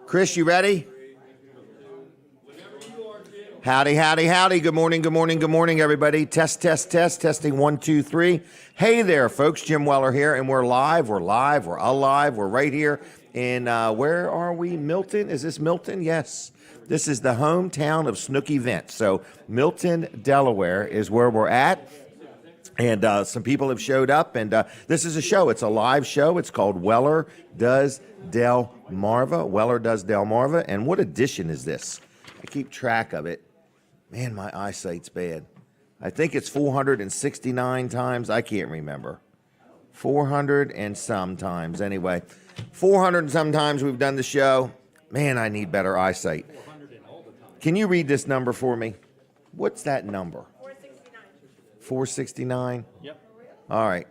Chris, you ready? Howdy, howdy, howdy. Good morning, good morning, good morning, everybody. Test, test, test, testing 1, 2, 3. Hey there, folks. Jim Weller here, and we're alive, we're alive, we're right here in, where are we? Milton? Is this Milton? Yes. This is the hometown of Snooki Vince. So Milton, Delaware is where we're at. And some people have showed up, and this is a show. It's a live show. It's called Weller Does Delmarva. Weller Does Delmarva. And what edition is this? I keep track of it. Man, my eyesight's bad. I think it's 469 times. I can't remember. 400 and some times. Anyway, 400 and some times we've done the show. Man, I need better eyesight. Can you read this number for me? What's that number? 469? Yep. All right.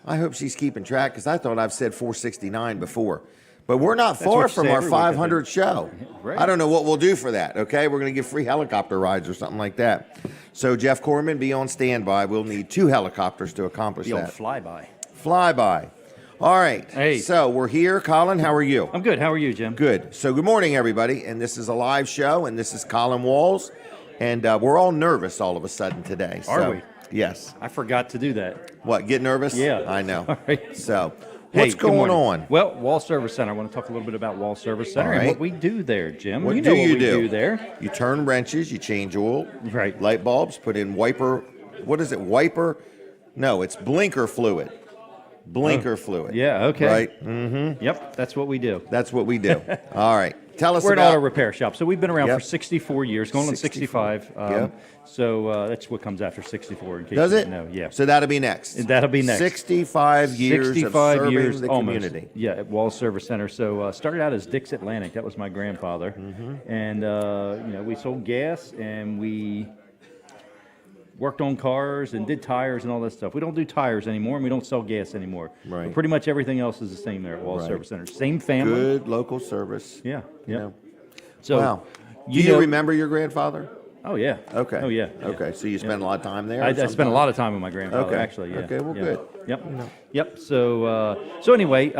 I hope she's keeping track because I thought I've said 469 before. But we're not far from our 500 show. Right. I don't know what we'll do for that, okay? We're going to give free helicopter rides or something like that. So, Jeff Corman, be on standby. We'll need 2 helicopters to accomplish The old that. flyby. Flyby. All right. Hey. So, we're here. Colin, how are you? I'm good. How are you, Jim? Good. So, good morning, everybody. And this is a live show, and this is Colin Walls. And we're all nervous all of a sudden today. Are we? Yes. I forgot to do that. What, get nervous? Yeah. I know. All right. So, Hey, what's good going morning. on? Well, Wall Service Center. I want to talk a little bit about Wall Service Center All right. and what we do there, Jim. What you do know you what we do there. You turn wrenches, you change oil, Right. light bulbs, put in wiper, what is it, wiper? No, it's blinker fluid. Blinker fluid. Yeah, okay. Right? Mm-hmm. Yep, that's what we do. That's what we do. All right. Tell us We're an about... auto repair shop. So we've been around Yep. for 64 years, going on 64. 65. Yep. So that's what comes after 64, in case Does you it? didn't know. Yeah. So that'll be next. That'll be next. 65 years 65 of serving years the almost. community. Yeah, at Wall Service Center. So started out as Dick's Atlantic. That was my grandfather. Mm-hmm. And, we sold gas and we worked on cars and did tires and all that stuff. We don't do tires anymore and we don't sell gas anymore. Right. But pretty much everything else is the same there at Wall Right. Service Center. Same family. Good local service. Yeah, yeah. You know. So, Wow. Do you remember your grandfather? Oh, yeah. Okay. Oh, yeah. Okay, so you spent a lot of time there? I spent a lot of time with my grandfather, Okay. actually. Yeah. Okay, well, yeah. good. Yep. Yep. So, anyway,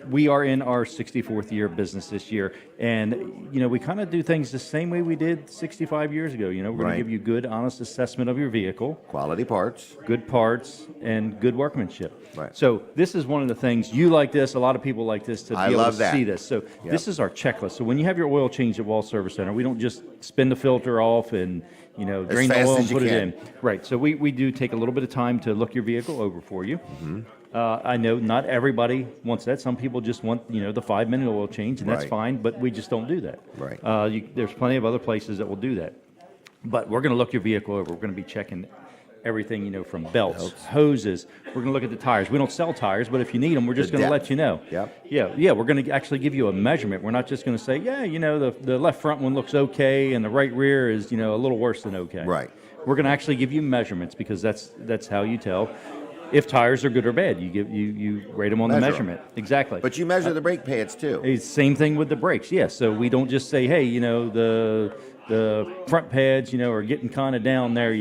we are in our 64th year of business this year, and we kind of do things the same way we did 65 years ago. We're going Right. to give you good, honest assessment of your vehicle, Quality parts. good parts, and good workmanship. Right. So this is one of the things you like this. A lot of people like this to I be able love to that. see this. So Yep. this is our checklist. So when you have your oil change at Wall Service Center, we don't just spin the filter off and drain the fast oil as and you put it can. in. Right. So we do take a little bit of time to look your vehicle over for you. Mm-hmm. I know not everybody wants that. Some people just want the 5-minute oil change, and that's Right. fine. But we just don't do that. Right. There's plenty of other places that will do that. But we're going to look your vehicle over. We're going to be checking everything, from belts, hoses. We're going to look at the tires. We don't sell tires, but if you need them, we're just going to let you know. Yep. Yeah. We're going to actually give you a measurement. We're not just going to say, the left front one looks okay and the right rear is, a little worse than okay. Right. We're going to actually give you measurements because that's how you tell if tires are good or bad. You rate them on the Measure 'em. measurement. Exactly. But you measure the brake pads, too. It's same thing with the brakes. Yes. So we don't just say, hey, the front pads, are getting kind of down there,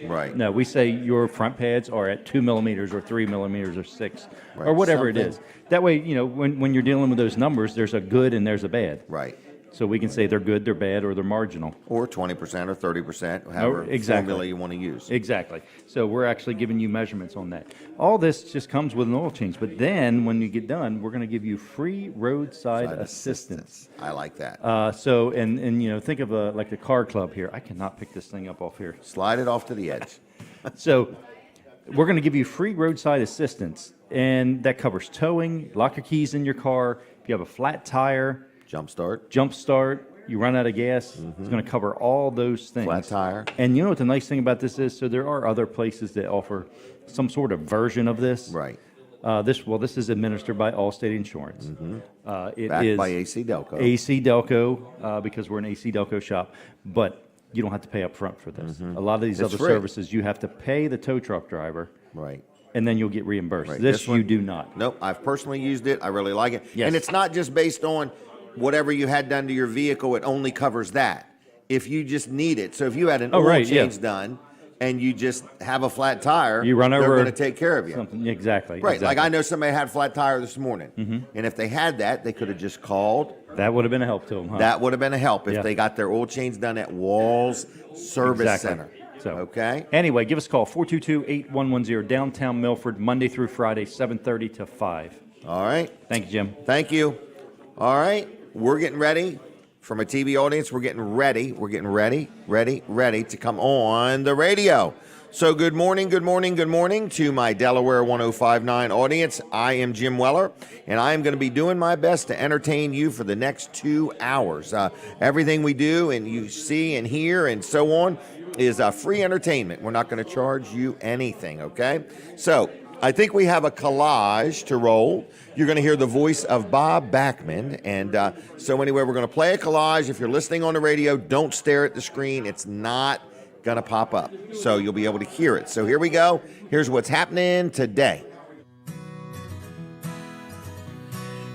Right. No, we say your front pads are at 2 millimeters or 3 millimeters or 6 Right. or whatever it Something. is. That way, when you're dealing with those numbers, there's a good and there's a bad. Right. So we can say they're good, they're bad, or they're marginal. Or 20% or 30%, however exactly. formula you want to use. Exactly. So we're actually giving you measurements on that. All this just comes with an oil change. But then when you get done, we're going to give you free roadside assistance. I like that. So think of like the car club here. I cannot pick this thing up off here. Slide it off to the edge. So we're going to give you free roadside assistance, and that covers towing, lock your keys in your car. If you have a flat tire, jump start, you run out of gas, it's going to cover all those things. Flat tire. And you know what the nice thing about this is? So there are other places that offer some sort of version of this. Right. This is administered by Allstate Insurance. It Backed is by AC Delco. AC Delco, because we're an AC Delco shop, but you don't have to pay up front for this. A lot of these It's other free. services, you have to pay the tow truck driver. Right. And then you'll get reimbursed. Right. This one- you do not. Nope. I've personally used it. I really like it. Yes. And it's not just based on whatever you had done to your vehicle. It only covers that. If you just need it. So if you had an oil change done and you just have a flat tire, You run they're over going to take care of you. Exactly. Right. Exactly. Like I know somebody had a flat tire this morning. And if they had that, they could have just called, That would have been a help to them, huh? That would have been a help if Yeah. they got their oil change done at Walls Service Exactly. Center. So, Okay? Anyway, give us a call, 422-8110, downtown Milford, Monday through Friday, 7:30 to 5. All right. Thank you, Jim. Thank you. All right. We're getting ready. For my TV audience, we're getting ready. We're getting ready to come on the radio. So good morning to my Delaware 105.9 audience. I am Jim Weller, and I am going to be doing my best to entertain you for the next 2 hours. Everything we do and you see and hear and so on is free entertainment. We're not going to charge you anything, okay? So I think we have a collage to roll. You're going to hear the voice of Bob Backman. And so anyway, we're going to play a collage. If you're listening on the radio, don't stare at the screen. It's not going to pop up. So you'll be able to hear it. So here we go. Here's what's happening today.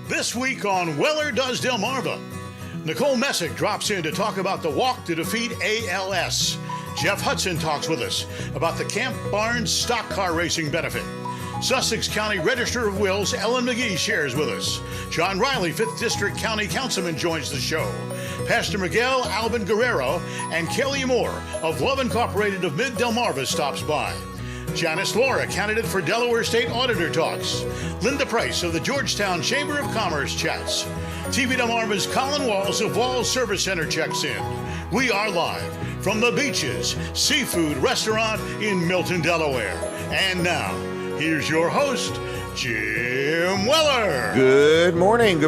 This week on Weller Does Delmarva, Nicole Messeck drops in to talk about the walk to defeat ALS. Jeff Hudson talks with us about the Camp Barnes stock car racing benefit. Sussex County Register of Wills Ellen McGee shares with us. John Rieley, 5th District County Councilman, joins the show. Pastor Miguel Alban Guerrero and Kelly Moore of Love Incorporated of Mid-Delmarva stops by. Janice Lorrah, candidate for Delaware State Auditor, talks. Linda Price of the Georgetown Chamber of Commerce chats. TV Delmarva's Colin Walls of Walls Service Center checks in. We are live from the Beaches Seafood Restaurant in Milton, Delaware. And now, here's your host, Jim Weller. Good morning.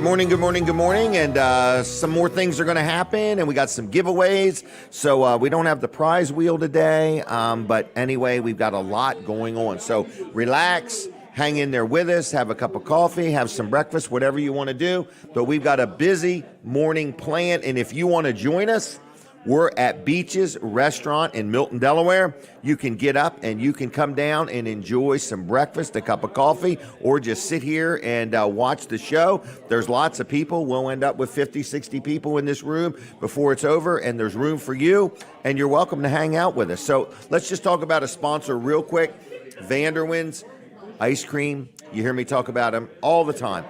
And some more things are going to happen, and we got some giveaways. So we don't have the prize wheel today, but anyway, we've got a lot going on. So relax, hang in there with us, have a cup of coffee, have some breakfast, whatever you want to do. But we've got a busy morning planned, and if you want to join us, we're at Beaches Restaurant in Milton, Delaware. You can get up and you can come down and enjoy some breakfast, a cup of coffee, or just sit here and watch the show. There's lots of people. We'll end up with 50, 60 people in this room before it's over, and there's room for you, and you're welcome to hang out with us. So let's just talk about a sponsor real quick. Vanderwin's Ice Cream. You hear me talk about them all the time.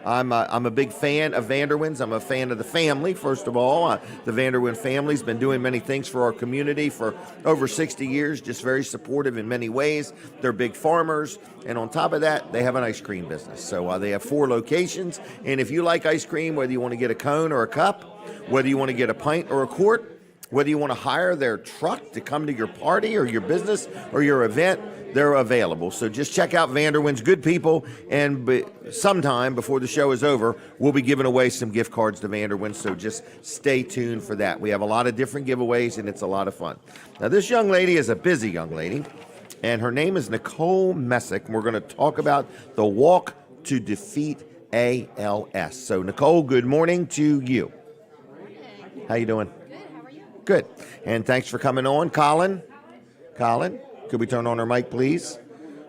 I'm a big fan of Vanderwin's. I'm a fan of the family, first of all. The Vanderwin family's been doing many things for our community for over 60 years, just very supportive in many ways. They're big farmers, and on top of that, they have an ice cream business. So they have 4 locations, and if you like ice cream, whether you want to get a cone or a cup, whether you want to get a pint or a quart, whether you want to hire their truck to come to your party or your business or your event, they're available. So just check out Vanderwin's. Good people, and sometime before the show is over, we'll be giving away some gift cards to Vanderwin, so just stay tuned for that. We have a lot of different giveaways, and it's a lot of fun. Now, this young lady is a busy young lady, and her name is Nicole Messeck, and we're going to talk about the walk to defeat ALS. So, Nicole, good morning to you. Morning. How you doing? Good. How are you? Good. And thanks for coming on. Colin, could we turn on our mic, please?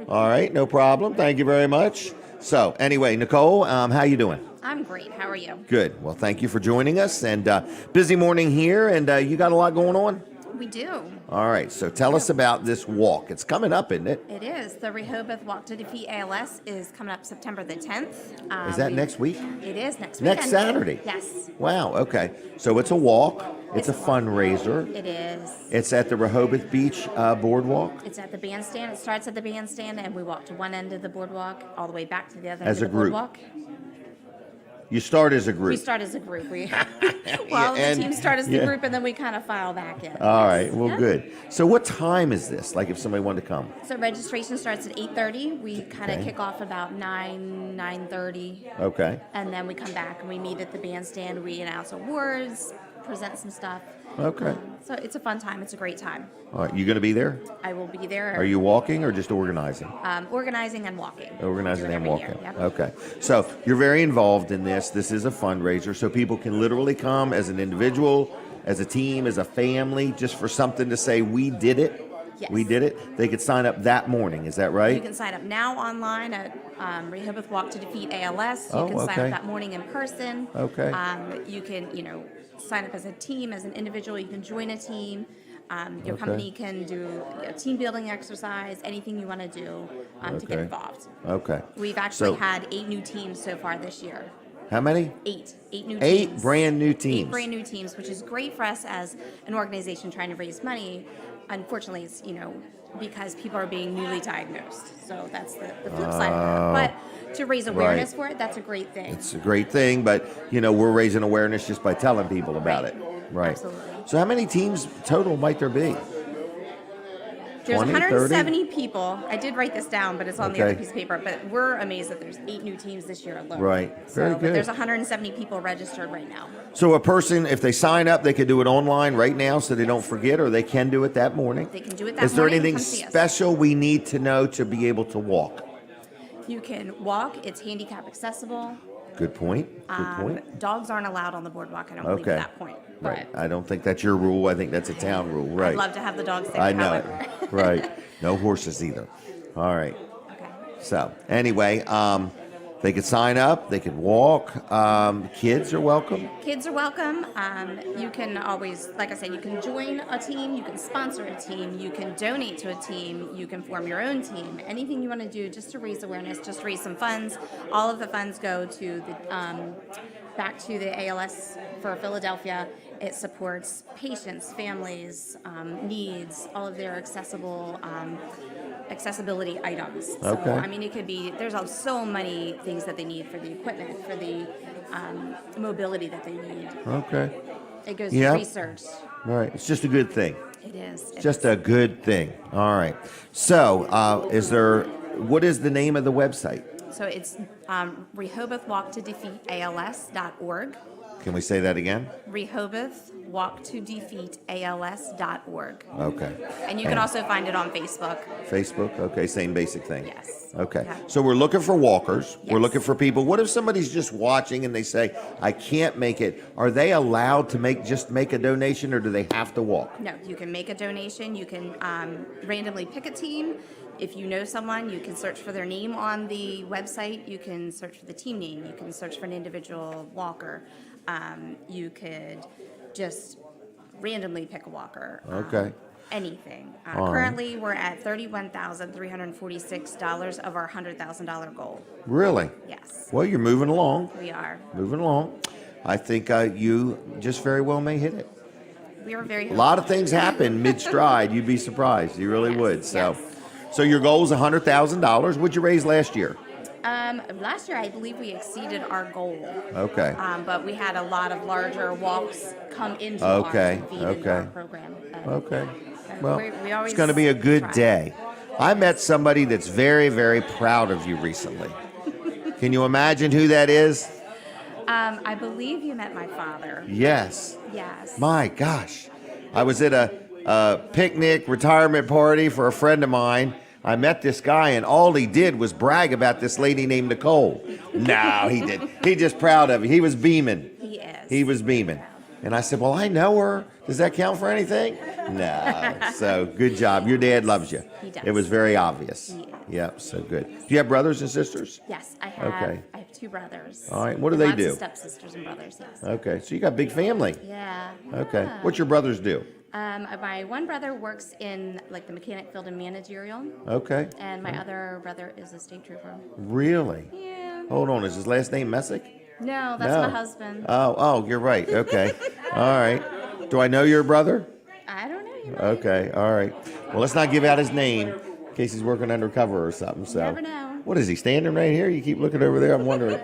All right, no problem. Thank you very much. So anyway, Nicole, how you doing? I'm great. How are you? Good. Well, thank you for joining us. And busy morning here, and you got a lot going on? We do. All right, so tell us about this walk. It's coming up, isn't it? It is. The Rehoboth Walk to Defeat ALS is coming up September the 10th. Is that next week? It is next week. Next Saturday? Yes. Wow, okay. So it's a walk. It's a fundraiser. It is. It's at the Rehoboth Beach Boardwalk. It's at the bandstand. It starts at the bandstand, and we walk to one end of the boardwalk all the way back to the other As end a of the group. boardwalk. You start as a group. We start as a group. All the teams start as the group, and then we kind of file back in. All right, well, Yeah. good. So what time is this, like if somebody wanted to come? So registration starts at 8:30. We kind of Okay. kick off about 9:30. Okay. And then we come back and we meet at the bandstand. We announce awards, present some stuff. Okay. So it's a fun time. It's a great time. All right, you going to be there? I will be there. Are you walking or just organizing? Organizing and walking. Organizing Do it and every walking. year, yep. Okay. So you're very involved in this. This is a fundraiser, so people can literally come as an individual, as a team, as a family, just for something to say, we did it. Yes. We did it. They could sign up that morning. Is that right? You can sign up now online at Rehoboth Walk to Defeat ALS. You Oh, can sign okay. up that morning in person. Okay. You can, sign up as a team, as an individual. You can join a team. Your Okay. company can do a team building exercise, anything you want to do to get Okay. involved. Okay. We've actually So- had 8 new teams so far this year. How many? 8 new teams. 8 brand new teams. 8 brand new teams, which is great for us as an organization trying to raise money. Unfortunately, it's, because people are being newly diagnosed. So that's the flip side of that. But to raise awareness for it, that's a great thing. It's a great thing, but, we're raising awareness just by telling people about it. Right. Absolutely. So how many teams total might there be? There's 20, 170 30? people. I did write this down, but it's on the other piece of paper. But we're amazed that there's 8 new teams this year alone. Right. Very But good. there's 170 people registered right now. So a person, if they sign up, they could do it online right now so they don't forget, or they can do it that morning? They can do it that Is there morning. anything Come see us. special we need to know to be able to walk? You can walk. It's handicap accessible. Good point. Good point. Dogs aren't allowed on the boardwalk. I don't believe Okay. at that point. But Right. I don't think that's your rule. I think that's a town rule. Right. I'd love to have the dogs there. I know however. it. Right. No horses either. All right. Okay. So anyway, they could sign up. They could walk. Kids are welcome. Kids are welcome. You can always, like I said, you can join a team, you can sponsor a team, you can donate to a team, you can form your own team. Anything you want to do just to raise awareness, just raise some funds. All of the funds go to the back to the ALS for Philadelphia. It supports patients, families, needs, all of their accessibility items. So, Okay. I mean, it could be, there's so many things that they need for the equipment, for the mobility that they need. Okay. It goes Yep. to research. All right. It's just a good thing. It is. Just a good thing. All right. So, what is the name of the website? So it's RehobothWalkToDefeatALS.org. Can we say that again? RehobothWalkToDefeatALS.org. Okay. And you can also find it on Facebook. Facebook? Okay, same basic thing. Yes. Okay. Yeah. So we're looking for walkers. We're Yes. looking for people. What if somebody's just watching and they say, I can't make it? Are they allowed to make a donation, or do they have to walk? No, you can make a donation. You can randomly pick a team. If you know someone, you can search for their name on the website. You can search for the team name. You can search for an individual walker. You could just randomly pick a walker. Okay. Anything. All right. Currently, we're at $31,346 of our $100,000 goal. Really? Yes, Well, you're moving along. we are. Moving along. I think you just very well may hit it. We are very A lot of things happen mid-stride. You'd be surprised. You really Yes, would. So, yes. so your goal is $100,000. What'd you raise last year? Last year, I believe we exceeded our goal. Okay. But we had a lot of larger walks come into Okay, our feed into our okay. program. Okay. Well, we always it's going to be a good try. day. I met somebody that's very, very proud of you recently. Can you imagine who that is? I believe you met my father. Yes. Yes. My gosh. I was at a picnic retirement party for a friend of mine. I met this guy, and all he did was brag about this lady named Nicole. No, he didn't. He just proud of you. He was beaming. He is. He was beaming. And I said, well, I know her. Does that count for anything? No. So good job. Your dad loves you. He does. It was very obvious. He is. Yep, so good. Do you have brothers and sisters? Yes, I have. Okay. I have 2 brothers. All right, what do they Lots do? Of stepsisters and brothers. Yes. Okay, so you got a big family. Yeah. Okay. yeah. What your brothers do? My one brother works in like the mechanic field and managerial, Okay. and my other brother is a state trooper. Really? Yeah. Hold on, is his last name Messeck? No, that's No. my husband. Oh, you're right. Okay. All right. Do I know your brother? I don't know. You might. Okay. All right. Well, let's not give out his name in case he's working undercover or something. So. Never know. What is he standing right here? You keep looking over there. I'm wondering.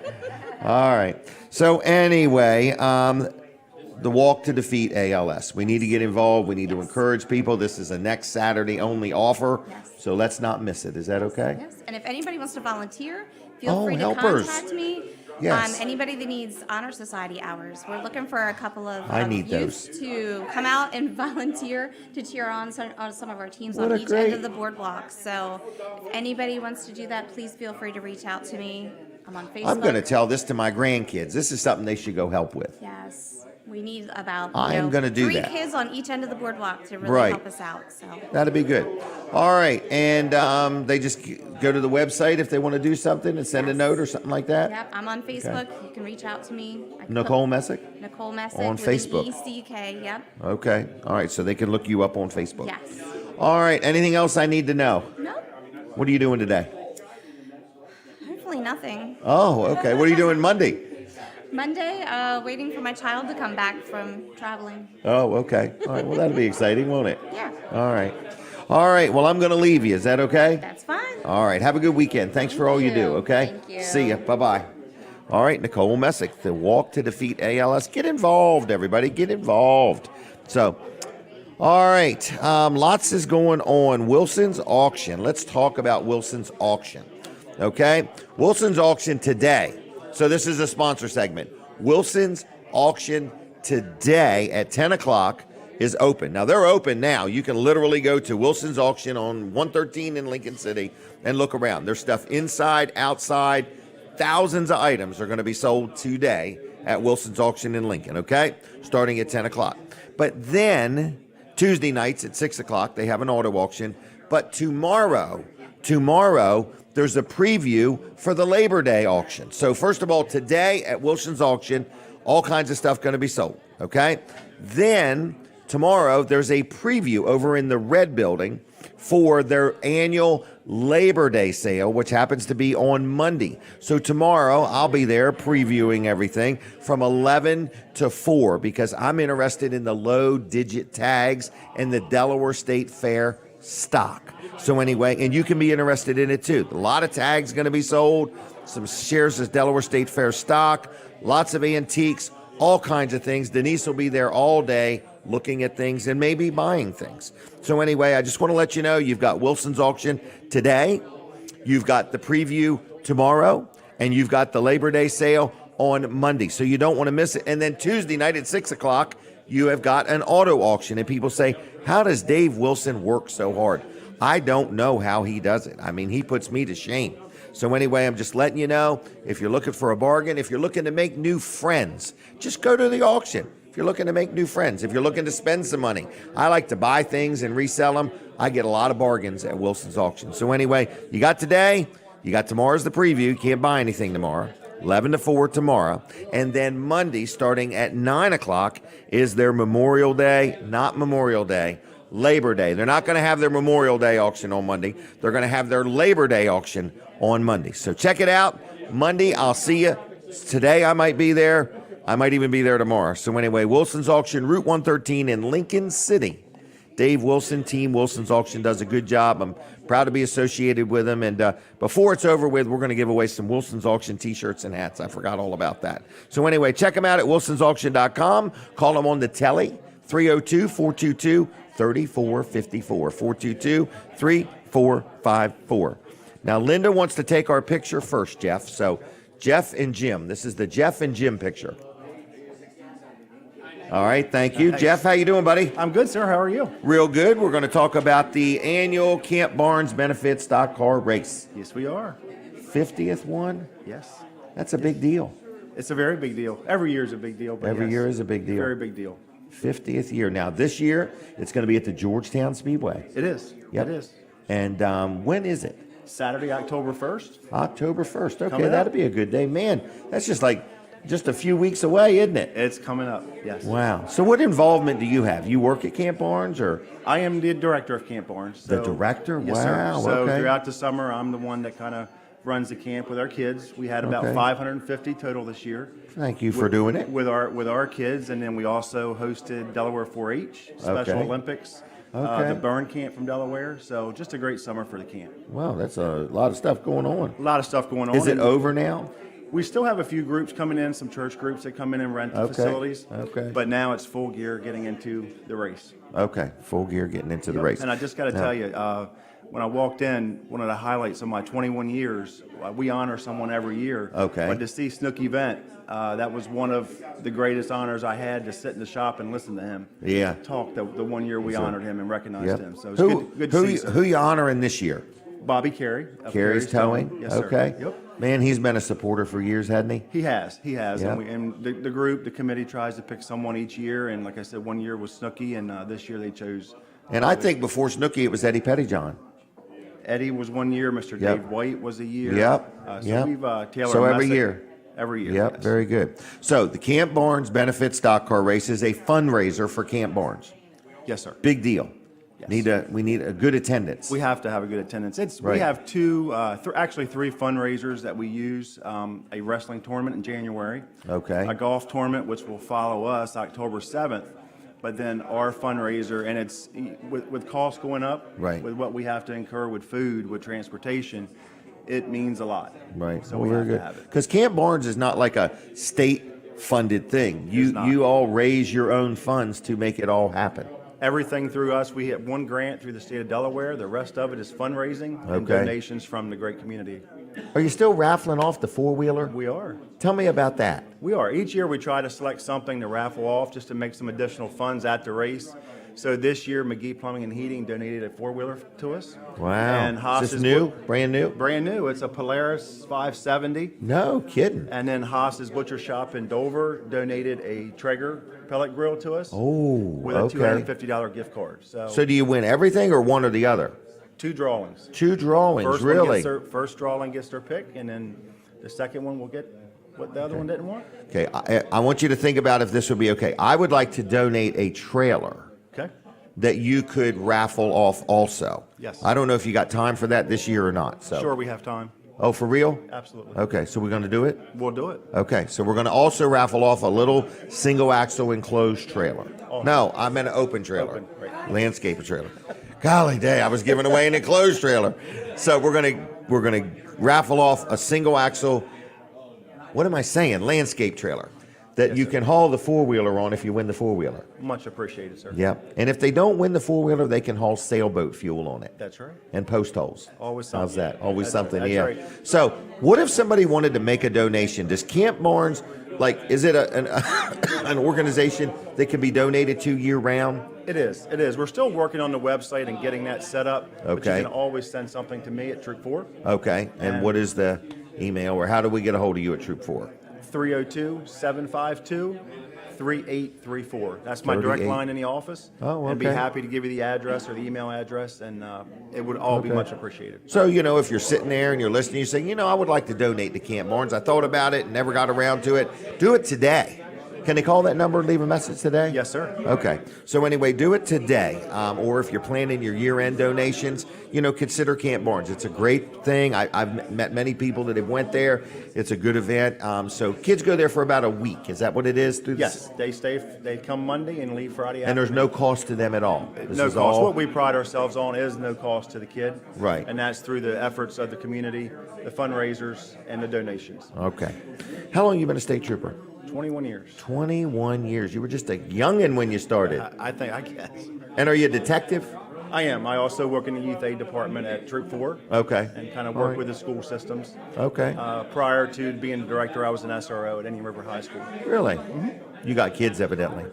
All right. So anyway, the Walk to Defeat ALS. We need to get involved. We need to encourage people. This is a next Saturday only offer. Yes. So let's not miss it. Is that okay? Yes. And if anybody wants to volunteer, feel Oh, free to helpers. contact me. Yes. Anybody that needs Honor Society hours, we're looking for a couple of I need youths those. to come out and volunteer to cheer on some of our teams What on a each great- end of the boardwalk. So if anybody wants to do that, please feel free to reach out to me. I'm on Facebook. I'm going to tell this to my grandkids. This is something they should go help with. Yes. We need about I am gonna do 3 that. kids on each end of the boardwalk to really Right. help us out. So That'd be good. All right. And they just go to the website if they want to do something and send a Yes. note or something like that? yep, I'm on Facebook. You can reach out to me. I can Nicole put- Messeck? Nicole Messeck On with Facebook. an ECK. Yep. Okay. All right. So they can look you up on Facebook. Yes. All right. Anything else I need to know? No. What are you doing today? Hopefully nothing. Oh, okay. What are you doing Monday? Monday, waiting for my child to come back from traveling. Oh, okay. All right. Well, that'll be exciting, won't it? Yeah. All right. All right. Well, I'm going to leave you. Is that okay? That's fine. All right. Have a good weekend. Thanks for all you do, okay? Thank you. See ya. Bye-bye. All right, Nicole Messeck, the Walk to Defeat ALS. Get involved, everybody. Get involved. So, all right. Lots is going on. Wilson's auction. Let's talk about Wilson's auction, okay? Wilson's auction today. So this is a sponsor segment. Wilson's auction today at 10 o'clock is open. Now, they're open now. You can literally go to Wilson's auction on 113 in Lincoln City and look around. There's stuff inside, outside. Thousands of items are going to be sold today at Wilson's auction in Lincoln, okay? Starting at 10 o'clock. But then Tuesday nights at 6 o'clock, they have an auto auction. But tomorrow, there's a preview for the Labor Day auction. So first of all, today at Wilson's auction, all kinds of stuff going to be sold, okay? Then tomorrow, there's a preview over in the Red Building for their annual Labor Day sale, which happens to be on Monday. So tomorrow, I'll be there previewing everything from 11 to 4 because I'm interested in the low-digit tags and the Delaware State Fair stock. So anyway, and you can be interested in it too. A lot of tags going to be sold, some shares of Delaware State Fair stock, lots of antiques, all kinds of things. Denise will be there all day looking at things and maybe buying things. So anyway, I just want to let you know you've got Wilson's auction today, you've got the preview tomorrow, and you've got the Labor Day sale on Monday. So you don't want to miss it. And then Tuesday night at 6 o'clock, you have got an auto auction. And people say, how does Dave Wilson work so hard? I don't know how he does it. I mean, he puts me to shame. So anyway, I'm just letting you know, if you're looking for a bargain, if you're looking to make new friends, just go to the auction. If you're looking to make new friends, if you're looking to spend some money, I like to buy things and resell them. I get a lot of bargains at Wilson's auction. So anyway, you got today, you got tomorrow's the preview. You can't buy anything tomorrow. 11 to 4 tomorrow. And then Monday, starting at 9 o'clock, is their Memorial Day, not Memorial Day, Labor Day. They're not going to have their Memorial Day auction on Monday. They're going to have their Labor Day auction on Monday. So check it out. Monday, I'll see you. Today, I might be there. I might even be there tomorrow. So anyway, Wilson's auction, Route 113 in Lincoln City. Dave Wilson, Team Wilson's auction does a good job. I'm proud to be associated with them. And before it's over with, we're going to give away some Wilson's auction t-shirts and hats. I forgot all about that. So anyway, check them out at wilsonsauction.com. Call them on the telly, 302-422-3454, 422-3454. Now, Linda wants to take our picture first, Jeff. So Jeff and Jim. This is the Jeff and Jim picture. All right, thank you. Jeff, how you doing, buddy? I'm good, sir. How are you? Real good. We're going to talk about the annual Camp Barnes Benefit Stock Car Race. Yes, we are. 50th one? Yes. That's a big deal. It's a very big deal. Every year is a big deal. But Every year is a big deal. Very big deal. 50th year. Now, this year, it's going to be at the Georgetown Speedway. It is. Yep. It is. And when is it? Saturday, October 1st. October 1st. Okay, Coming up. that'll be a good day. Man, that's just a few weeks away, isn't it? It's coming up, yes. Wow. So what involvement do you have? You work at Camp Barnes or? I am the director of Camp Barnes. The director? Yes, Wow, sir. So okay. throughout the summer, I'm the one that kind of runs the camp with our kids. We had about Okay. 550 total this year. Thank you for doing it. With our kids, and then we also hosted Delaware 4-H, Special Okay. Olympics, Okay. the burn camp from Delaware. So just a great summer for the camp. Wow, that's a lot of stuff going on. A lot of stuff going on. Is it and over now? We still have a few groups coming in, some church groups that come in and rent the Okay. facilities. Okay. But now it's full gear getting into the race. Okay, full gear getting into the race. And I just got to tell you, when I walked in, one of the highlights of my 21 years, we honor someone every year. Okay. But to see Snooki Vent, that was one of the greatest honors I had, to sit in the shop and listen to him. Yeah. Talk the one year we honored him and recognized Yep. him. So it's Who, good who, to see. you- sir. who you honoring this year? Bobby Carey. of Carey's Towing? Yes, sir. Okay. Yep. Man, he's been a supporter for years, hasn't he? He has. Yeah. And the group, the committee tries to pick someone each year. And like I said, one year was Snooki, and this year they chose. And I think before Snooki, it was Eddie Pettyjohn. Eddie was 1 year. Mr. Yep. Dave White was a year. Yep. So Yep. we've Taylor. So every Messeck, year. Every year. Yep, yes. very good. So the Camp Barnes Benefit Stock Car Race is a fundraiser for Camp Barnes. Yes, sir. Big deal. Yes. We need a good attendance. We have to have a good attendance. Right. We have actually three fundraisers that we use. A wrestling tournament in January. Okay. A golf tournament, which will follow us October 7th. But then our fundraiser, and it's with costs going up, right, with what we have to incur with food, with transportation, it means a lot. Right. So well, we very have to good. have it. Because Camp Barnes is not like a state-funded thing. not. You all raise your own funds to make it all happen. Everything through us. We have one grant through the state of Delaware. The rest of it is fundraising and Okay. donations from the great community. Are you still raffling off the four-wheeler? We are. Tell me about that. We are. Each year we try to select something to raffle off just to make some additional funds at the race. So this year, McGee Plumbing and Heating donated a four-wheeler to us. Wow. And Is this new? Brand new? Brand new. It's a Polaris 570. No kidding. And then Haas's Butcher Shop in Dover donated a Traeger pellet grill to us. Oh, with a okay. $250 gift card. So do you win everything or one or the other? Two drawings. Two drawings, really? First drawing gets their pick, and then the second one will get what the other one didn't want. Okay, I want you to think about if this would be okay. I would like to donate a trailer Okay. that you could raffle off also. Yes. I don't know if you got time for that this year or not. So. Sure, we have time. Oh, for real? Absolutely. Okay, so we're going to do it? We'll do it. Okay, so we're going to also raffle off a little single axle enclosed trailer. Oh. No, I meant an open trailer. Open, right. Landscaper trailer. Golly day, I was giving away an enclosed trailer. So we're gonna raffle off a single axle. What am I saying? Landscape trailer that Yes, you sir. can haul the four-wheeler on if you win the four-wheeler. Much appreciated, sir. Yep. And if they don't win the four-wheeler, they can haul sailboat fuel on it. That's right. And post holes. Always How's something. that? Always That's something, right. yeah. That's right. So what if somebody wanted to make a donation? Does Camp Barnes, is it an organization that can be donated to year-round? It is. It is. We're still working on the website and getting that set up. But Okay. you can always send something to me at Troop 4. Okay. And what is the email, or how do we get a hold of you at Troop 4? 302-752-3834. That's my direct 38. line in the office. Oh, And be okay. happy to give you the address or the email address, and it would all be Okay. much appreciated. So, if you're sitting there and you're listening, you say, I would like to donate to Camp Barnes. I thought about it and never got around to it. Do it today. Can they call that number and leave a message today? Yes, sir. Okay. So anyway, do it today. Or if you're planning your year-end donations, consider Camp Barnes. It's a great thing. I've met many people that have went there. It's a good event. So kids go there for about a week. Is that what it is? Yes, they come Monday and leave Friday And there's afternoon. no cost to them at all. This No is cost. all- What we pride ourselves on is no cost to the kid. Right. And that's through the efforts of the community, the fundraisers, and the donations. Okay. How long you been a state trooper? 21 years. 21 years. You were just a youngin' when you started. I guess. And are you a detective? I am. I also work in the youth aid department at Troop 4. Okay. And kind of All work right. with the school systems. Okay. Prior to being the director, I was an SRO at Indian River High School. Really? You got kids, evidently.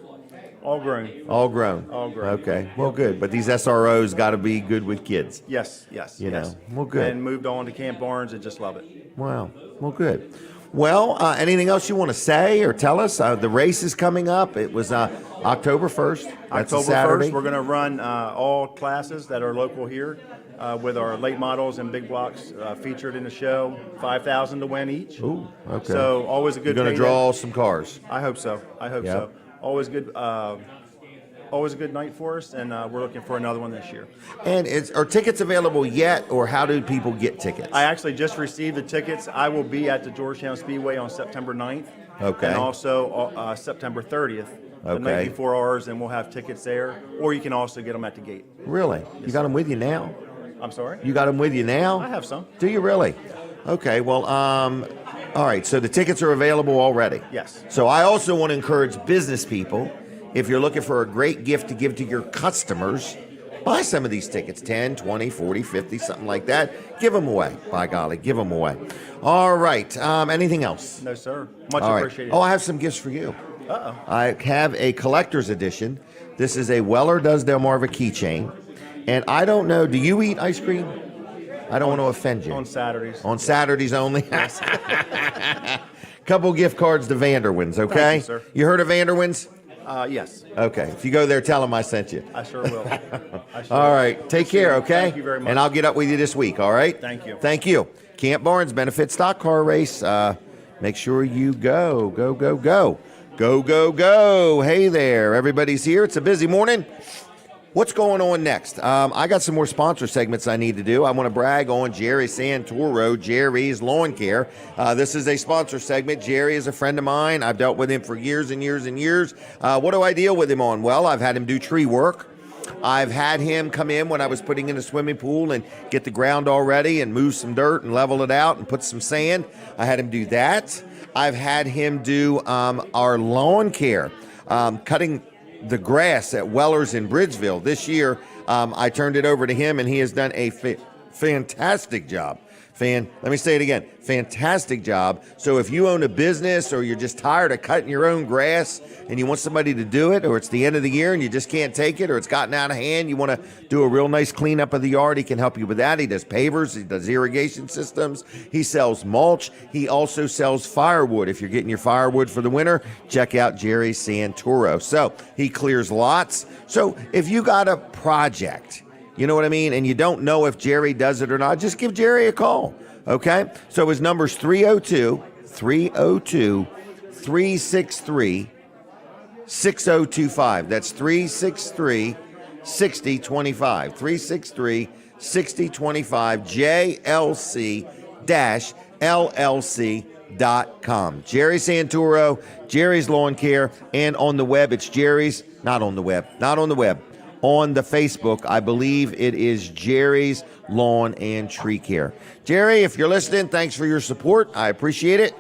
All grown. All grown. All grown. Okay. Well, good. But these SROs got to be good with kids. Yes. You yes. know. Well, good. And moved on to Camp Barnes and just love it. Wow. Well, good. Well, anything else you want to say or tell us? The race is coming up. It was October 1st. That's a October Saturday. 1st, we're going to run all classes that are local here with our late models and big blocks featured in the show. 5,000 to win each. Ooh, okay. So always a good. You're going to payday. draw some cars. I hope so. Yep. So. Always good. Always a good night for us, and we're looking for another one this year. And are tickets available yet, or how do people get tickets? I actually just received the tickets. I will be at the Georgetown Speedway on September 9th. Okay. And also September 30th, the night Okay. before ours, and we'll have tickets there. Or you can also get them at the gate. Really? You got them with you now? I'm sorry? You got them with you now? I have some. Do you really? Okay. Well, all right. So the tickets are available already. Yes. So I also want to encourage business people, if you're looking for a great gift to give to your customers, buy some of these tickets, 10, 20, 40, 50, something like that. Give them away. By golly, give them away. All right. Anything else? No, sir. Much All right. appreciated. Oh, I have some gifts for you. Uh-oh. I have a collector's edition. This is a Weller Does Delmarva keychain. And I don't know, do you eat ice cream? I don't want to offend you. On Saturdays. On Saturdays only? Couple gift cards to Vanderwins, okay? Thank you, sir. You heard of Vanderwins? Yes, Okay. If you go there, tell them I sent you. I sure will. I sure All will. right. Take care, okay? Thank you very much. And I'll get up with you this week, all right? Thank you. Thank you. Camp Barnes Benefit Stock Car Race. Make sure you go. Go, go, go. Go, go, go. Hey there. Everybody's here. It's a busy morning. What's going on next? I got some more sponsor segments I need to do. I want to brag on Jerry Santoro, Jerry's Lawn Care. This is a sponsor segment. Jerry is a friend of mine. I've dealt with him for years and years and years. What do I deal with him on? Well, I've had him do tree work. I've had him come in when I was putting in a swimming pool and get the ground all ready and move some dirt and level it out and put some sand. I had him do that. I've had him do our lawn care, cutting the grass at Weller's in Bridgeville. This year, I turned it over to him, and he has done a fantastic job. Let me say it again. Fantastic job. So if you own a business or you're just tired of cutting your own grass and you want somebody to do it, or it's the end of the year and you just can't take it, or it's gotten out of hand, you want to do a real nice cleanup of the yard, he can help you with that. He does pavers. He does irrigation systems. He sells mulch. He also sells firewood. If you're getting your firewood for the winter, check out Jerry Santoro. So he clears lots. So if you got a project, you know what I mean, and you don't know if Jerry does it or not, just give Jerry a call, okay? So his number's 302-363-6025. That's 363-6025. 363-6025, JLC-LLC.com. Jerry Santoro, Jerry's Lawn Care, and on the web, it's Jerry's, not on the web. On the Facebook, I believe it is Jerry's Lawn and Tree Care. Jerry, if you're listening, thanks for your support. I appreciate it.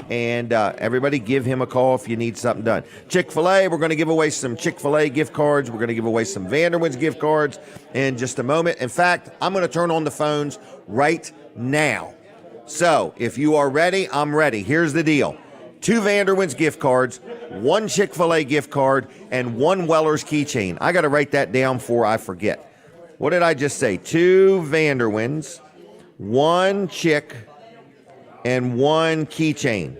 And everybody give him a call if you need something done. Chick-fil-A, we're going to give away some Chick-fil-A gift cards. We're going to give away some Vanderwins gift cards in just a moment. In fact, I'm going to turn on the phones right now. So if you are ready, I'm ready. Here's the deal. 2 Vanderwins gift cards, 1 Chick-fil-A gift card, and 1 Weller's keychain. I got to write that down before I forget. What did I just say? 2 Vanderwins, 1 Chick, and 1 keychain.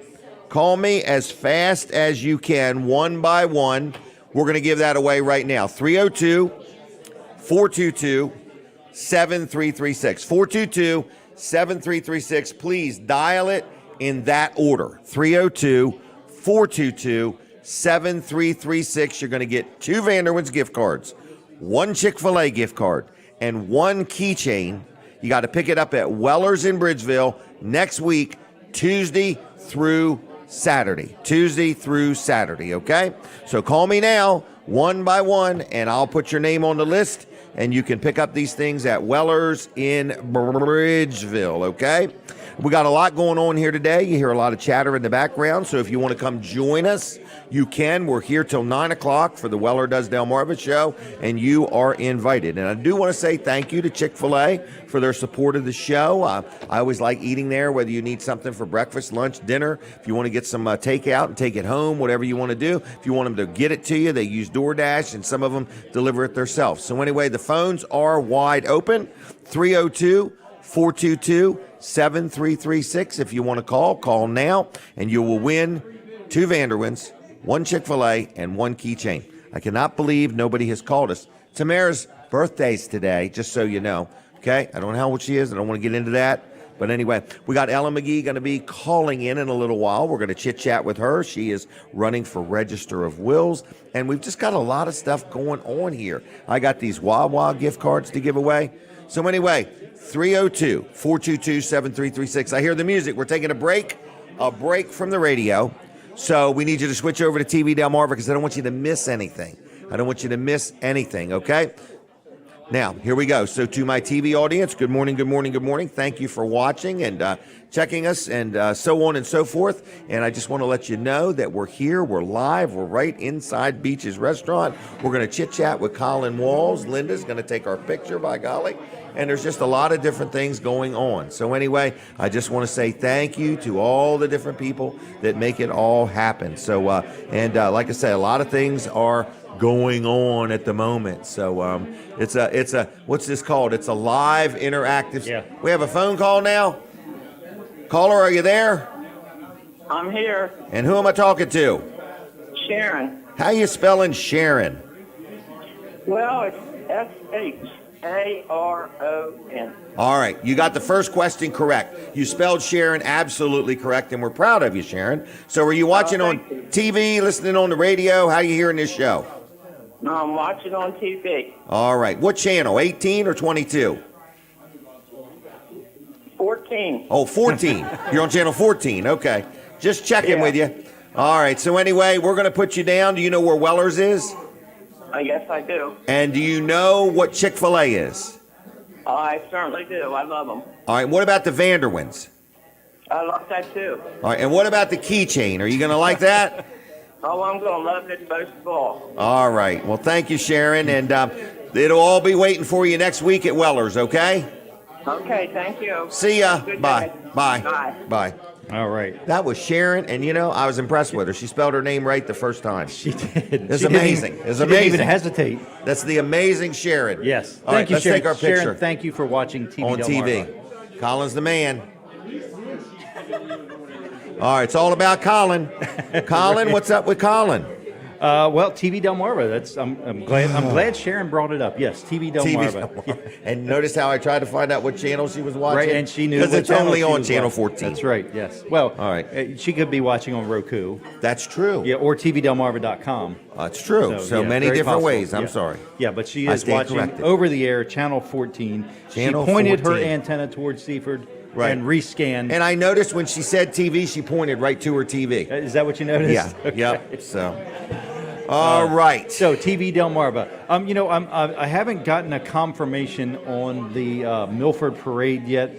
Call me as fast as you can, one by one. We're going to give that away right now. 302-422-7336. 422-7336. Please dial it in that order. 302-422-7336. You're going to get 2 Vanderwins gift cards, 1 Chick-fil-A gift card, and 1 keychain. You got to pick it up at Weller's in Bridgeville next week, Tuesday through Saturday, okay? So call me now, one by one, and I'll put your name on the list, and you can pick up these things at Weller's in Bridgeville, okay? We got a lot going on here today. You hear a lot of chatter in the background, so if you want to come join us, you can. We're here till 9 o'clock for the Weller Does Delmarva show, and you are invited. And I do want to say thank you to Chick-fil-A for their support of the show. I always like eating there, whether you need something for breakfast, lunch, dinner. If you want to get some takeout and take it home, whatever you want to do. If you want them to get it to you, they use DoorDash, and some of them deliver it themselves. So anyway, the phones are wide open. 302-422-7336. If you want to call now, and you will win 2 Vanderwins, 1 Chick-fil-A, and 1 keychain. I cannot believe nobody has called us. Tamara's birthday's today, just so you know. Okay? I don't know how old she is. I don't want to get into that. But anyway, we got Ellen McGee going to be calling in a little while. We're going to chit-chat with her. She is running for Register of Wills. And we've just got a lot of stuff going on here. I got these Wawa gift cards to give away. So anyway, 302-422-7336. I hear the music. We're taking a break from the radio. So we need you to switch over to TV Delmarva because I don't want you to miss anything. Okay? Now, here we go. So to my TV audience, good morning. Thank you for watching and checking us and so on and so forth. And I just want to let you know that we're here. We're live. We're right inside Beach's Restaurant. We're going to chit-chat with Colin Walls. Linda's going to take our picture, by golly. And there's just a lot of different things going on. So anyway, I just want to say thank you to all the different people that make it all happen. So, like I say, a lot of things are going on at the moment. So it's a what's this called? It's a live interactive. Yeah. We have a phone call now. Caller, are you there? I'm here. And who am I talking to? Sharon. How you spelling Sharon? Well, it's S-H-A-R-O-N. All right, you got the first question correct. You spelled Sharon absolutely correct, and we're proud of you, Sharon. So are you watching on TV, listening on the radio? How are you hearing this show? No, I'm watching on TV. All right. What channel? 18 or 22? 14. Oh, 14. You're on channel 14. Okay. Just checking Yeah. with you. All right. So anyway, we're going to put you down. Do you know where Weller's is? Yes, I do. And do you know what Chick-fil-A is? I certainly do. I love them. All right. What about the Vanderwins? I love that too. All right. And what about the keychain? Are you going to like that? Oh, I'm going to love it most of all. All right. Well, thank you, Sharon. And it'll all be waiting for you next week at Weller's, okay? Okay, thank you. See ya. Good Bye. day. Bye. Bye. Bye. All right. That was Sharon, and you know, I was impressed with her. She spelled her name right the first time. She did. It's She didn't amazing. even- It's she didn't even amazing. hesitate. That's the amazing Sharon. Yes. All right, Thank you, let's Sharon. take our picture Sharon, thank you for watching TV on TV. Delmarva. Colin's the man. All right, it's all about Colin. Colin, what's up with Colin? Well, TV Delmarva. That's I'm glad Sharon brought it up. Yes, TV Delmarva. And notice how I tried to find out what channel she was watching? Right, and she knew because what it's channel only she on was channel watching. 14. That's right. Yes. Well, All right. She could be watching on Roku. That's true. Yeah, or TVDelmarva.com. That's true. So yeah, many very different possible. ways. I'm Yeah. sorry. Yeah, but she I is stand watching corrected. over the air, channel 14. Channel she pointed 14. her antenna towards Seaford Right. and rescanned. And I noticed when she said TV, she pointed right to her TV. Is that what you noticed? Yeah. Okay. Yep. So. All right. So TV Delmarva. I haven't gotten a confirmation on the Milford Parade yet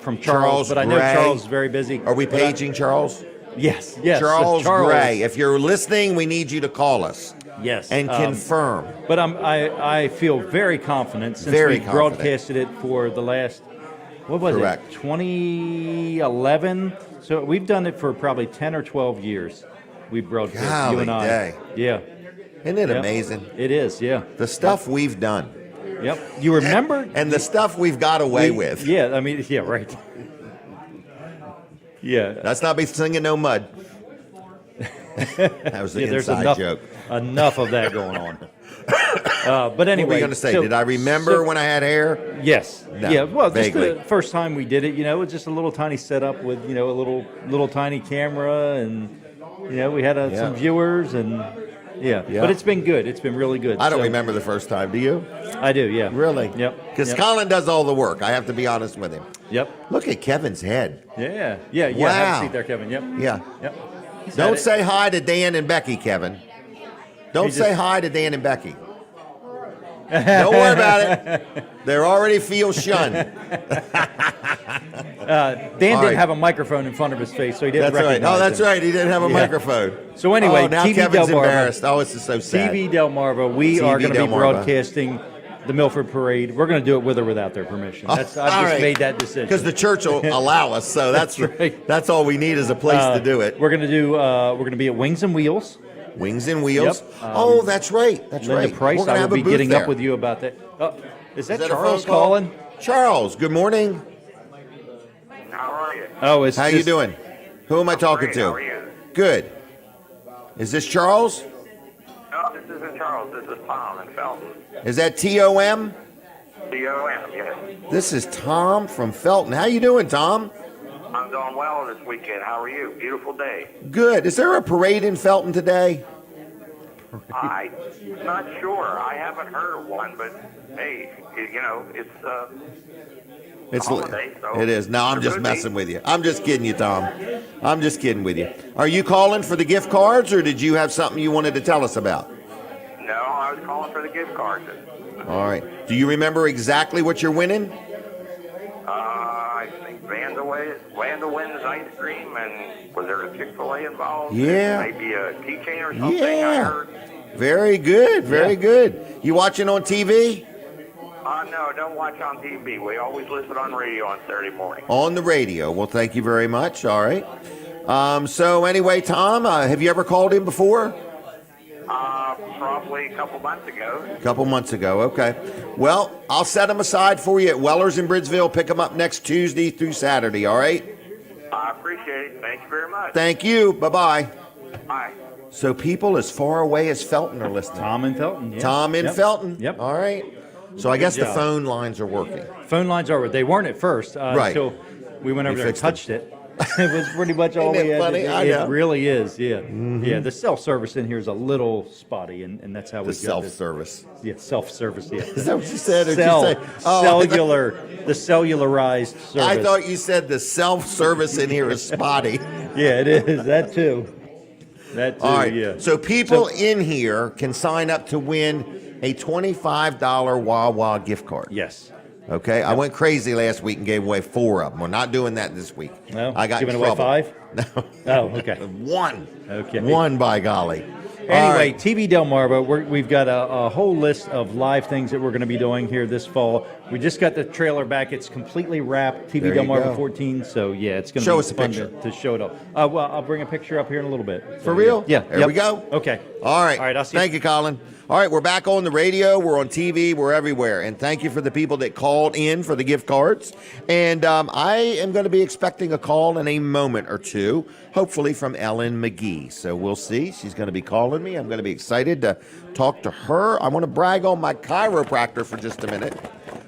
from Charles, but I know Gray. Charles is very busy. Are we But paging Charles? Yes. Charles Gray. If you're listening, we need you to call us Yes. and confirm. But I feel very confident since Very we confident. broadcasted it for the last, what was Correct. it, 2011? So we've done it for probably 10 or 12 years. We broadcast, Golly you and I. day. Yeah. Isn't it Yep. amazing? It is, yeah. The stuff we've done. Yep. You remember? And the stuff we've got away with. Yeah, I mean, yeah, right. Yeah. Let's not be singing no mud. That was an Yeah, there's inside enough, joke. enough of that going on. But What anyway. were you going to say? so- Did I remember so- when I had hair? Yes. No, Yeah. Well, just vaguely. the first time we did it, it was just a little tiny setup with, a little tiny camera, and we had Yeah. some viewers, and Yeah. But it's been good. It's been really good. I don't So- remember the first time. Do you? I do. Yeah. Really? Yep. Because Yep. Colin does all the work. I have to be honest with him. Yep. Look at Kevin's head. Yeah. Yeah. Yeah. Wow. Have a seat there, Kevin. Yep. Yeah. Yep. He's Don't had it. say hi to Dan and Becky, Kevin. Don't He say just- hi to Dan and Becky. Don't worry about it. They already feel shunned. Dan All didn't right. have a microphone in front of his face, so he didn't That's right. recognize Oh, that's him. right. He didn't have a Yeah. microphone. So anyway, oh, now TV Kevin's Delmarva. embarrassed. Oh, this is so sad. TV Delmarva, we TV are going to be Delmarva. broadcasting the Milford Parade. We're going to do it with or without their permission. I've just made that decision. Because the church will allow us, so that's right. that's all we need is a place to do it. We're going to do. We're going to be at Wings and Wheels. Wings and Wheels. Yep. Oh, that's right. That's Linda right. Price. We're gonna I have will a be booth getting there. up with you about that. Is that Is that a Charles phone call? calling? Charles, good morning. How are you? Oh, it's How you doing? Who am I talking Great. to? How are you? Good. Is this Charles? No, this isn't Charles. This is Tom in Felton. Is that Tom? D-O-M, yes. This is Tom from Felton. How you doing, Tom? I'm doing well this weekend. How are you? Beautiful day. Good. Is there a parade in Felton today? I'm not sure. I haven't heard of one, but hey, it's holiday, so It is. No, I'm just there could be. messing with you. I'm just kidding you, Tom. I'm just kidding with you. Are you calling for the gift cards, or did you have something you wanted to tell us about? No, I was calling for the gift cards. All right. Do you remember exactly what you're winning? I think Vanda wins ice cream, and was there a Chick-fil-A involved? Yeah. Maybe a keychain or something. I Yeah. heard. Very good. Very good. You watching on TV? No, don't watch on TV. We always listen on radio on Saturday morning. On the radio. Well, thank you very much. All right. So anyway, Tom, have you ever called in before? Probably a couple months ago. A couple months ago. Okay. Well, I'll set them aside for you at Weller's in Bridgeville. Pick them up next Tuesday through Saturday. All right. I appreciate it. Thank you very much. Thank you. Bye-bye. Bye. So people as far away as Felton are listening. Tom in Felton. Yeah. Tom in Yep. Felton. Yep. All right. So I guess the job. phone lines are working. Phone lines are. They weren't at first Right. until we went over there and fixed them. touched it. It was pretty much all Isn't we it had funny? to do. I know. It really is, yeah. Yeah, the self-service in here is a little spotty, and that's how we The got this. self-service. Yeah, self-service, yeah. Is that what you said? Or did Cell, you say, oh, cellular, the cellularized service. I thought you said the self-service in here is spotty. Yeah, it is. That too. That too, All right. yeah. So people in here can sign up to win a $25 Wawa gift card. Yes. Okay. I went crazy last week and gave away 4 of them. We're not doing that this week. No? I got in Giving away trouble. 5? No. Oh, okay. 1. Okay. 1 by golly. All Anyway, right. TV Delmarva, we've got a whole list of live things that we're going to be doing here this fall. We just got the trailer back. It's completely wrapped, TV There you Delmarva go. 14. So, yeah, it's going to Show be us a fun picture. to show it up. Well, I'll bring a picture up here in a little bit. For real? Yeah. There Yep. we go. Okay. All right. All right, I'll see Thank you, Colin. All right, we're back on the radio. We're on TV. We're everywhere. And thank you for the people that called in for the gift cards. And I am going to be expecting a call in a moment or two, hopefully from Ellen McGee. So we'll see. She's going to be calling me. I'm going to be excited to talk to her. I want to brag on my chiropractor for just a minute.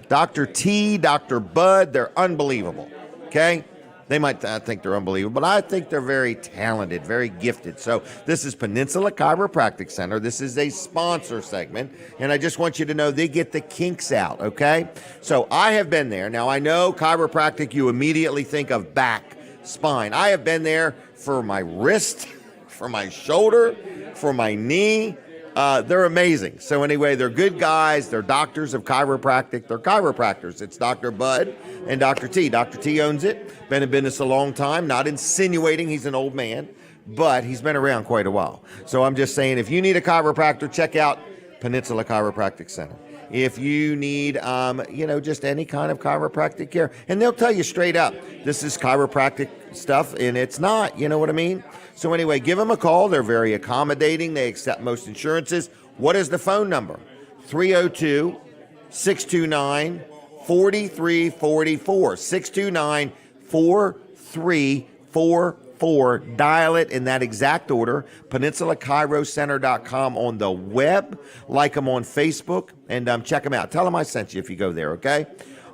Dr. T, Dr. Bud, they're unbelievable. Okay? They might think they're unbelievable, but I think they're very talented, very gifted. So this is Peninsula Chiropractic Center. This is a sponsor segment, and I just want you to know they get the kinks out, okay? So I have been there. Now, I know chiropractic, you immediately think of back, spine. I have been there for my wrist, for my shoulder, for my knee. They're amazing. So anyway, they're good guys. They're doctors of chiropractic. They're chiropractors. It's Dr. Bud and Dr. T. Dr. T owns it. Been in business a long time. Not insinuating he's an old man, but he's been around quite a while. So I'm just saying, if you need a chiropractor, check out Peninsula Chiropractic Center. If you need, just any kind of chiropractic care, and they'll tell you straight up, this is chiropractic stuff, and it's not. You know what I mean? So anyway, give them a call. They're very accommodating. They accept most insurances. What is the phone number? 302-629-4344. 629-4344. Dial it in that exact order. PeninsulaChiroCenter.com on the web. Like them on Facebook, and check them out. Tell them I sent you if you go there, okay?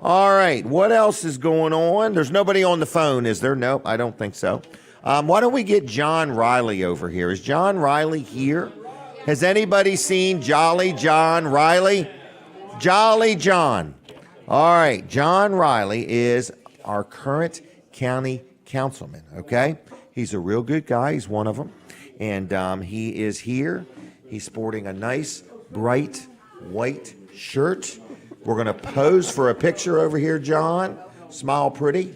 All right, what else is going on? There's nobody on the phone, is there? Nope, I don't think so. Why don't we get John Rieley over here? Is John Rieley here? Has anybody seen Jolly John Rieley? Jolly John. All right, John Rieley is our current county councilman, okay? He's a real good guy. He's one of them. And he is here. He's sporting a nice, bright, white shirt. We're going to pose for a picture over here, John. Smile pretty.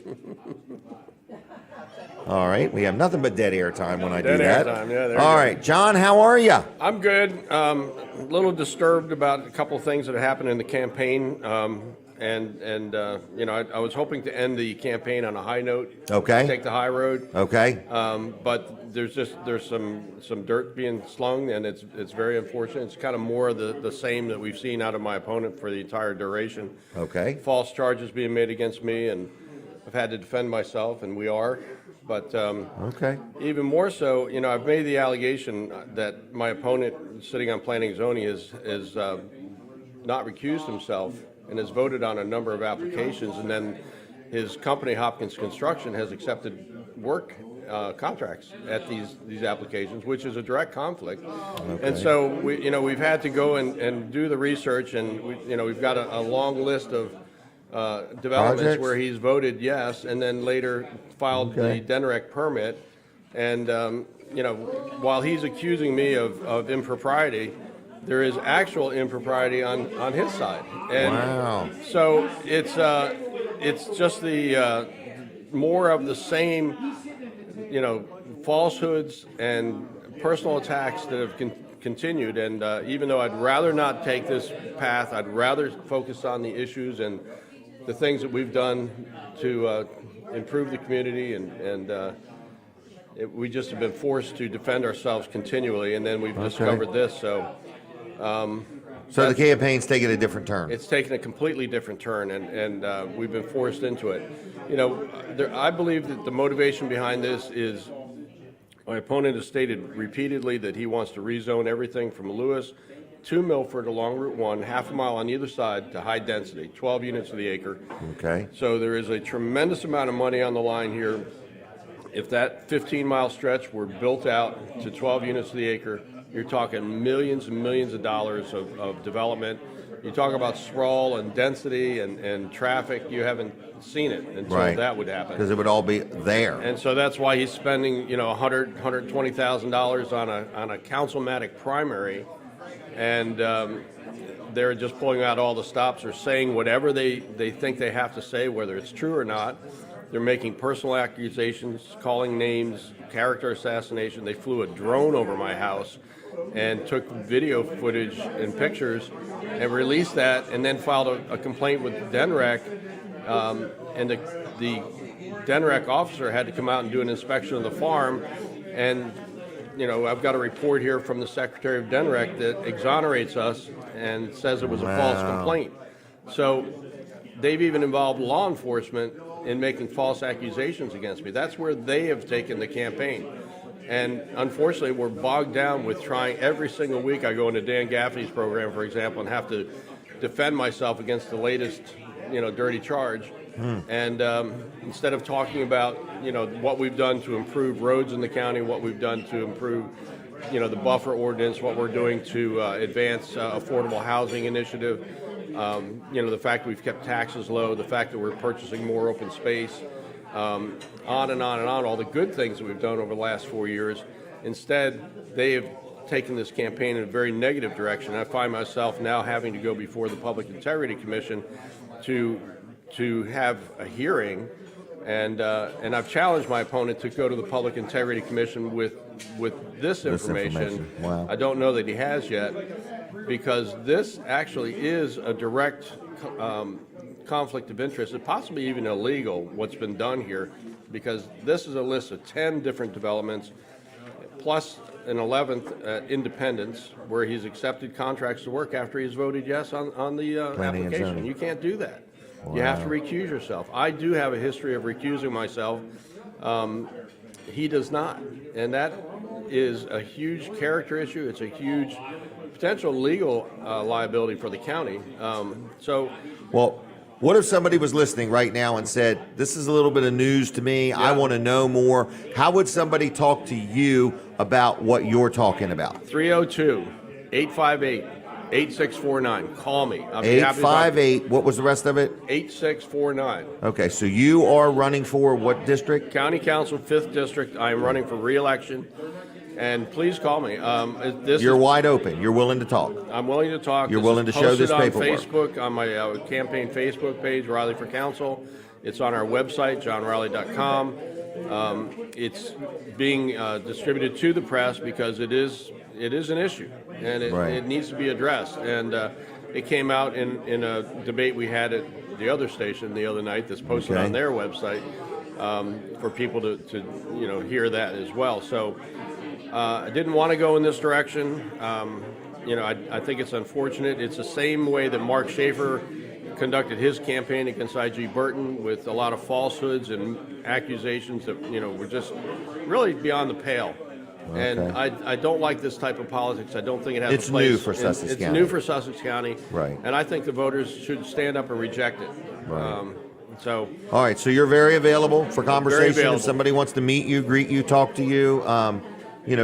All right, we have nothing but dead air time when I do that. Dead air time, yeah. There All you right, John, how are you? I'm good. A little disturbed about a couple of things that happened in the campaign, I was hoping to end the campaign on a high note. Okay. Take the high road. Okay. But there's some dirt being slung, and it's very unfortunate. It's kind of more of the same that we've seen out of my opponent for the entire duration. Okay. False charges being made against me, and I've had to defend myself, and we are. But Okay. even more so, I've made the allegation that my opponent, sitting on planning and zoning, is not recused himself and has voted on a number of applications, and then his company, Hopkins Construction, has accepted work contracts at these applications, which is a direct conflict. Okay. And so we've had to go and do the research, and we've got a long list of developments Projects? where he's voted yes, and then later filed the DENREC permit. And while he's accusing me of impropriety, there is actual impropriety on his side. And Wow. so it's just the more of the same, falsehoods and personal attacks that have continued. And even though I'd rather not take this path, I'd rather focus on the issues and the things that we've done to improve the community, and we just have been forced to defend ourselves continually, and then we've discovered this. So the campaign's taking a different turn. it's taken a completely different turn, and we've been forced into it. I believe that the motivation behind this is my opponent has stated repeatedly that he wants to rezone everything from Lewis to Milford along Route 1, half a mile on either side, to high density, 12 units to the acre. Okay. So there is a tremendous amount of money on the line here if that 15-mile stretch were built out to 12 units to the acre, you're talking millions and millions of dollars of development. You talk about sprawl and density and traffic, you haven't seen it until that would happen. Because it would all be there. And so that's why he's spending, $120,000 on a councilmatic primary, and they're just pulling out all the stops or saying whatever they think they have to say, whether it's true or not. They're making personal accusations, calling names, character assassination. They flew a drone over my house and took video footage and pictures and released that, and then filed a complaint with DENREC, and the DENREC officer had to come out and do an inspection of the farm. And I've got a report here from the Secretary of DENREC that exonerates us and says it was a false complaint. So they've even involved law enforcement in making false accusations against me. That's where they have taken the campaign. And unfortunately, we're bogged down with trying every single week. I go into Dan Gaffney's program, for example, and have to defend myself against the latest, dirty charge. And instead of talking about, what we've done to improve roads in the county, what we've done to improve, the buffer ordinance, what we're doing to advance affordable housing initiative, the fact we've kept taxes low, the fact that we're purchasing more open space, on and on and on, all the good things that we've done over the last 4 years. Instead, they have taken this campaign in a very negative direction. I find myself now having to go before the Public Integrity Commission to have a hearing, and I've challenged my opponent to go to the Public Integrity Commission with this information. Wow. I don't know that he has yet, because this actually is a direct conflict of interest, and possibly even illegal, what's been done here, because this is a list of 10 different developments, plus an 11th at Independence, where he's accepted contracts to work after he's voted yes on the application. You can't do that. Wow. You have to recuse yourself. I do have a history of recusing myself. He does not, and that is a huge character issue. It's a huge potential legal liability for the county. Well, what if somebody was listening right now and said, this is a little bit of news to me, I want to know more? How would somebody talk to you about what you're talking about? 302-858-8649. Call me. 858, what was the rest of it? 8649. Okay, so you are running for what district? County Council, 5th District. I am running for re-election. And please call me. You're wide open. You're willing to talk. I'm willing to talk. You're willing to show this paperwork. It's posted on Facebook, on my campaign Facebook page, Rieley for Council. It's on our website, johnrieley.com. It's being distributed to the press because it is an issue, and it needs to be addressed. And it came out in a debate we had at the other station the other night that's posted on their website for people to hear that as well. So I didn't want to go in this direction. I think it's unfortunate. It's the same way that Mark Schaefer conducted his campaign against I.G. Burton, with a lot of falsehoods and accusations that were just really beyond the pale. Okay. And I don't like this type of politics. I don't think it has a place. It's new for Sussex County. It's new for Sussex County. Right. And I think the voters should stand up and reject it. Right. All right, so you're very available for conversation. Very available. If somebody wants to meet you, greet you, talk to you,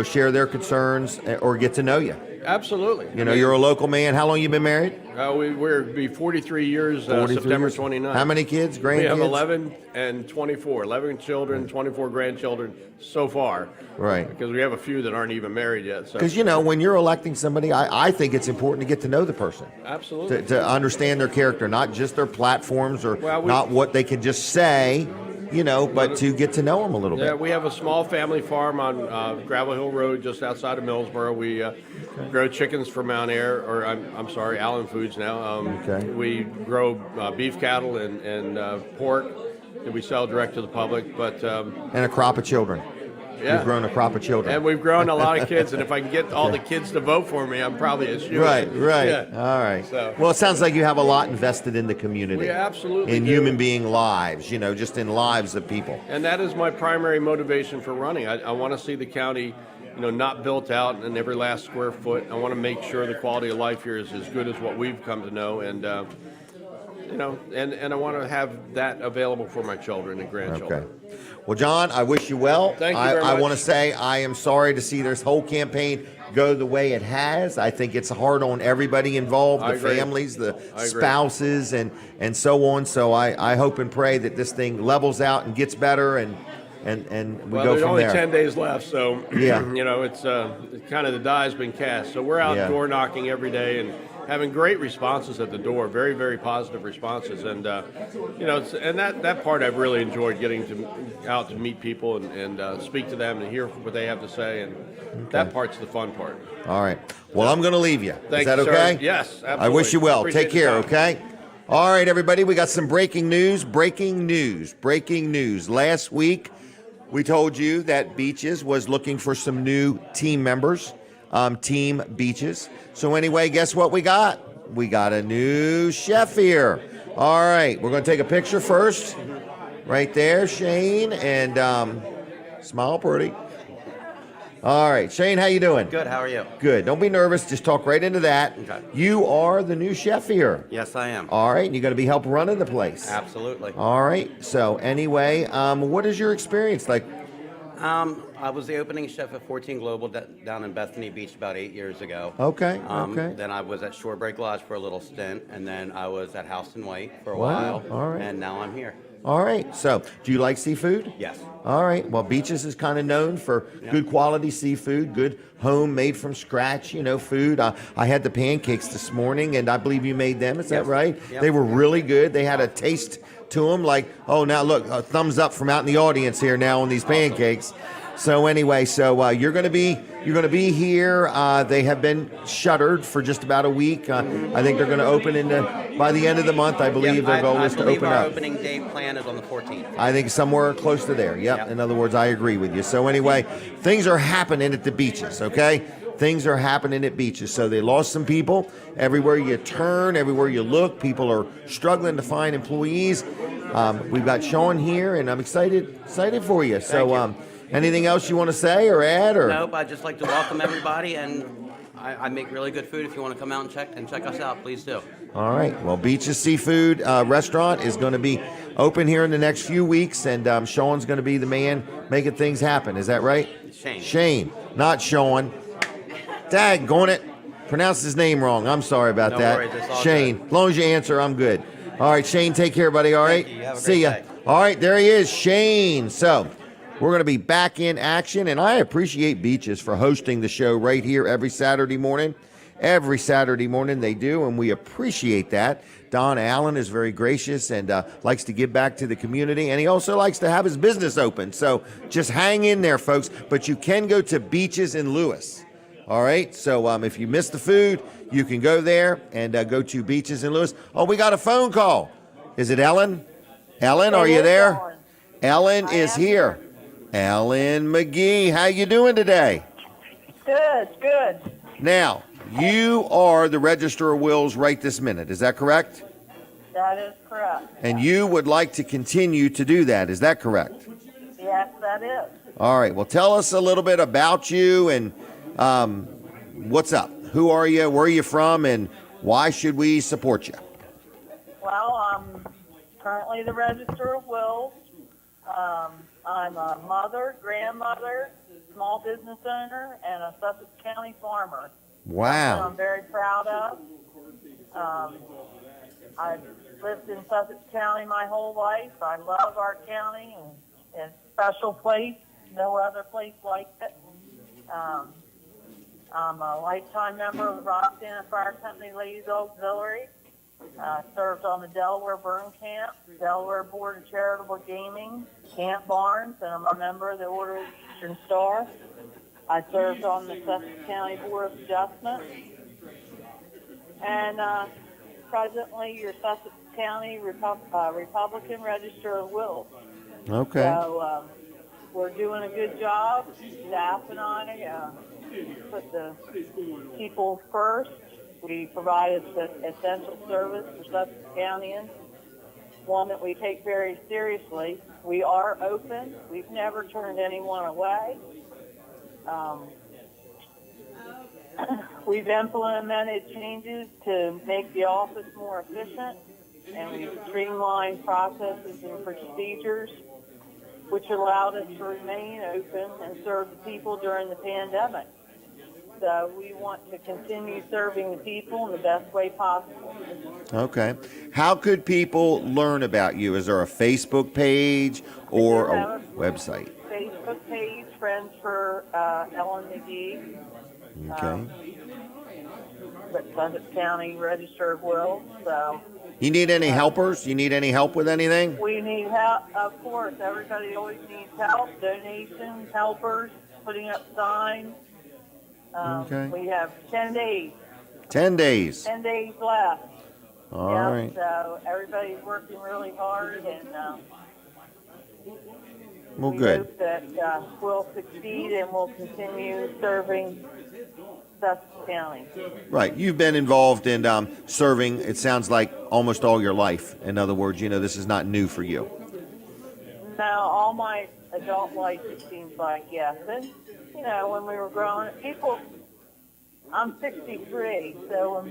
share their concerns or get to know you. Absolutely. You're a local man. How long you been married? We're be 43 years, 43 September 29th. How many kids, grandkids? We have 11 and 24. 11 children, 24 grandchildren so far. Right. Because we have a few that aren't even married yet. Because, when you're electing somebody, I think it's important to get to know the person. Absolutely. To understand their character, not just their platforms or not what they can just say. But to get to know them a little bit. Yeah, we have a small family farm on Gravel Hill Road just outside of Millsboro. We grow chickens for Mount Air, or I'm sorry, Allen Foods now. We grow beef cattle and pork that we sell direct to the public. But and a crop of children. Yeah. We've grown a crop of children. And we've grown a lot of kids, and if I can get all the kids to vote for me, I'm probably a shoo. Right. Yeah. All right. So. Well, it sounds like you have a lot invested in the community. We absolutely in do. human being lives, just in lives of people. And that is my primary motivation for running. I want to see the county, not built out in every last square foot. I want to make sure the quality of life here is as good as what we've come to know, and and I want to have that available for my children and grandchildren. Okay. Well, John, I wish you well. Thank you very I much. want to say I am sorry to see this whole campaign go the way it has. I think it's hard on everybody involved, I the agree. families, the I agree. spouses, and so on. So I hope and pray that this thing levels out and gets better, and we Well, go there's from only there. 10 days left, so Yeah. you know, it's kind of the die has been cast. So we're out Yeah. door knocking every day and having great responses at the door, very, very positive responses. And you know, and that part I've really enjoyed, getting out to meet people and speak to them and hear what they have to say, and that part's the fun part. All right. Well, I'm going to leave you. Thank Is that you, sir. okay? Yes, absolutely. I wish you well. Appreciate Take the care, time. okay? All right, everybody. We got some breaking news. Breaking news. Last week, we told you that Beaches was looking for some new team members, Team Beaches. So anyway, guess what we got? We got a new chef here. All right. We're going to take a picture first. Right there, Shane. And smile pretty. All right, Shane, how you doing? Good, how are you? Good. Don't be nervous. Just talk right into that. Okay. You are the new chef here. Yes, I am. All right, and you're going to be helping running the place. Absolutely. All right. So anyway, what is your experience like? I was the opening chef at 14 Global down in Bethany Beach about 8 years ago. Okay. Okay. Then I was at Shorebreak Lodge for a little stint, and then I was at House and White for a Wow, while. all right. And now I'm here. All right. So, do you like seafood? Yes. All right. Well, Beaches is kind of known for good quality seafood, good home made from scratch, food. I had the pancakes this morning, and I believe you made them. Is that Yes. right? Yep. They were really good. They had a taste to them like, oh, now look, a thumbs up from out in the audience here now on these pancakes. So anyway, you're going to be here. They have been shuttered for just about a week. I think they're going to open by the end of the month. I believe their goal is to open our up. opening date plan is on the 14th. I think somewhere close to there. Yep. Yep. In other words, I agree with you. So anyway, things are happening at the Beaches, okay? Things are happening at Beaches. So they lost some people. Everywhere you turn, everywhere you look, people are struggling to find employees. We've got Sean here, and I'm excited for you. So anything else you want to say or add? Or Nope, I'd just like to welcome everybody, and I make really good food. If you want to come out and check us out, please do. All right. Well, Beaches Seafood Restaurant is going to be open here in the next few weeks, and Sean's going to be the man making things happen. Is that right? Shane, not Sean. Daggone it. Pronounced his name wrong. I'm sorry about No that. worries, it's all Shane, good. as long as you answer, I'm good. All right, Shane, take care, buddy. All right? Thank you. Have a See great ya. day. All right, there he is, Shane. So we're going to be back in action, and I appreciate Beaches for hosting the show right here every Saturday morning. Every Saturday morning they do, and we appreciate that. Don Allen is very gracious and likes to give back to the community, and he also likes to have his business open. So just hang in there, folks. But you can go to Beaches in Lewis. All right, so if you miss the food, you can go there and go to Beaches in Lewis. Oh, we got a phone call. Is it Ellen? Ellen, are you there? Ellen is here. Ellen McGee, how you doing today? Good. Now, you are the Register of Wills right this minute. Is that correct? That is correct. And you would like to continue to do that. Is that correct? Yes, that is. All right. Well, tell us a little bit about you and what's up. Who are you? Where are you from? And why should we support you? Well, I'm currently the Register of Wills. I'm a mother, grandmother, small business owner, and a Sussex County farmer. Wow. I'm very proud of. I've lived in Sussex County my whole life. I love our county, and it's a special place. No other place like it. I'm a lifetime member of the Roxanna Fire Company Ladies Auxiliary. Served on the Delaware Burn Camp, Delaware Board of Charitable Gaming, Camp Barnes, and I'm a member of the Order of the Eastern Star. I served on the Sussex County Board of Adjustment, and presently your Sussex County Republican Register of Wills. Okay. So we're doing a good job. Staff and I put the people first. We provide essential service for Sussex Countyans, one that we take very seriously. We are open. We've never turned anyone away. We've implemented changes to make the office more efficient, and we've streamlined processes and procedures. which allowed us to remain open and serve the people during the pandemic. So we want to continue serving the people in the best way possible. Okay. How could people learn about you? Is there a Facebook page or a website? Facebook page, Friends for Ellen McGee. Okay. With Sussex County Register of Wills. So You need any helpers? You need any help with anything? we need help, of course. Everybody always needs help, donations, helpers, putting up signs. Okay. We have 10 days. 10 days. 10 days left. All right. So everybody's working really hard, and Well, we good. hope that we'll succeed and we'll continue serving Sussex County. Right. You've been involved in serving, it sounds like, almost all your life. In other words, this is not new for you. Now, all my adult life, it seems like, yes. And, when we were growing up, I'm 63, so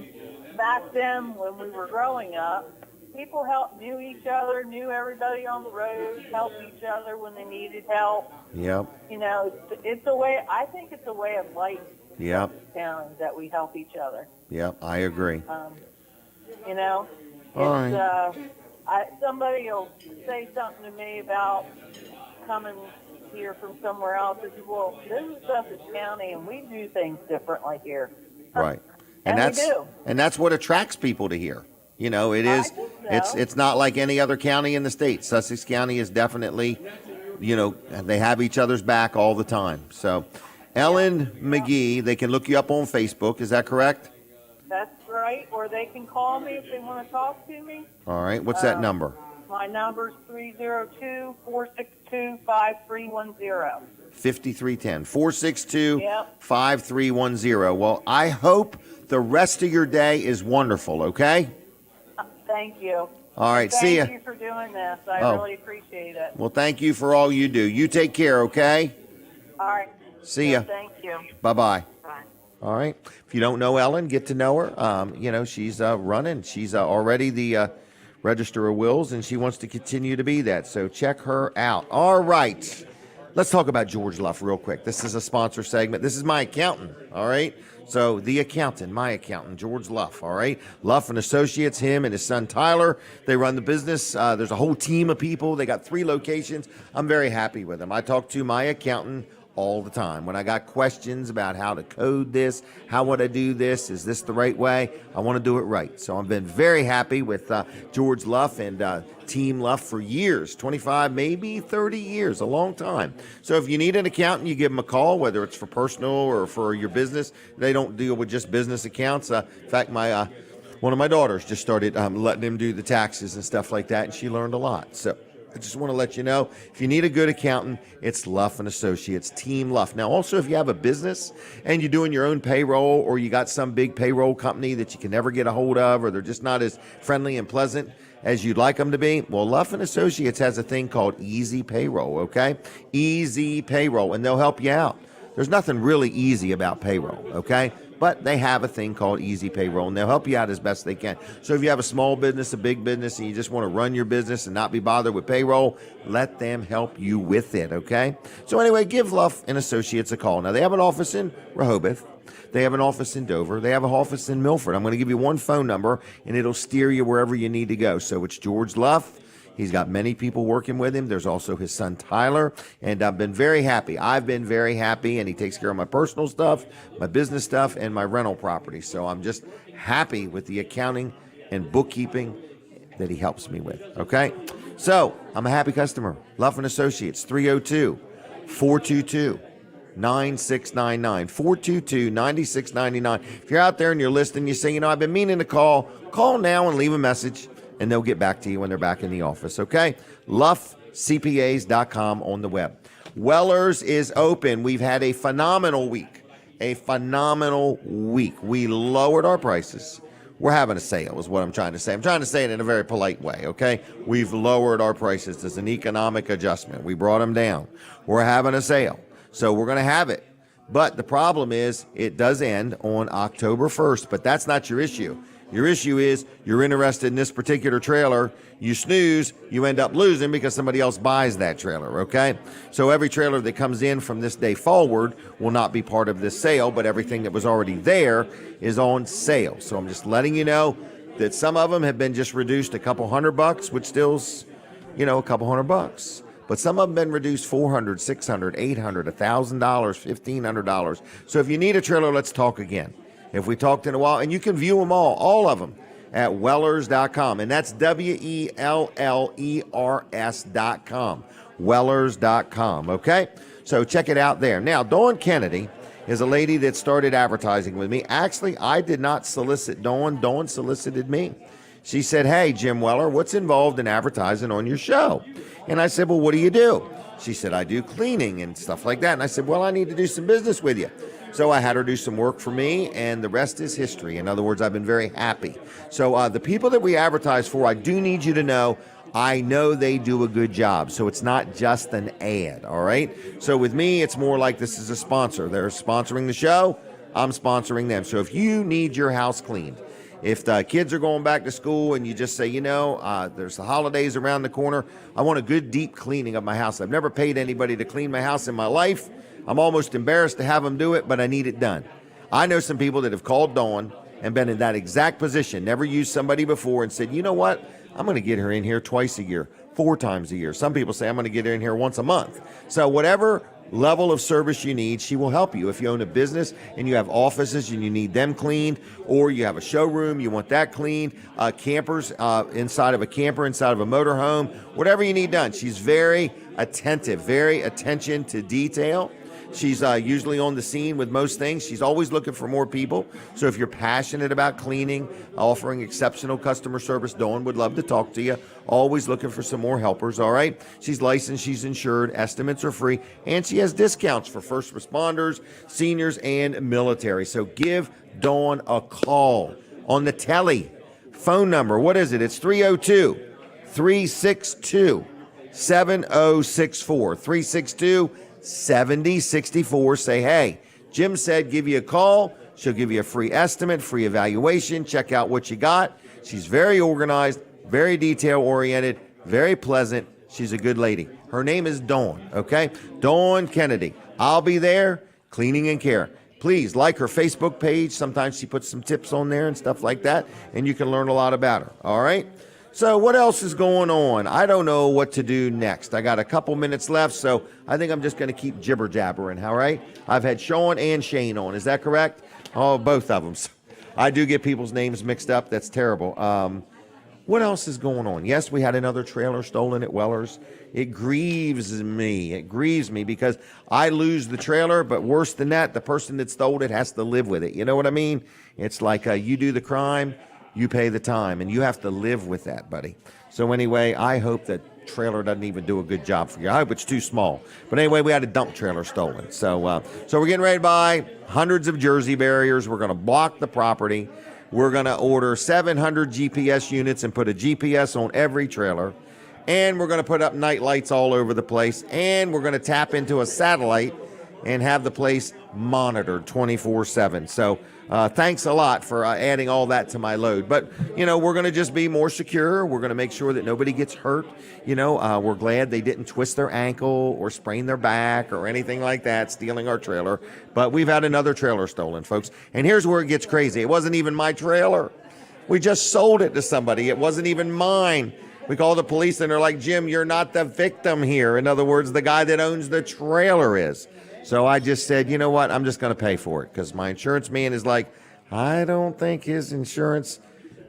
back then when we were growing up, people knew each other, knew everybody on the road, helped each other when they needed help. Yep. It's a way, I think it's a way of life. Yep. Town that we help each other. Yep. I agree. All right. Somebody will say something to me about coming here from somewhere else. I say, well, this is Sussex County, and we do things differently here. Right. And we do. And that's what attracts people to here. It is. I think so. It's not like any other county in the state. Sussex County is definitely, they have each other's back all the time. So, Ellen McGee, they can look you up on Facebook. Is that correct? That's right. Or they can call me if they want to talk to me. All right. What's that number? My number's 302-462-5310. 5310 462-5310. Well, I hope the rest of your day is wonderful, okay? Thank you. All right, see ya. Thank you for doing this. I really appreciate it. Well, thank you for all you do. You take care, okay? All right. See ya. Thank you. Bye-bye. Bye. All right. If you don't know Ellen, get to know her. She's running. She's already the Register of Wills, and she wants to continue to be that. So check her out. All right. Let's talk about George Luff real quick. This is a sponsor segment. This is my accountant, all right? So the accountant, my accountant, George Luff, all right? Luff and Associates, him and his son Tyler, they run the business. There's a whole team of people. They got 3 locations. I'm very happy with them. I talk to my accountant all the time. When I got questions about how to code this, how would I do this, is this the right way, I want to do it right. So I've been very happy with George Luff and Team Luff for years, 25, maybe 30 years, a long time. So if you need an accountant, you give them a call, whether it's for personal or for your business. They don't deal with just business accounts. In fact, one of my daughters just started letting him do the taxes and stuff like that, and she learned a lot. So I just want to let you know, if you need a good accountant, it's Luff and Associates, Team Luff. Now, also, if you have a business and you're doing your own payroll, or you got some big payroll company that you can never get a hold of, or they're just not as friendly and pleasant as you'd like them to be, well, Luff and Associates has a thing called Easy Payroll, okay? Easy Payroll, and they'll help you out. There's nothing really easy about payroll, okay? But they have a thing called Easy Payroll, and they'll help you out as best they can. So if you have a small business, a big business, and you just want to run your business and not be bothered with payroll, let them help you with it, okay? So anyway, give Luff and Associates a call. Now, they have an office in Rehoboth. They have an office in Dover. They have an office in Milford. I'm going to give you one phone number, and it'll steer you wherever you need to go. So it's George Luff. He's got many people working with him. There's also his son, Tyler, and I've been very happy. I've been very happy, and he takes care of my personal stuff, my business stuff, and my rental property. So I'm just happy with the accounting and bookkeeping that he helps me with, okay? So I'm a happy customer. Luff & Associates, 302-422-9699, 422-9699. If you're out there and you're listening, you say, I've been meaning to call now and leave a message, and they'll get back to you when they're back in the office, okay? LuffCPAs.com on the web. Weller's is open. We've had a phenomenal week. We lowered our prices. We're having a sale is what I'm trying to say. I'm trying to say it in a very polite way, okay? We've lowered our prices. There's an economic adjustment. We brought them down. We're having a sale. So we're going to have it. But the problem is it does end on October 1st, but that's not your issue. Your issue is you're interested in this particular trailer. You snooze, you end up losing because somebody else buys that trailer, okay? So every trailer that comes in from this day forward will not be part of this sale, but everything that was already there is on sale. So I'm just letting you know that some of them have been just reduced a couple $100, which still's, a couple $100. But some of them have been reduced $400, $600, $800, $1,000, $1,500. So if you need a trailer, let's talk again. If we talked in a while, and you can view them all of them at Wellers.com. And that's WELLERS.com. Wellers.com, okay? So check it out there. Now, Dawn Kennedy is a lady that started advertising with me. Actually, I did not solicit Dawn. Dawn solicited me. She said, hey, Jim Weller, what's involved in advertising on your show? And I said, well, what do you do? She said, I do cleaning and stuff like that. And I said, well, I need to do some business with you. So I had her do some work for me, and the rest is history. In other words, I've been very happy. So the people that we advertise for, I do need you to know, I know they do a good job. So it's not just an ad, all right? So with me, it's more like this is a sponsor. They're sponsoring the show. I'm sponsoring them. So if you need your house cleaned, if the kids are going back to school and you just say, there's the holidays around the corner, I want a good deep cleaning of my house. I've never paid anybody to clean my house in my life. I'm almost embarrassed to have them do it, but I need it done. I know some people that have called Dawn and been in that exact position, never used somebody before, and said, you know what, I'm going to get her in here twice a year, 4 times a year. Some people say I'm going to get her in here once a month. So whatever level of service you need, she will help you. If you own a business and you have offices and you need them cleaned, or you have a showroom, you want that cleaned, campers inside of a camper, inside of a motorhome, whatever you need done. She's very attentive, very attention to detail. She's usually on the scene with most things. She's always looking for more people. So if you're passionate about cleaning, offering exceptional customer service, Dawn would love to talk to you. Always looking for some more helpers, all right? She's licensed, she's insured, estimates are free, and she has discounts for first responders, seniors, and military. So give Dawn a call on the telly. Phone number, what is it? It's 302-362-7064. 362-7064. Say, hey, Jim said give you a call. She'll give you a free estimate, free evaluation, check out what you got. She's very organized, very detail-oriented, very pleasant. She's a good lady. Her name is Dawn, okay? Dawn Kennedy. I'll be there, cleaning and care. Please like her Facebook page. Sometimes she puts some tips on there and stuff like that, and you can learn a lot about her, all right? So what else is going on? I don't know what to do next. I got a couple minutes left, so I think I'm just going to keep jibber-jabbering, all right? I've had Sean and Shane on. Is that correct? Oh, both of them. I do get people's names mixed up. That's terrible. What else is going on? Yes, we had another trailer stolen at Weller's. It grieves me. It grieves me because I lose the trailer, but worse than that, the person that stole it has to live with it. You know what I mean? It's like you do the crime, you pay the time, and you have to live with that, buddy. So anyway, I hope that trailer doesn't even do a good job for you. I hope it's too small. But anyway, we had a dump trailer stolen. So we're getting ready to buy hundreds of Jersey barriers. We're going to block the property. We're going to order 700 GPS units and put a GPS on every trailer. And we're going to put up night lights all over the place. And we're going to tap into a satellite and have the place monitored 24/7. So thanks a lot for adding all that to my load. But, we're going to just be more secure. We're going to make sure that nobody gets hurt. We're glad they didn't twist their ankle or sprain their back or anything like that, stealing our trailer. But we've had another trailer stolen, folks. And here's where it gets crazy. It wasn't even my trailer. We just sold it to somebody. It wasn't even mine. We called the police and they're like, Jim, you're not the victim here. In other words, the guy that owns the trailer is. So I just said, you know what, I'm just going to pay for it because my insurance man is like, I don't think his insurance,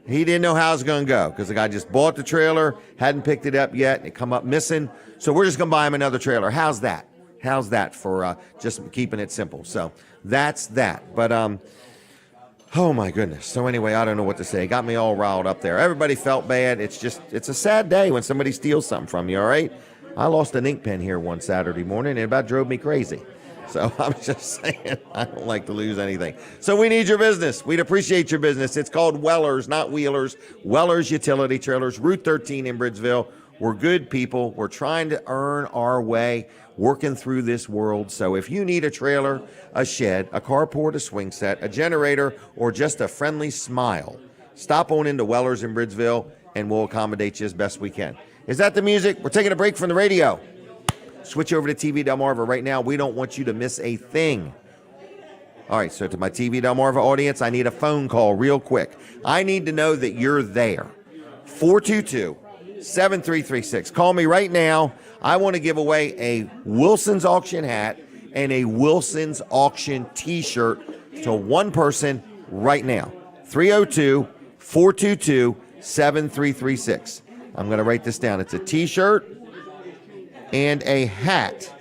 he didn't know how it was going to go because the guy just bought the trailer, hadn't picked it up yet, and it come up missing. So we're just going to buy him another trailer. How's that? How's that for just keeping it simple? So that's that. But, oh my goodness. So anyway, I don't know what to say. It got me all riled up there. Everybody felt bad. It's a sad day when somebody steals something from you, all right? I lost an ink pen here one Saturday morning and it about drove me crazy. So I'm just saying, I don't like to lose anything. So we need your business. We'd appreciate your business. It's called Wellers, not Wheelers. Wellers Utility Trailers, Route 13 in Bridgeville. We're good people. We're trying to earn our way, working through this world. So if you need a trailer, a shed, a carport, a swing set, a generator, or just a friendly smile, stop on into Weller's in Bridgeville, and we'll accommodate you as best we can. Is that the music? We're taking a break from the radio. Switch over to TV Delmarva right now. We don't want you to miss a thing. All right, so to my TV Delmarva audience, I need a phone call real quick. I need to know that you're there. 422-7336. Call me right now. I want to give away a Wilson's Auction hat and a Wilson's Auction t-shirt to one person right now. 302-422-7336. I'm going to write this down. It's a t-shirt and a hat.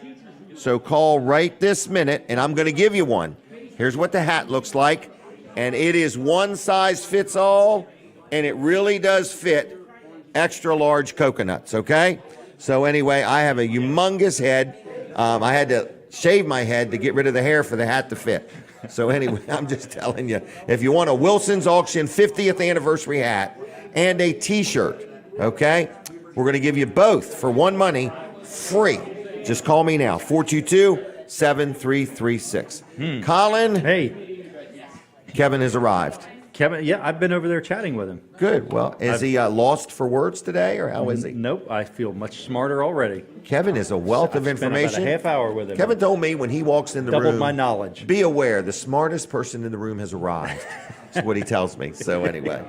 So call right this minute, and I'm going to give you one. Here's what the hat looks like, and it is one size fits all, and it really does fit extra large coconuts, okay? So anyway, I have a humongous head. I had to shave my head to get rid of the hair for the hat to fit. So anyway, I'm just telling you, if you want a Wilson's Auction 50th anniversary hat and a t-shirt, okay, we're going to give you both for one money free. Just call me now, 422-7336. Colin. Hey. Kevin has arrived. Kevin, yeah, I've been over there chatting with him. Good. Well, is he lost for words today, or how is he? Nope. I feel much smarter already. Kevin is a wealth of information. Spent about a half hour with him. Kevin told me when he walks in the room, doubled my knowledge. Be aware, the smartest person in the room has arrived. That's what he tells me. So anyway,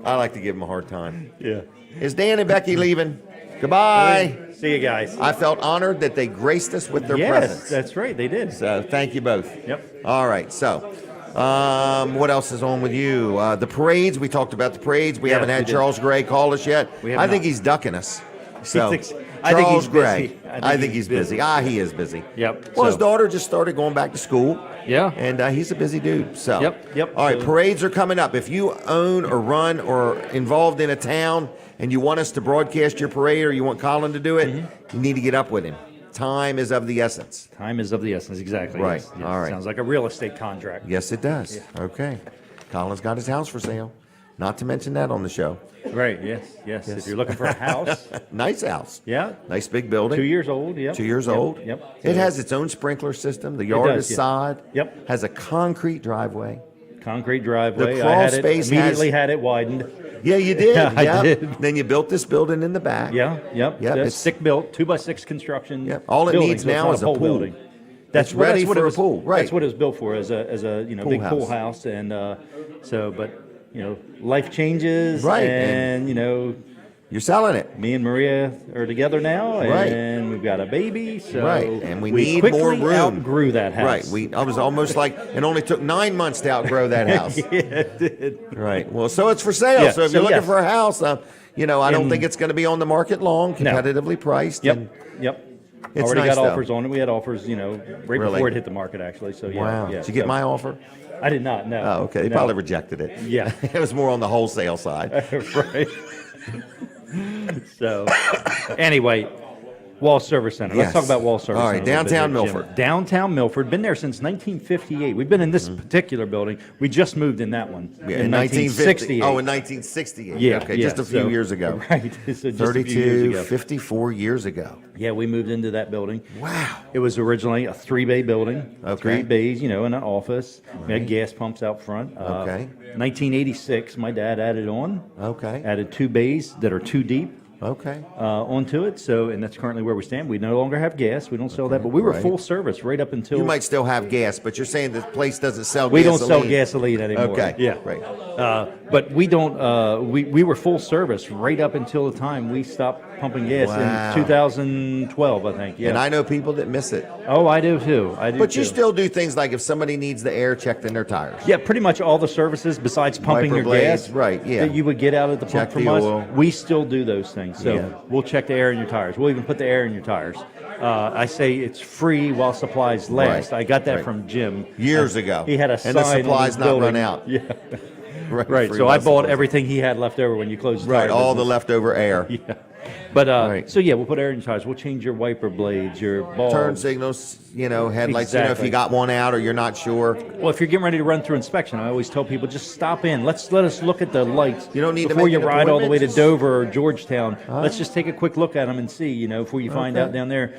I like to give him a hard time. Yeah. Is Dan and Becky leaving? Goodbye. See you guys. I felt honored that they graced us with their presence. Yes, that's right. They did. So thank you both. Yep. All right. So. What else is on with you? The parades. We talked about the parades. We haven't had Charles Gray call us yet. I think he's ducking us. So Charles Gray. I think he's busy. He is busy. Yep. Well, his daughter just started going back to school. Yeah. And he's a busy dude. So. Yep. All right. Parades are coming up. If you own or run or involved in a town and you want us to broadcast your parade or you want Colin to do it, you need to get up with him. Time is of the essence. Time is of the essence, exactly. Right. Yes. All right. Sounds like a real estate contract. Yes, it does. Yeah. Okay. Colin's got his house for sale. Not to mention that on the show. Right, yes. If you're looking for a house. Nice house. Yeah. Nice big building. 2 years old, yep. 2 years old. Yep. It has its own sprinkler system. The yard is sod. Yep. Has a concrete driveway. Concrete driveway. The crawl space immediately had it widened. Yeah, you did. I did. Then you built this building in the back. Yep. It's stick built, 2x6 construction. Yep. All it needs now is a pool. Building. That's ready for a pool. Right. That's what it was built for, as a big pool house, and life changes, right? And you're selling it. Me and Maria are together now, and right. We've got a baby, so right. And we need more room. Outgrew that house. Right. I was almost like it only took 9 months to outgrow that house. Yeah, it did. Right. Well, so it's for sale. Yeah, so if you're looking for a house, I don't think it's going to be on the market long. Competitively priced. Yep. It's already nice, got though. offers on it. We had offers, right before it hit the market, actually. So yeah. Wow. Yeah, Did you get my offer? I did not. No. Oh, okay. They probably rejected it. Yeah. It was more on the wholesale side. Right. So, anyway, Wall Service Center. Let's talk about Wall Service Center. All right, downtown Milford. Downtown Milford. Been there since 1958. We've been in this particular building. We just moved in that one in 1968. Oh, in 1968. Yeah. Okay, just a few years ago. Right. So just 32, a few years ago. 54 years ago. Yeah, we moved into that building. Wow. It was originally a 3-bay building. Okay. 3 bays, and an office. We had gas pumps out front. Okay. 1986, my dad added on. Okay. Added 2 bays that are 2 deep. Okay. Onto it. So, and that's currently where we stand. We no longer have gas. We don't sell that, but we were full service right up until. You might still have gas, but you're saying the place doesn't sell we gasoline. don't sell gasoline anymore. Okay. Yeah. Right. But we don't. We were full service right up until the time we stopped pumping gas in 2012, I think. Yeah. And I know people that miss it. Oh, I do too. But you still do things like if somebody needs the air checked in their tires. Yeah, pretty much all the services besides pumping Wiper your blades, gas, right? Yeah. that you would get out of the pump Check from the us. oil. We still do those things. So we'll check the air in your tires. We'll even put the air in your tires. I say it's free while supplies last. Right. I got that from Jim Years ago. He had a sign and the supplies on his not building. run out. Yeah. Right. So I bought everything he had left over when you closed the Right. tire All the business. leftover air. Yeah. But so we'll put air in your tires. We'll change your wiper blades, your bulbs. Turn signals, headlights. If Exactly. you got one out or you're not sure. Well, if you're getting ready to run through inspection, I always tell people just stop in. Let us look at the lights. You don't need to before make you an ride all the way to appointment, Dover or Georgetown. Let's just take a quick look at them and see. Before you find out down there.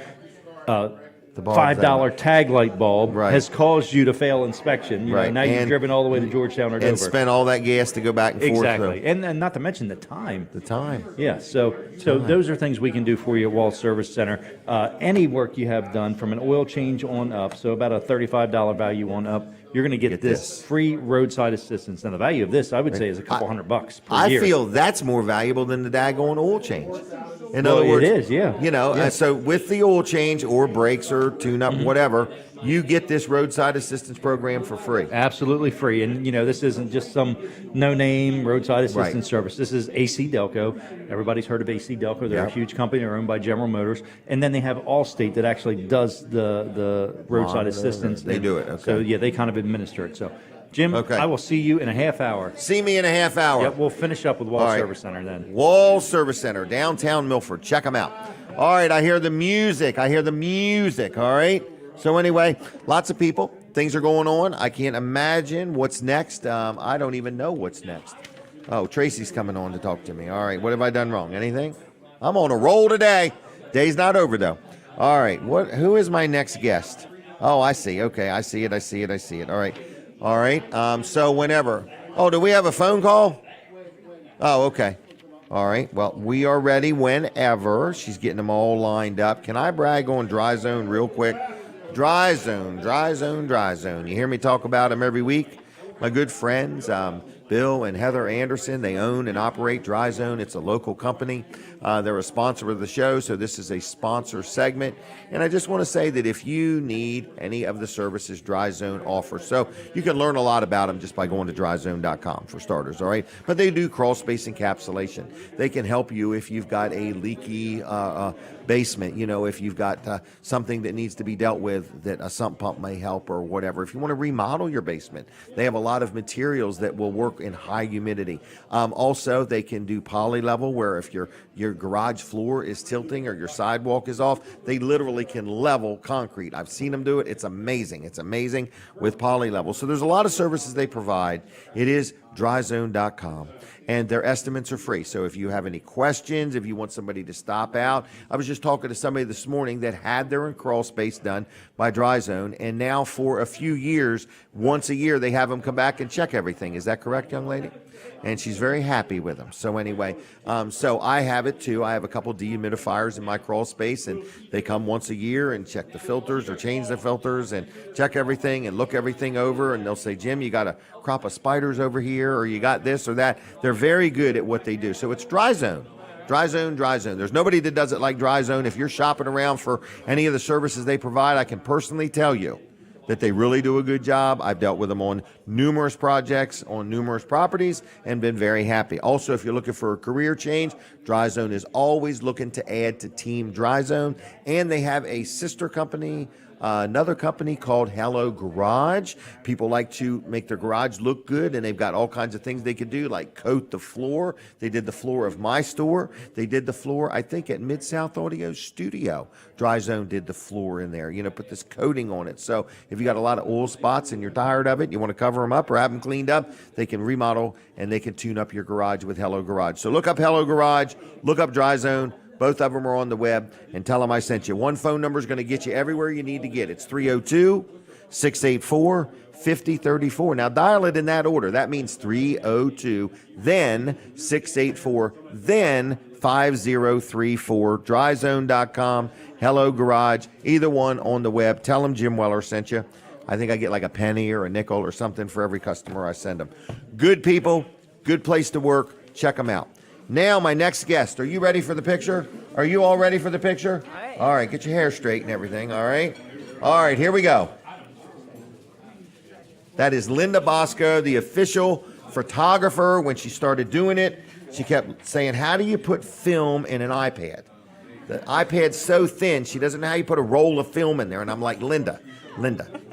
$5 tag light bulb Right. has caused you to fail inspection. You know, Right. now you've driven all the way to Georgetown or Dover. And spent all that gas to go back and forth. Exactly. And not to mention the time. The time. Yeah, so those are things we can do for you at Wall Service Center. Any work you have done from an oil change on up, so about a $35 value on up, you're going to get this free roadside assistance. Now, the value of this, I would say, is a couple $100 per year. I feel that's more valuable than the daggone oil change. In other words, it is, yeah. You know, Yeah. so with the oil change or brakes or tune-up, whatever, you get this roadside assistance program for free. Absolutely free. And, you know, this isn't just some no-name roadside assistance Right. service. This is AC Delco. Everybody's heard of AC Delco. They're a Yep. huge company. They're owned by General Motors. And then they have Allstate that actually does the roadside Monitor. assistance. They do it, okay. So, yeah, they kind of administer it. So, Jim, Okay. I will see you in a half hour. See me in a half hour. Yep, we'll finish up with Wall All right. Service Center then. Wall Service Center, downtown Milford. Check them out. All right, I hear the music. All right. So anyway, lots of people. Things are going on. I can't imagine what's next. I don't even know what's next. Oh, Tracy's coming on to talk to me. All right, what have I done wrong? Anything? I'm on a roll today. Day's not over, though. All right, who is my next guest? Oh, I see. Okay, I see it. All right. So whenever. Oh, do we have a phone call? Oh, okay. All right. Well, we are ready whenever. She's getting them all lined up. Can I brag on Dry Zone real quick? Dry Zone. You hear me talk about them every week? My good friends, Bill and Heather Anderson, they own and operate Dry Zone. It's a local company. They're a sponsor of the show, so this is a sponsor segment. And I just want to say that if you need any of the services Dry Zone offers, so you can learn a lot about them just by going to dryzone.com for starters, all right? But they do crawl space encapsulation. They can help you if you've got a leaky basement, you know, if you've got something that needs to be dealt with that a sump pump may help or whatever. If you want to remodel your basement, they have a lot of materials that will work in high humidity. Also, they can do poly level, where if your garage floor is tilting or your sidewalk is off, they literally can level concrete. I've seen them do it. It's amazing. It's amazing with poly level. So there's a lot of services they provide. It is dryzone.com. And their estimates are free. So if you have any questions, if you want somebody to stop out, I was just talking to somebody this morning that had their crawl space done by Dry Zone, and now for a few years, once a year, they have them come back and check everything. Is that correct, young lady? And she's very happy with them. So anyway, so I have it too. I have a couple dehumidifiers in my crawl space, and they come once a year and check the filters or change the filters and check everything and look everything over. And they'll say, Jim, you got a crop of spiders over here, or you got this or that. They're very good at what they do. So it's Dry Zone. Dry Zone. There's nobody that does it like Dry Zone. If you're shopping around for any of the services they provide, I can personally tell you that they really do a good job. I've dealt with them on numerous projects, on numerous properties, and been very happy. Also, if you're looking for a career change, Dry Zone is always looking to add to Team Dry Zone. And they have a sister company, another company called Hello Garage. People like to make their garage look good, and they've got all kinds of things they could do, like coat the floor. They did the floor of my store. They did the floor, I think, at Mid-South Audio Studio. Dry Zone did the floor in there, put this coating on it. So if you got a lot of oil spots and you're tired of it, you want to cover them up or have them cleaned up, they can remodel and they can tune up your garage with Hello Garage. So look up Hello Garage, look up Dry Zone. Both of them are on the web, and tell them I sent you. One phone number is going to get you everywhere you need to get. It's 302-684-5034. Now, dial it in that order. That means 302, then 684, then 5034. Dryzone.com, Hello Garage, either one on the web. Tell them Jim Weller sent you. I think I get like a penny or a nickel or something for every customer I send them. Good people, good place to work. Check them out. Now, my next guest. Are you ready for the picture? Are you all ready for the picture? All right. All right, get your hair straight and everything, all right? All right, here we go. That is Linda Bosco, the official photographer. When she started doing it, she kept saying, how do you put film in an iPad? The iPad's so thin, she doesn't know how you put a roll of film in there. And I'm like, Linda,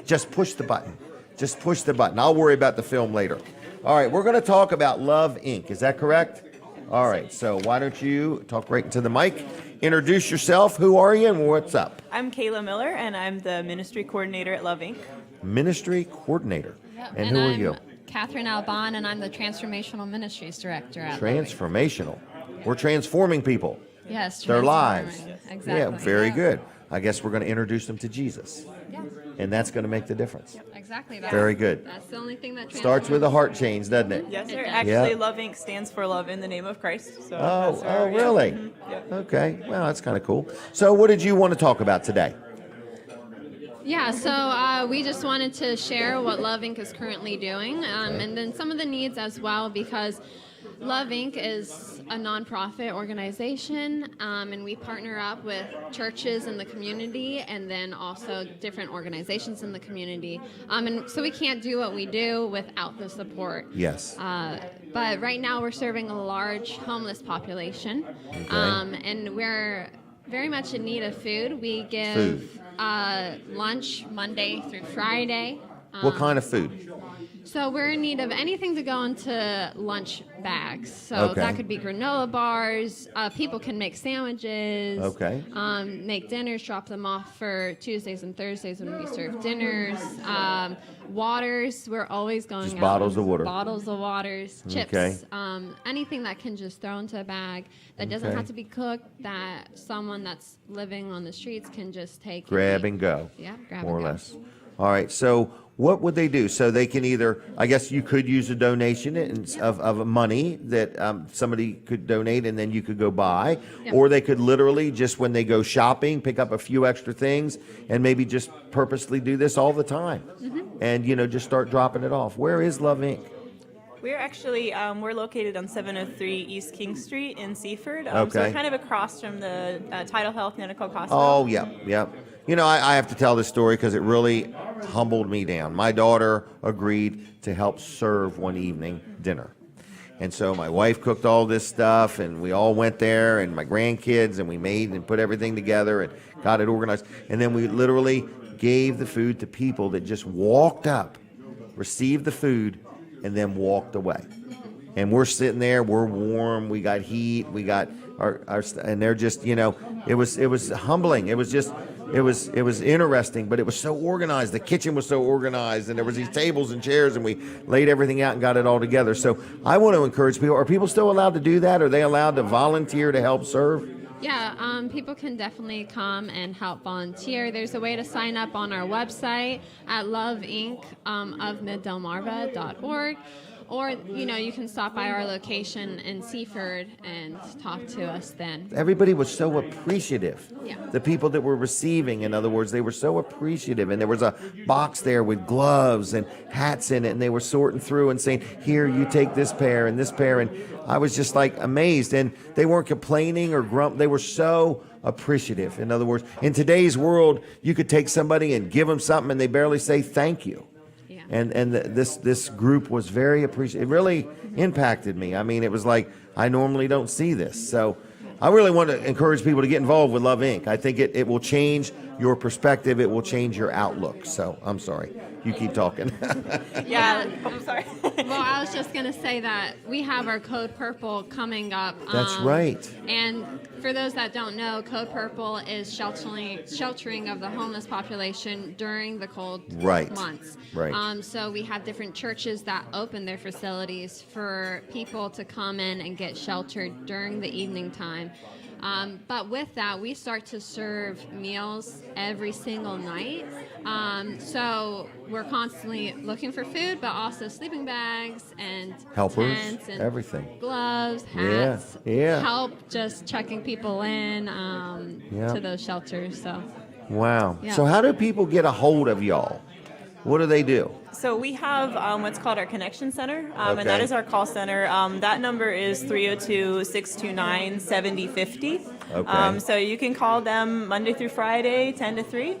just push the button. Just push the button. I'll worry about the film later. All right, we're going to talk about Love Inc. Is that correct? All right, so why don't you talk right into the mic, introduce yourself, who are you, and what's up? I'm Kaila Miller, and I'm the Ministry Coordinator at Love Inc. Ministry Coordinator. Yep. And who are you? Kathryn, Alban, and I'm the Transformational Ministries Director at Transformational. We're transforming people. Yes, their lives. Exactly. Yeah, very good. I guess we're going to introduce them to Jesus. Yeah. And that's going to make the difference. Exactly. Very good. That's the only thing that Starts with a heart change, doesn't it? Yes, sir. It does. Actually, Yeah. Love Inc. stands for Love in the Name of Christ. So Oh, that's our, yeah. really? Mhm. Yep. Okay. Well, that's kind of cool. So what did you want to talk about today? Yeah, so we just wanted to share what Love Inc. is currently doing, and then some of the needs as well, because Love Inc. is a nonprofit organization, and we partner up with churches in the community and then also different organizations in the community. And so we can't do what we do without the support. Yes. But right now we're serving a large homeless population, and we're very much in need of food. We give lunch Monday through Friday. What kind of food? So we're in need of anything to go into lunch bags. So Okay. that could be granola bars. People can make sandwiches. Okay. Make dinners, drop them off for Tuesdays and Thursdays when we serve dinners. Waters, we're always going Just out. bottles of water. Bottles of waters, chips. Okay. Anything that can just throw into a bag that doesn't Okay. have to be cooked, that someone that's living on the streets can just take. Grab eat. and go. Yeah, grab More or and go. less. All right. So what would they do? So they can either, I guess you could use a donation of money that somebody could donate and then you could go buy. Yeah. Or they could literally just when they go shopping, pick up a few extra things and maybe just purposely do this all the time. And, just start dropping it off. Where is Love Inc.? We're actually we're located on 703 East King Street in Seaford. So Okay. we're kind of across from the Tidal Health Medical Hospital. Oh, yeah, yeah. I have to tell this story because it really humbled me down. My daughter agreed to help serve one evening dinner. And so my wife cooked all this stuff, and we all went there, and my grandkids, and we made and put everything together and got it organized. And then we literally gave the food to people that just walked up, received the food, and then walked away. And we're sitting there, we're warm, we got heat, we got our and they're just, it was humbling. It was interesting, but it was so organized. The kitchen was so organized, and there was these tables and chairs, and we laid everything out and got it all together. So I want to encourage people. Are people still allowed to do that? Are they allowed to volunteer to help serve? Yeah, people can definitely come and help volunteer. There's a way to sign up on our website at loveinc.delmarva.org. Or, you can stop by our location in Seaford and talk to us then. Everybody was so appreciative. Yeah. The people that were receiving, in other words, they were so appreciative. And there was a box there with gloves and hats in it, and they were sorting through and saying, here, you take this pair and this pair. And I was just like amazed. And they weren't complaining or they were so appreciative. In other words, in today's world, you could take somebody and give them something and they barely say thank you. And this group was very appreciative. It really impacted me. I mean, it was like, I normally don't see this. So I really want to encourage people to get involved with Love Inc. I think it will change your perspective. It will change your outlook. So I'm sorry. You keep talking. Yeah, I'm sorry. Well, I was just going to say that we have our Code Purple coming up. That's right. And for those that don't know, Code Purple is sheltering of the homeless population during the cold months. Right. So we have different churches that open their facilities for people to come in and get sheltered during the evening time. But with that, we start to serve meals every single night. So we're constantly looking for food, but also sleeping bags and Helpers, tents and everything. gloves, hats, Yeah. help just checking people in to those shelters. So. Wow. Yeah. So how do people get a hold of y'all? What do they do? So we have what's called our Connection Center, Okay. and that is our call center. That number is 302-629-7050. Okay. So you can call them Monday through Friday, 10 to 3,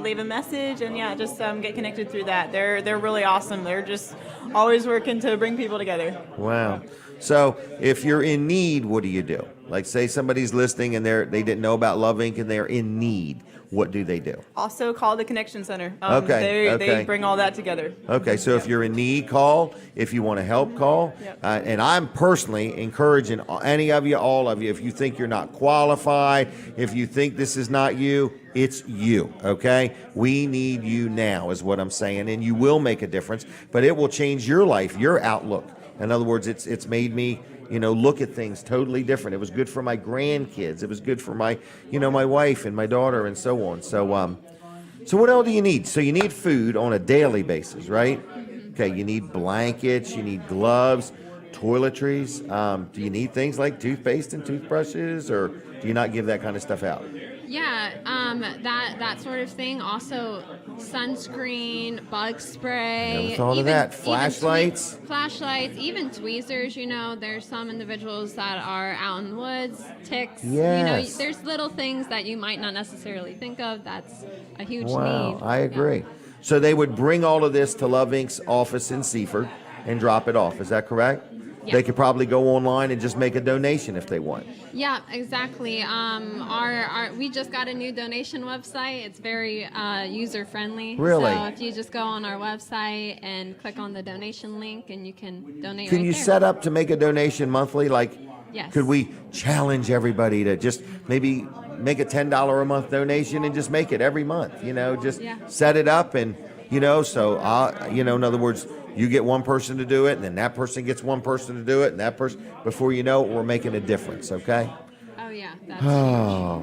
leave a message, and just get connected through that. They're really awesome. They're just always working to bring people together. Wow. So if you're in need, what do you do? Like say somebody's listening and they didn't know about Love Inc. and they're in need. What do they do? Also call the Connection Center. Okay. They bring all that together. Okay, so if you're in need, call. If you want to help, call. Yep. And I'm personally encouraging any of you, all of you, if you think you're not qualified, if you think this is not you, it's you, okay? We need you now is what I'm saying, and you will make a difference, but it will change your life, your outlook. In other words, it's made me, look at things totally different. It was good for my grandkids. It was good for my, my wife and my daughter and so on. So what else do you need? So you need food on a daily basis, right? Okay, you need blankets, you need gloves, toiletries. Do you need things like toothpaste and toothbrushes, or do you not give that kind of stuff out? Yeah, that sort of thing. Also, sunscreen, bug spray. Never thought of that. Flashlights. Flashlights, even tweezers. There's some individuals that are out in the woods, ticks. Yes. There's little things that you might not necessarily think of. That's a huge Wow, need. I agree. So they would bring all of this to Love Inc.'s office in Seaford and drop it off. Is that correct? Yeah. They could probably go online and just make a donation if they want. Yeah, exactly. We just got a new donation website. It's very user friendly. Really? So if you just go on our website and click on the donation link, and you can donate. Can right you there. set up to make a donation monthly? Like, Yes. could we challenge everybody to just maybe make a $10 a month donation and just make it every month? Just Yeah. set it up and, in other words, you get one person to do it, and then that person gets one person to do it, and that person, before you know it, we're making a difference, okay? Oh yeah, that's Oh,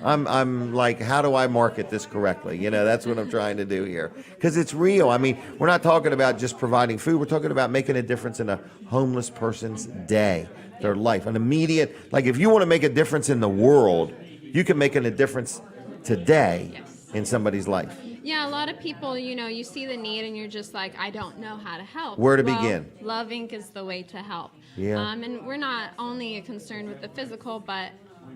I'm like, how do I market this correctly? That's what I'm trying to do here. Because it's real. I mean, we're not talking about just providing food. We're talking about making a difference in a homeless person's day, their life, an immediate, like if you want to make a difference in the world, you can make a difference today in somebody's life. Yeah, a lot of people, you see the need and you're just like, I don't know how to help. Where to begin? Love Inc. is the way to help. Yeah. And we're not only concerned with the physical, but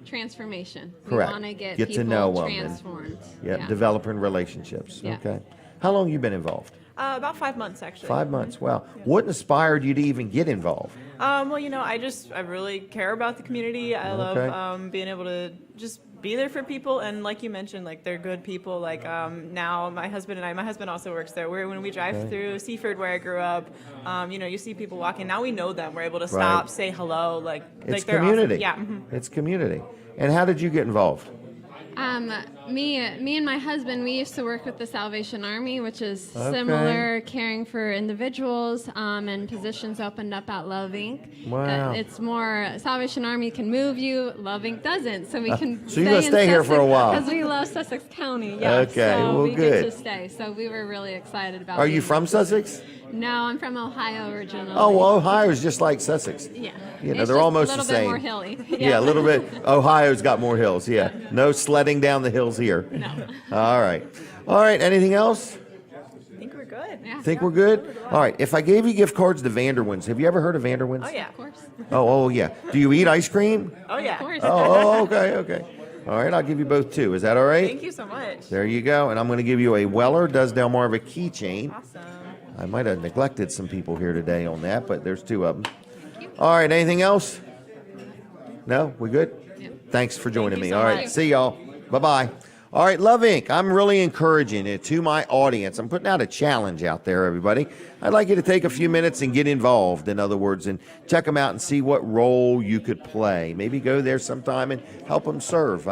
transformation. Correct. We want to get to people know them. transformed. Yeah, developing relationships. Yeah. Okay. How long you been involved? About 5 months, actually. 5 months. Wow. What inspired you to even get involved? Well, I really care about the community. I Okay. love being able to just be there for people, and like you mentioned, like they're good people. Like now, my husband also works there. When we drive through Seaford, where I grew up, you see people walking. Now we know them. We're able to stop, say hello. Like It's they're community. awesome. Yeah. It's community. And how did you get involved? Me and my husband, we used to work with the Salvation Army, which is similar, caring for individuals, and positions opened up at Love Inc. Wow. It's more, Salvation Army can move you, Love Inc. doesn't, so we can so you're gonna stay here for a while. because we love Sussex County. Yeah, Okay, so well, we good. get to stay. So we were really excited about. Are you being from here. Sussex? No, I'm from Ohio originally. Oh, well, Ohio's just like Sussex. Yeah. It's They're just almost a the little bit same. more hilly. Yeah, a little bit. Ohio's got more hills. Yeah. No sledding down the hills here. No. All right. All right. Anything else? I think we're good. Yeah. Think we're good? All right. If I gave you gift cards to Vanderwins, have you ever heard of Vanderwins? Oh yeah. Of course. Oh, yeah. Do you eat ice cream? Oh yeah. Of course. Okay. All right. I'll give you both two. Is that all right? Thank you so much. There you go. And I'm going to give you a Weller Does Delmarva keychain. Awesome. I might have neglected some people here today on that, but there's two of them. All right, anything else? No? We good? Yeah. Thanks for joining you me. so All right, much. see y'all. Bye-bye. All right, Love Inc., I'm really encouraging it to my audience. I'm putting out a challenge out there, everybody. I'd like you to take a few minutes and get involved, in other words, and check them out and see what role you could play. Maybe go there sometime and help them serve.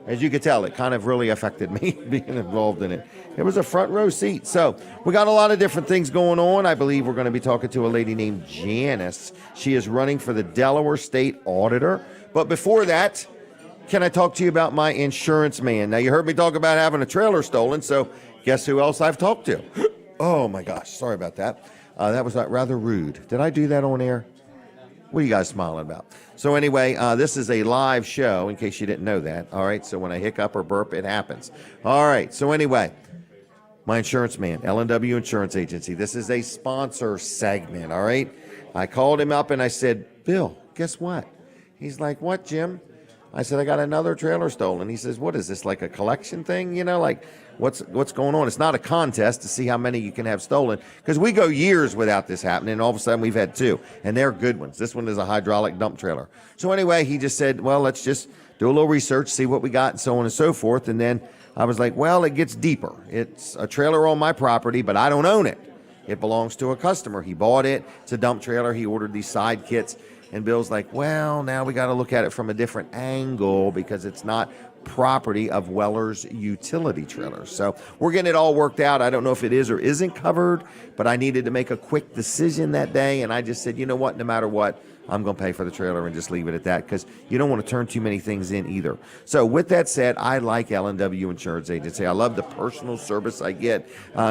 As you could tell, it kind of really affected me being involved in it. It was a front row seat. So we got a lot of different things going on. I believe we're going to be talking to a lady named Janice. She is running for the Delaware State Auditor. But before that, can I talk to you about my insurance man? Now, you heard me talk about having a trailer stolen, so guess who else I've talked to? Oh, my gosh. Sorry about that. That was rather rude. Did I do that on air? What are you guys smiling about? So anyway, this is a live show, in case you didn't know that. All right, so when I hiccup or burp, it happens. All right, so anyway, my insurance man, L&W Insurance Agency. This is a sponsor segment, all right? I called him up and I said, Bill, guess what? He's like, what, Jim? I said, I got another trailer stolen. He says, what is this, like a collection thing? Like, what's going on? It's not a contest to see how many you can have stolen, because we go years without this happening, and all of a sudden we've had two, and they're good ones. This one is a hydraulic dump trailer. So anyway, he just said, well, let's just do a little research, see what we got, and so on and so forth. And then I was like, well, it gets deeper. It's a trailer on my property, but I don't own it. It belongs to a customer. He bought it. It's a dump trailer. He ordered these side kits. And Bill's like, well, now we got to look at it from a different angle, because it's not property of Weller's utility trailers. So we're getting it all worked out. I don't know if it is or isn't covered, but I needed to make a quick decision that day, and I just said, you know what, no matter what, I'm going to pay for the trailer and just leave it at that, because you don't want to turn too many things in either. So with that said, I like L&W Insurance Agency. I love the personal service I get.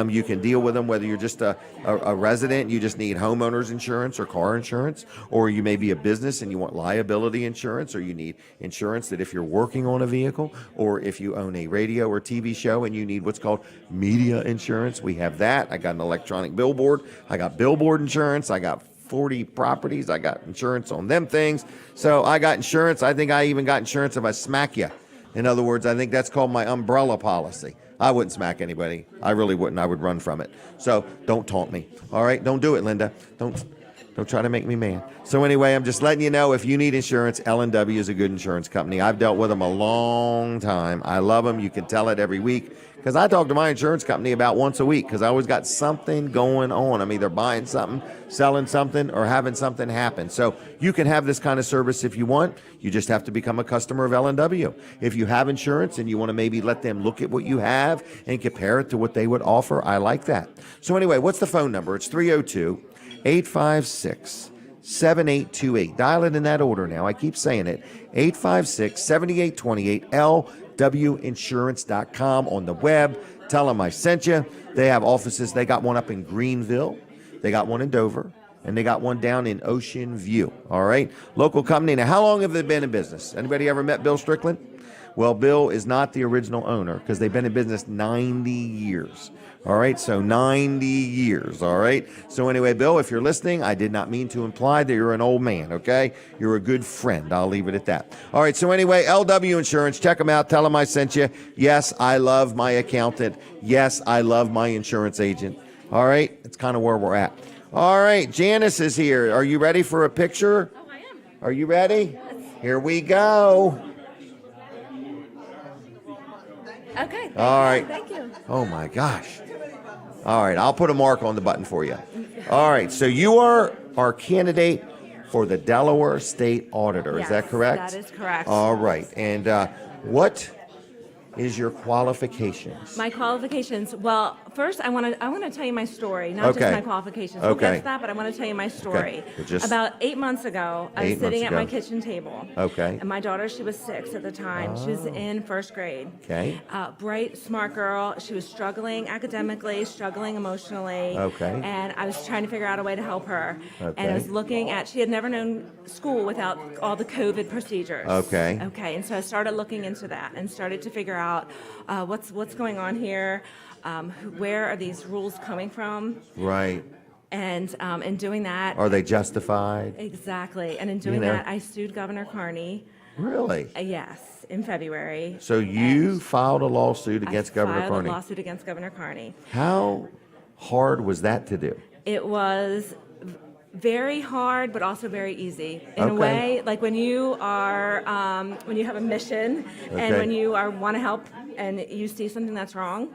You can deal with them whether you're just a resident, you just need homeowners insurance or car insurance, or you may be a business and you want liability insurance, or you need insurance that if you're working on a vehicle, or if you own a radio or TV show and you need what's called media insurance. We have that. I got an electronic billboard. I got billboard insurance. I got 40 properties. I got insurance on them things. So I got insurance. I think I even got insurance if I smack you. In other words, I think that's called my umbrella policy. I wouldn't smack anybody. I really wouldn't. I would run from it. So don't taunt me. All right? Don't do it, Linda. Don't try to make me mad. So anyway, I'm just letting you know, if you need insurance, L&W is a good insurance company. I've dealt with them a long time. I love them. You can tell it every week, because I talk to my insurance company about once a week, because I always got something going on. I'm either buying something, selling something, or having something happen. So you can have this kind of service if you want. You just have to become a customer of L&W. If you have insurance and you want to maybe let them look at what you have and compare it to what they would offer, I like that. So anyway, what's the phone number? It's 302-856-7828. Dial it in that order now. I keep saying it. 856-7828, lwinsurance.com on the web. Tell them I sent you. They have offices. They got one up in Greenville. They got one in Dover. And they got one down in Ocean View. All right? Local company. Now, how long have they been in business? Anybody ever met Bill Strickland? Well, Bill is not the original owner, because they've been in business 90 years. All right, so 90 years, all right? So anyway, Bill, if you're listening, I did not mean to imply that you're an old man, okay? You're a good friend. I'll leave it at that. All right, so anyway, LW Insurance, check them out. Tell them I sent you. Yes, I love my accountant. Yes, I love my insurance agent. All right, it's kind of where we're at. All right, Janice is here. Are you ready for a picture? Oh, I am. Are you ready? Yes. Here we go. Okay. All right. Thank you. Oh, my gosh. All right, I'll put a mark on the button for you. All right, so you are our candidate for the Delaware State Auditor. Yes, is that correct? That is correct. All right, and what is your qualifications? My qualifications. Well, first I want to tell you my story, not Okay. just my qualifications. We'll Okay. get to that, but I want to tell you my story. Okay. Just- About 8 months ago, I was 8 sitting months at my ago. kitchen table. Okay. And my daughter, she was 6 at the time. She was in first grade. Okay. Bright, smart girl. She was struggling academically, struggling emotionally. Okay. And I was trying to figure out a way to help her. Okay. And I was looking at, she had never known school without all the COVID procedures. Okay. Okay, and so I started looking into that and started to figure out what's going on here, where are these rules coming from, Right. and in doing that, Are they justified? exactly, and in doing know. that, I sued Governor Carney. Really? Yes, in February. So you filed a lawsuit against Governor I Carney. filed a lawsuit against Governor Carney. How hard was that to do? It was very hard, but also very easy in a Okay. way. Like when you are, when you have a mission, and Okay. when you want to help, and you see something that's wrong,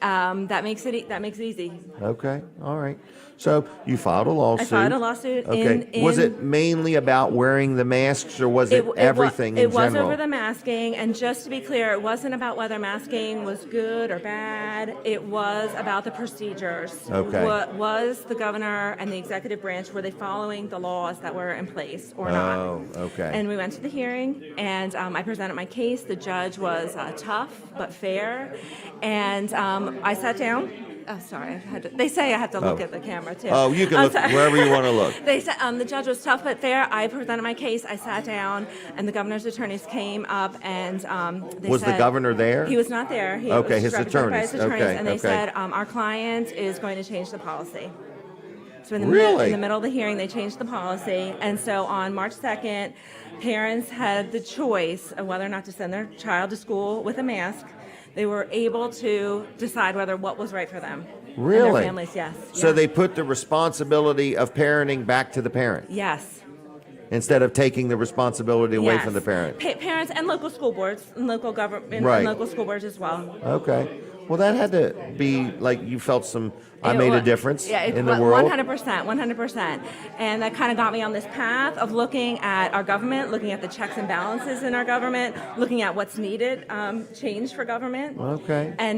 that makes it easy. Okay, all right. So you filed a lawsuit. I filed a lawsuit. Okay. Was it mainly about wearing the masks, or was it everything in It was general? over the masking, and just to be clear, it wasn't about whether masking was good or bad. It was about the procedures. Okay. What was the governor and the executive branch, were they following the laws that were in place or not? Oh, okay. And we went to the hearing, and I presented my case. The judge was tough but fair, and I sat down. Oh, sorry. They say I have to look at the camera, too. Oh, you can I'm look sorry. wherever you want to look. They said the judge was tough but fair. I presented my case. I sat down, and the governor's attorneys came up, and they Was the said, governor there? He was not there. He Okay, was his represented by his attorneys. Okay, and they okay. said our client is going to change the policy. So in the, Really? in the middle of the hearing, they changed the policy, and so on March 2nd, parents had the choice of whether or not to send their child to school with a mask. They were able to decide what was right for them. And Really? their families, yes. So yeah. they put the responsibility of parenting back to the parent Yes. instead of taking the responsibility away Yes. from the parent. Parents and local school boards and local government Right. and local school boards as well. Okay. Well, that had to be like you felt I made a difference in the world. 100%. And that kind of got me on this path of looking at our government, looking at the checks and balances in our government, looking at what's needed, change for government. Okay. And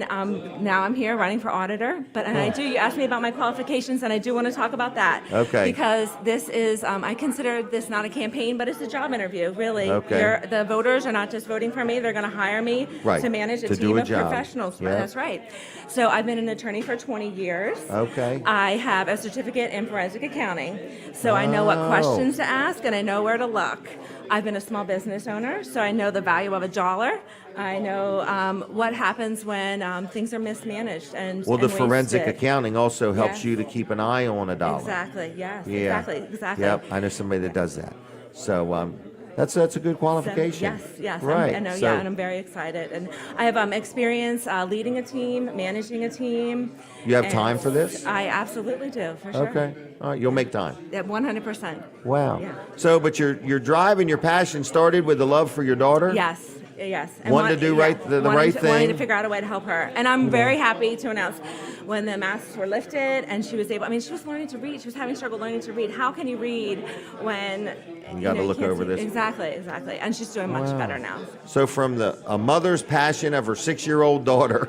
now I'm here running for auditor. You asked me about my qualifications, and I do want to talk about that. Okay. Because this is, I consider this not a campaign, but it's a job interview, really. Okay. The voters are not just voting for me, they're going to hire me to manage a team of professionals. Yeah. That's right. So I've been an attorney for 20 years. Okay. I have a certificate in forensic accounting, so I know what questions to ask and I know where to look. I've been a small business owner, so I know the value of a dollar. I know what happens when things are mismanaged and The forensic wasted. accounting also helps you to keep an eye on a dollar. Exactly. Yes. Yeah. Exactly. Yep. I know somebody that does that. So that's a good qualification. Yes. Right. I know. So, and I'm very excited. And I have experience leading a team, managing a team. You have time for this? I absolutely do, for sure. Okay. All right. You'll make time. Yeah, 100%. Wow. Yeah. So, but your drive and your passion started with the love for your daughter? Yes. And wanting to do the right wanting thing. to figure out a way to help her. And I'm very happy to announce when the masks were lifted and she was she was learning to read. She was having struggle learning to read. How can you read when you got to look can't over see? this? Exactly. And she's doing much better now. So from a mother's passion of her 6-year-old daughter,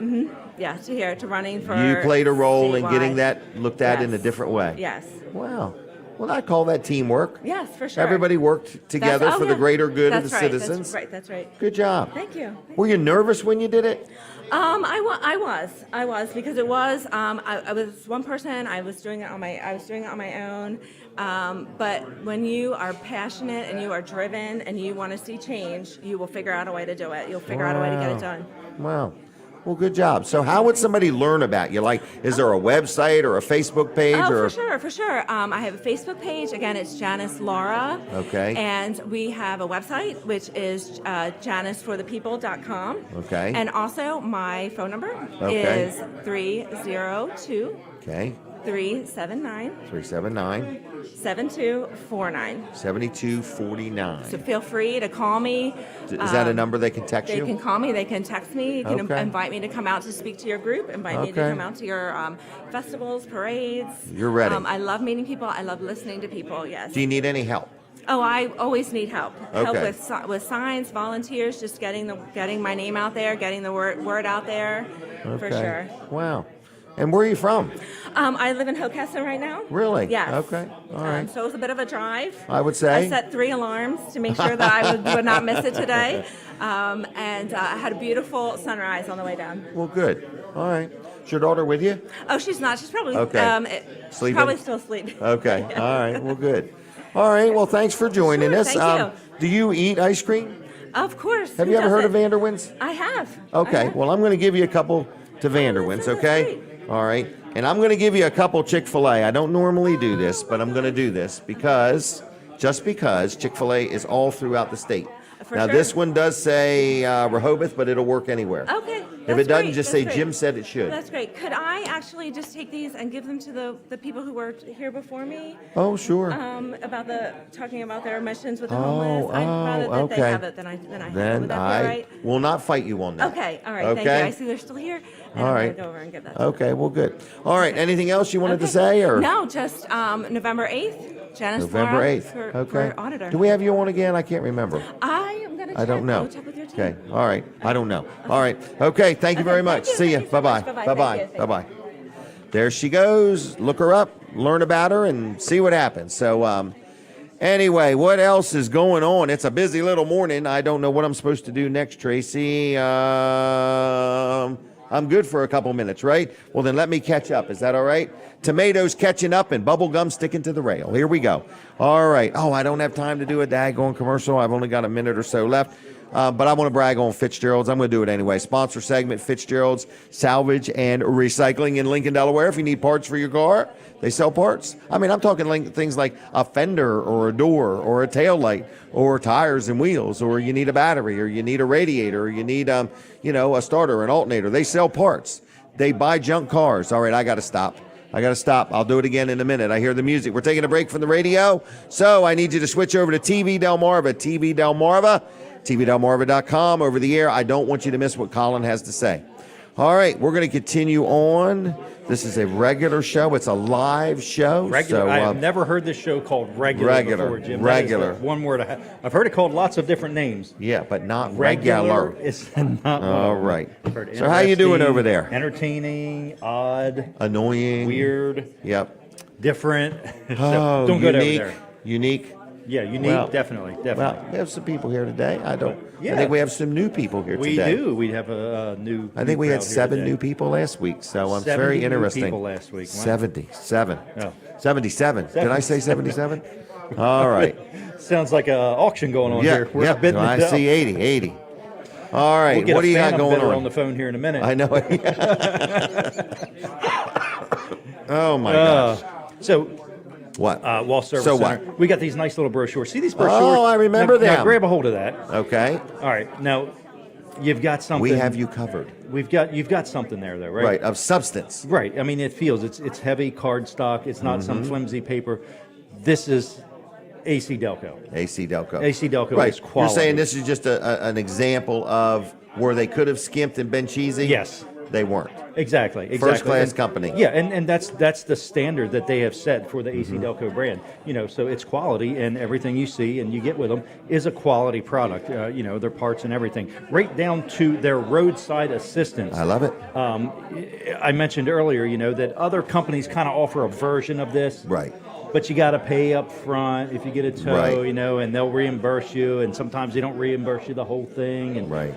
Yeah, to running for you played a role in statewide. getting that looked at in a different way. Yes. Wow. Well, I call that teamwork. Yes, for sure. Everybody worked together for the greater good of the citizens. That's right. Good job. Thank you. Were you nervous when you did it? I was because it was I was one person. I was doing it on my own. But when you are passionate and you are driven and you want to see change, you will figure out a way to do it. You'll figure out a way to get it done. Wow. Well, good job. So how would somebody learn about you? Like, is there a website or a Facebook page? For sure. I have a Facebook page. Again, it's Janice Lorrah. Okay. And we have a website, which is janiceforthepeople.com. Okay. And also, my phone number is 302 379 7249. 7249. So feel free to call me. Is that a number they can text you? They can call me. They can text me. You can invite me to come out to speak to your group. Invite me to come out to your festivals, parades. You're ready. I love meeting people. I love listening to people. Yes. Do you need any help? Oh, I always need help. Help Okay. with signs, volunteers, just getting my name out there, getting the word out there, for sure. Wow. And where are you from? I live in Hudson right now. Really? Yes. Okay. All right. So it was a bit of a drive. I would say. I set 3 alarms to make sure that I would not miss it today. And I had a beautiful sunrise on the way down. Well, good. All right. Is your daughter with you? Oh, she's not. She's probably Sleeping? Probably still asleep. Okay. All right. Well, good. All right. Well, thanks for joining us. Thank you. Do you eat ice cream? Of course. Have you ever heard of Vanderwin's? I have. Okay. Well, I'm going to give you a couple to Vanderwin's, okay? All right. And I'm going to give you a couple Chick-fil-A. I don't normally do this, but I'm going to do this because Chick-fil-A is all throughout the state. Now, this one does say Rehoboth, but it'll work anywhere. Okay. If it doesn't, just say Jim said it should. That's great. Could I actually just take these and give them to the people who were here before me? Oh, sure. About talking about their missions with the homeless. I'd rather that okay. they have it than I have it. Then Would that be I all right? will not fight you on that. Okay. All right. Okay. Thank you. I see they're still here. And All I'm right. going to go over and get that. Okay. Well, good. All right. Anything else you wanted to say, or No, just November 8th. Janice November Lorrah 8th? for Okay. Auditor. Do we have you on again? I can't remember. I am going to check. I don't know. I'll check with your team. Okay. All right. I don't know. All right. Okay. Thank you very much. Thank you. See you. Thank you so Bye-bye. much. Bye-bye. Bye-bye. Thank you. Bye-bye. There she goes. Look her up, learn about her, and see what happens. So, anyway, what else is going on? It's a busy little morning. I don't know what I'm supposed to do next, Tracy. I'm good for a couple minutes, right? Well, then let me catch up. Is that all right? Tomatoes catching up and bubble gum sticking to the rail. Here we go. All right. Oh, I don't have time to do a daggone commercial. I've only got a minute or so left. But I want to brag on Fitzgerald's. I'm going to do it anyway. Sponsor segment, Fitzgerald's Salvage and Recycling in Lincoln, Delaware. If you need parts for your car, they sell parts. I mean, I'm talking things like a fender or a door or a tail light or tires and wheels, or you need a battery, or you need a radiator, or you need, a starter, an alternator. They sell parts. They buy junk cars. All right, I got to stop. I'll do it again in a minute. I hear the music. We're taking a break from the radio, so I need you to switch over to TV Delmarva. TV Delmarva, TVDelmarva.com, over the air. I don't want you to miss what Colin has to say. All right, we're going to continue on. This is a regular show. It's a live show. Regular. So, I have never heard this show called regular before, Jim. That is the one word. I've heard it called lots of different names. Yeah, but not regular. Is not all one. right. I've heard So how you doing over there? Entertaining, odd, annoying, weird. Yep. Different. Oh, so don't go over unique. there. Unique. Yeah, unique. Well, definitely. Well, we have some people here today. I Yeah. think we have some new people here We today. do. We have a new. I think we had crowd here 7 today. new people last week, so I'm 70 very new interesting. people last week. Wow. 77. Oh. 77. Did I say 77? All right. Sounds like an auction going on here. We're bidding I it up. see 80. 80. All right. We'll get What a do you got phantom going bidder on? on the phone here in a minute. I know. Oh my gosh. So. What? Wall Service So Center. what? We got these nice little brochures. See these brochures? Oh, I remember Now them. grab a hold of that. Okay. All right. Now, you've got something. We have you covered. You've got something there, though, right? Right, of substance. Right. I mean, it feels it's heavy card stock. It's not some flimsy paper. This is AC Delco. AC Delco. AC Delco Right. is quality. You're saying this is just an example of where they could have skimped and been cheesy? Yes. They weren't. Exactly. First class And- company. Yeah, and that's the standard that they have set for the AC Delco brand. So it's quality, and everything you see and you get with them is a quality product. Their parts and everything, right down to their roadside assistance. I love it. I mentioned earlier, that other companies kind of offer a version of this. Right. But you got to pay up front if you get a tow, Right. and they'll reimburse you, and sometimes they don't reimburse you the whole thing. And Right.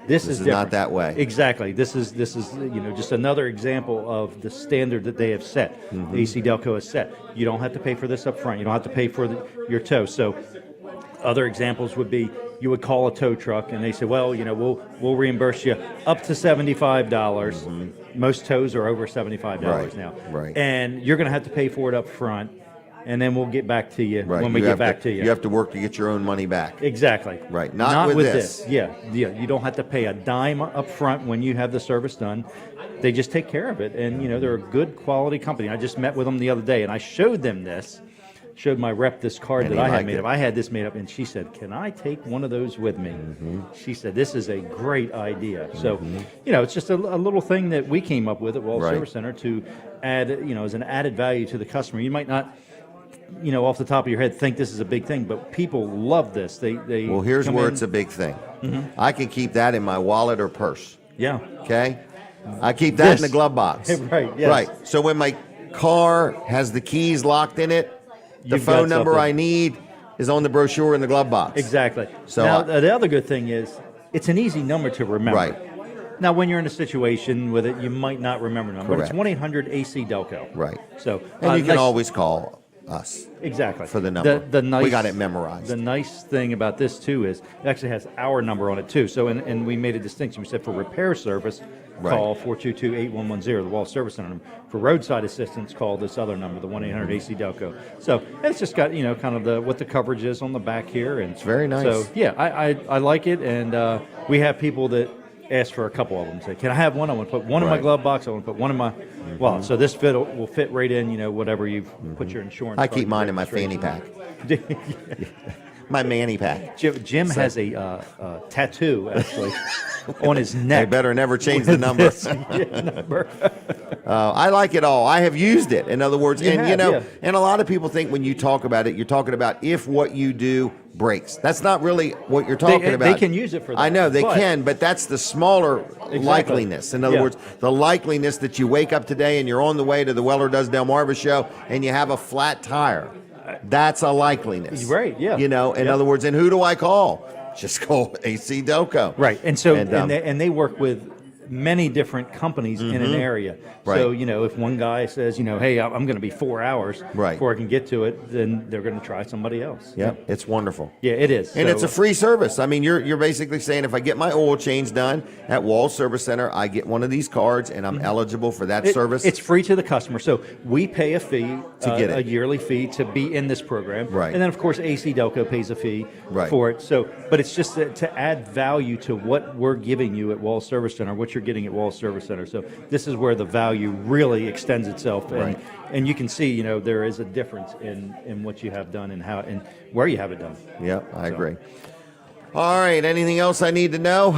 This is not different. that way. Exactly. This is just another example of the standard that they have set. AC Delco has set. You don't have to pay for this up front. You don't have to pay for your tow. So other examples would be you would call a tow truck and they say, well, we'll reimburse you up to $75. Most tows are over $75 Right. now. Right. And you're going to have to pay for it up front. And then we'll get back to you Right. when we get back to you. You have to work to get your own money back. Exactly. Right. Not with this. Yeah. You don't have to pay a dime up front when you have the service done. They just take care of it, and they're a good quality company. I just met with them the other day, and I showed them this. Showed my rep this card And that he I had liked made it. up. I had this made up, and she said, "Can I take one of those with me?" She said, "This is a great idea." So, it's just a little thing that we came up with at Wall Right. Service Center to add, as an added value to the customer. You might not, off the top of your head, think this is a big thing, but people love this. They Well, here's come where in- it's a big thing. I can keep that in my wallet or purse. Yeah. Okay? I keep that in This. the glove box. Right, yes. Right. So when my car has the keys locked in it, the You've got phone number something. I need is on the brochure in the glove box. Exactly. So now, I- the other good thing is it's an easy number to remember. Right. Now, when you're in a situation with it, you might not remember them, but it's Correct. 1-800-AC Delco. Right. So, And you can nice- always call us. Exactly. for the number. The nice, We got it memorized. The nice thing about this, too, is it actually has our number on it, too. So, and we made a distinction. We said for repair service, Right. call 422-8110, the Wall Service Center number. For roadside assistance, call this other number, the 1-800-AC Delco. So, and it's just got, kind of what the coverage is on the back here. And it's very nice. So, yeah, I like it. And we have people that ask for a couple of them. Say, can I have one? I want to put one in my Right. glove box. I want to put one in my wallet. So this will fit right in, whatever you've put your insurance. I card, keep mine in my registration. fanny pack. My manny pack. Jim So- has a tattoo, actually, on his neck. They better never change the number. number. I like it all. I have used it. In other words, You and have, yeah. and a lot of people think when you talk about it, you're talking about if what you do breaks. That's not really what you're talking about. They can use it for that. I know they but- can, but that's the smaller likeliness. In other Yeah. words, the likeliness that you wake up today and you're on the way to the Weller Does Delmarva show and you have a flat tire. That's a likeliness. Right, yeah. In Yep. other words, and who do I call? Just call AC Delco. Right, and so And, and they work with many different companies in an area. Right. So if one guy says, hey, I'm going to be 4 hours Right. before I can get to it, then they're going to try somebody else. Yeah, it's wonderful. Yeah, it is. And So- it's a free service. I mean, you're basically saying if I get my oil change done at Wall Service Center, I get one of these cards and I'm eligible for that service. It's free to the customer. So we pay a fee, To get it. a yearly fee to be in this program. Right. And then, of course, AC Delco pays a fee Right. for it. So, but it's just to add value to what we're giving you at Wall Service Center, what you're getting at Wall Service Center. So this is where the value really extends itself. And, Right. and you can see, there is a difference in what you have done and how and where you have it done. Yeah, I agree. All right. Anything else I need to know?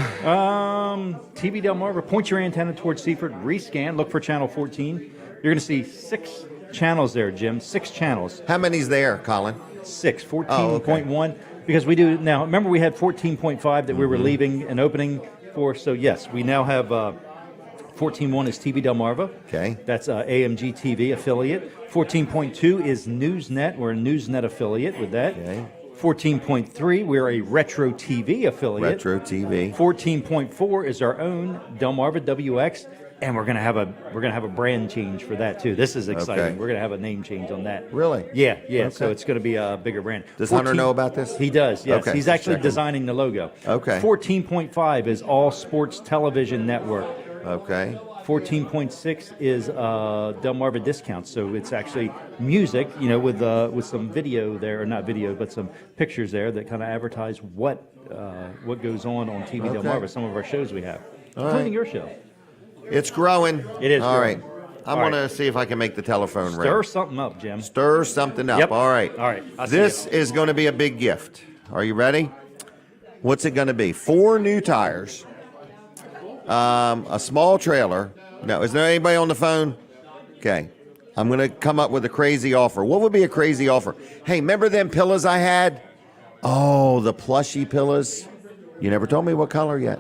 TV Delmarva, point your antenna towards Seaford, rescan, look for channel 14. You're going to see 6 channels there, Jim. 6 channels. How many's there, Colin? 6, 14.1. Because we do now, remember we had 14.5 that we were leaving and opening for. So, yes, we now have 14.1 is TV Delmarva. Okay. That's AMG TV affiliate. 14.2 is Newsnet. We're a Newsnet affiliate with that. Okay. 14.3, we're a Retro TV affiliate. Retro TV. 14.4 is our own Delmarva WX, and we're gonna have a brand change for that too. This is exciting. Okay. We're gonna have a name change on that. Really? Yeah. Okay. So it's gonna be a bigger brand. Does Hunter know about this? He does. Yes. Okay, He's just actually checking. designing the logo. Okay. 14.5 is All Sports Television Network. Okay. 14.6 is Delmarva discounts, so it's actually music, with some video there, or not video, but some pictures there that kind of advertise what goes on TV Okay. Delmarva, some of our shows we have, All including right. your show. It's growing. It is All growing. right. I'm All going to right. see if I can make the telephone ring. Stir something up, Jim. Stir something up. Yep. All right. All right. I'll see This is going to be a big gift. Are you ready? What's it going to be? 4 new tires, a small trailer. No, is there anybody on the phone? Okay. I'm going to come up with a crazy offer. What would be a crazy offer? Hey, remember them pillows I had? Oh, the plushy pillows. You never told me what color yet.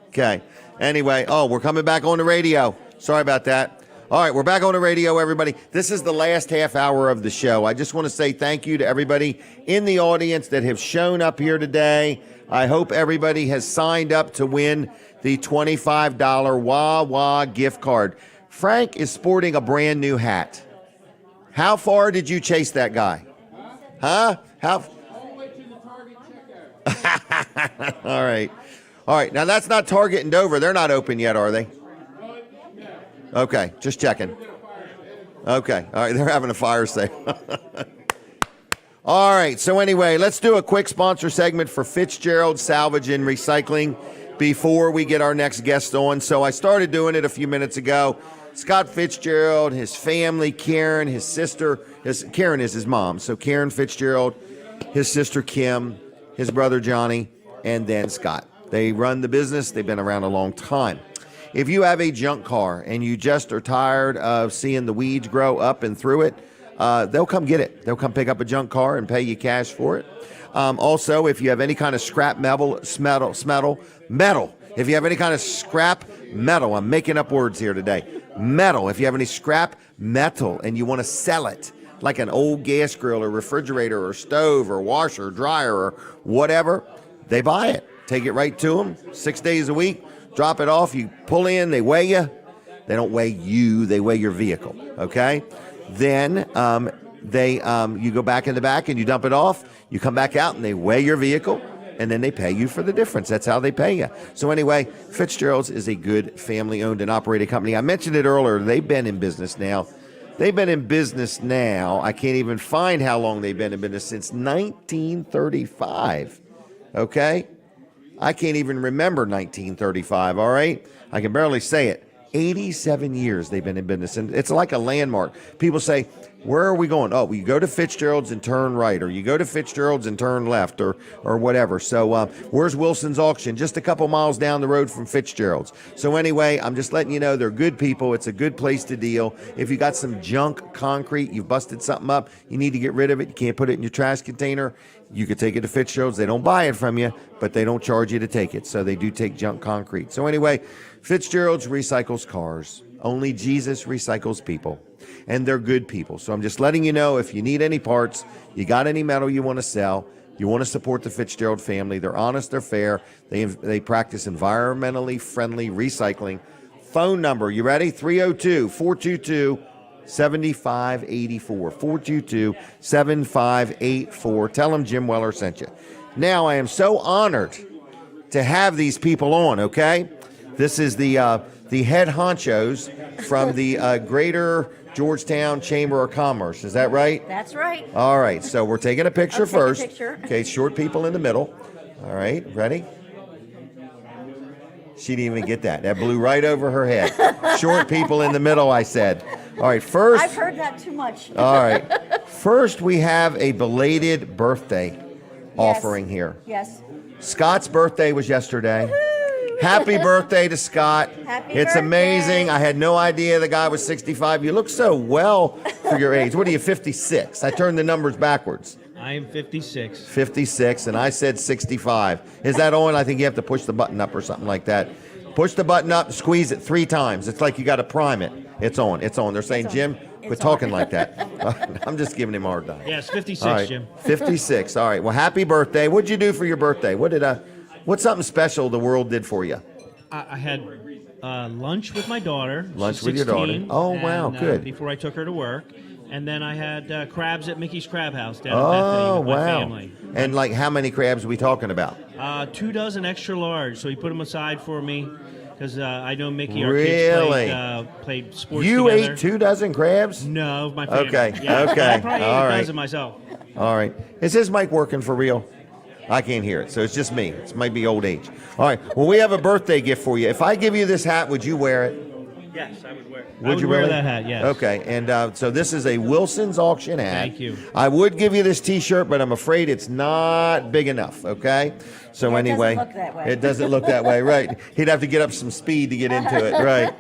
Okay. Anyway, we're coming back on the radio. Sorry about that. All right, we're back on the radio, everybody. This is the last half hour of the show. I just want to say thank you to everybody in the audience that have shown up here today. I hope everybody has signed up to win the $25 Wawa gift card. Frank is sporting a brand new hat. How far did you chase that guy? Huh? All right. All right. Now, that's not Target and Dover. They're not open yet, are they? Okay. Just checking. Okay. All right. They're having a fire sale. All right. So anyway, let's do a quick sponsor segment for Fitzgerald Salvage and Recycling before we get our next guest on. So I started doing it a few minutes ago. Scott Fitzgerald, his family, Karen, his sister. Karen is his mom. So Karen Fitzgerald, his sister Kim, his brother Johnny, and then Scott. They run the business. They've been around a long time. If you have a junk car and you just are tired of seeing the weeds grow up and through it, they'll come get it. They'll come pick up a junk car and pay you cash for it. Also, if you have any kind of scrap metal, if you have any kind of scrap metal, I'm making up words here today, metal, if you have any scrap metal and you want to sell it, like an old gas grill or refrigerator or stove or washer or dryer or whatever, they buy it. Take it right to them, 6 days a week, drop it off, you pull in, they weigh you. They don't weigh you, they weigh your vehicle, okay? Then you go back in the back and you dump it off, you come back out and they weigh your vehicle, and then they pay you for the difference. That's how they pay you. So anyway, Fitzgerald's is a good family-owned and operated company. I mentioned it earlier. They've been in business now. I can't even find how long they've been in business, since 1935, okay? I can't even remember 1935, all right? I can barely say it. 87 years they've been in business, and it's like a landmark. People say, where are we going? Oh, well, you go to Fitzgerald's and turn right, or you go to Fitzgerald's and turn left, or whatever. So where's Wilson's Auction? Just a couple miles down the road from Fitzgerald's. So anyway, I'm just letting you know they're good people. It's a good place to deal. If you got some junk concrete, you've busted something up, you need to get rid of it, you can't put it in your trash container, you could take it to Fitzgerald's. They don't buy it from you, but they don't charge you to take it. So they do take junk concrete. So anyway, Fitzgerald's recycles cars. Only Jesus recycles people. And they're good people. So I'm just letting you know, if you need any parts, you got any metal you want to sell, you want to support the Fitzgerald family, they're honest, they're fair, they practice environmentally friendly recycling. Phone number, you ready? 302-422-7584. 422-7584. Tell them Jim Weller sent you. Now, I am so honored to have these people on, okay? This is the head honchos from the Greater Georgetown Chamber of Commerce. Is that right? That's right. All right. So we're taking a picture first. Take a picture. Okay. Short people in the middle. All right. Ready? She didn't even get that. That blew right over her head. Short people in the middle, I said. All right. First. I've heard that too much. All right. First, we have a belated birthday offering here. Yes. Scott's birthday was yesterday. Happy birthday to Scott. Happy It's birthday. amazing. I had no idea the guy was 65. You look so well for your age. What are you, 56? I turned the numbers backwards. I am 56. 56, and I said 65. Is that on? I think you have to push the button up or something like that. Push the button up, squeeze it 3 times. It's like you got to prime it. It's on. It's on. They're saying, Jim, quit talking like that. I'm just giving him a hard time. Yes, 56, All right. Jim. 56. All right. Well, happy birthday. What'd you do for your birthday? What's something special the world did for you? I had lunch with my daughter. Lunch She's with your daughter. 16, Oh, wow, and, good. Before I took her to work. And then I had crabs at Mickey's Crab House down in Oh, Bethany with my wow. family. And like how many crabs are we talking about? 2 dozen extra large, so he put them aside for me because I know Mickey, our Really? kids played sports You together. ate 2 dozen crabs? No, my family. Okay, Yeah. okay. I probably ate All a right. dozen myself. All right. Is his mic working for real? I can't hear it, so it's just me. It might be old age. All right. Well, we have a birthday gift for you. If I give you this hat, would you wear it? Yes, I would wear. Would you wear really? that hat? Yes. Okay. And so this is a Wilson's auction hat. Thank you. I would give you this T-shirt, but I'm afraid it's not big enough. Okay. So Yeah, it doesn't anyway, look that way. it doesn't look that way, right? He'd have to get up some speed to get into it, right?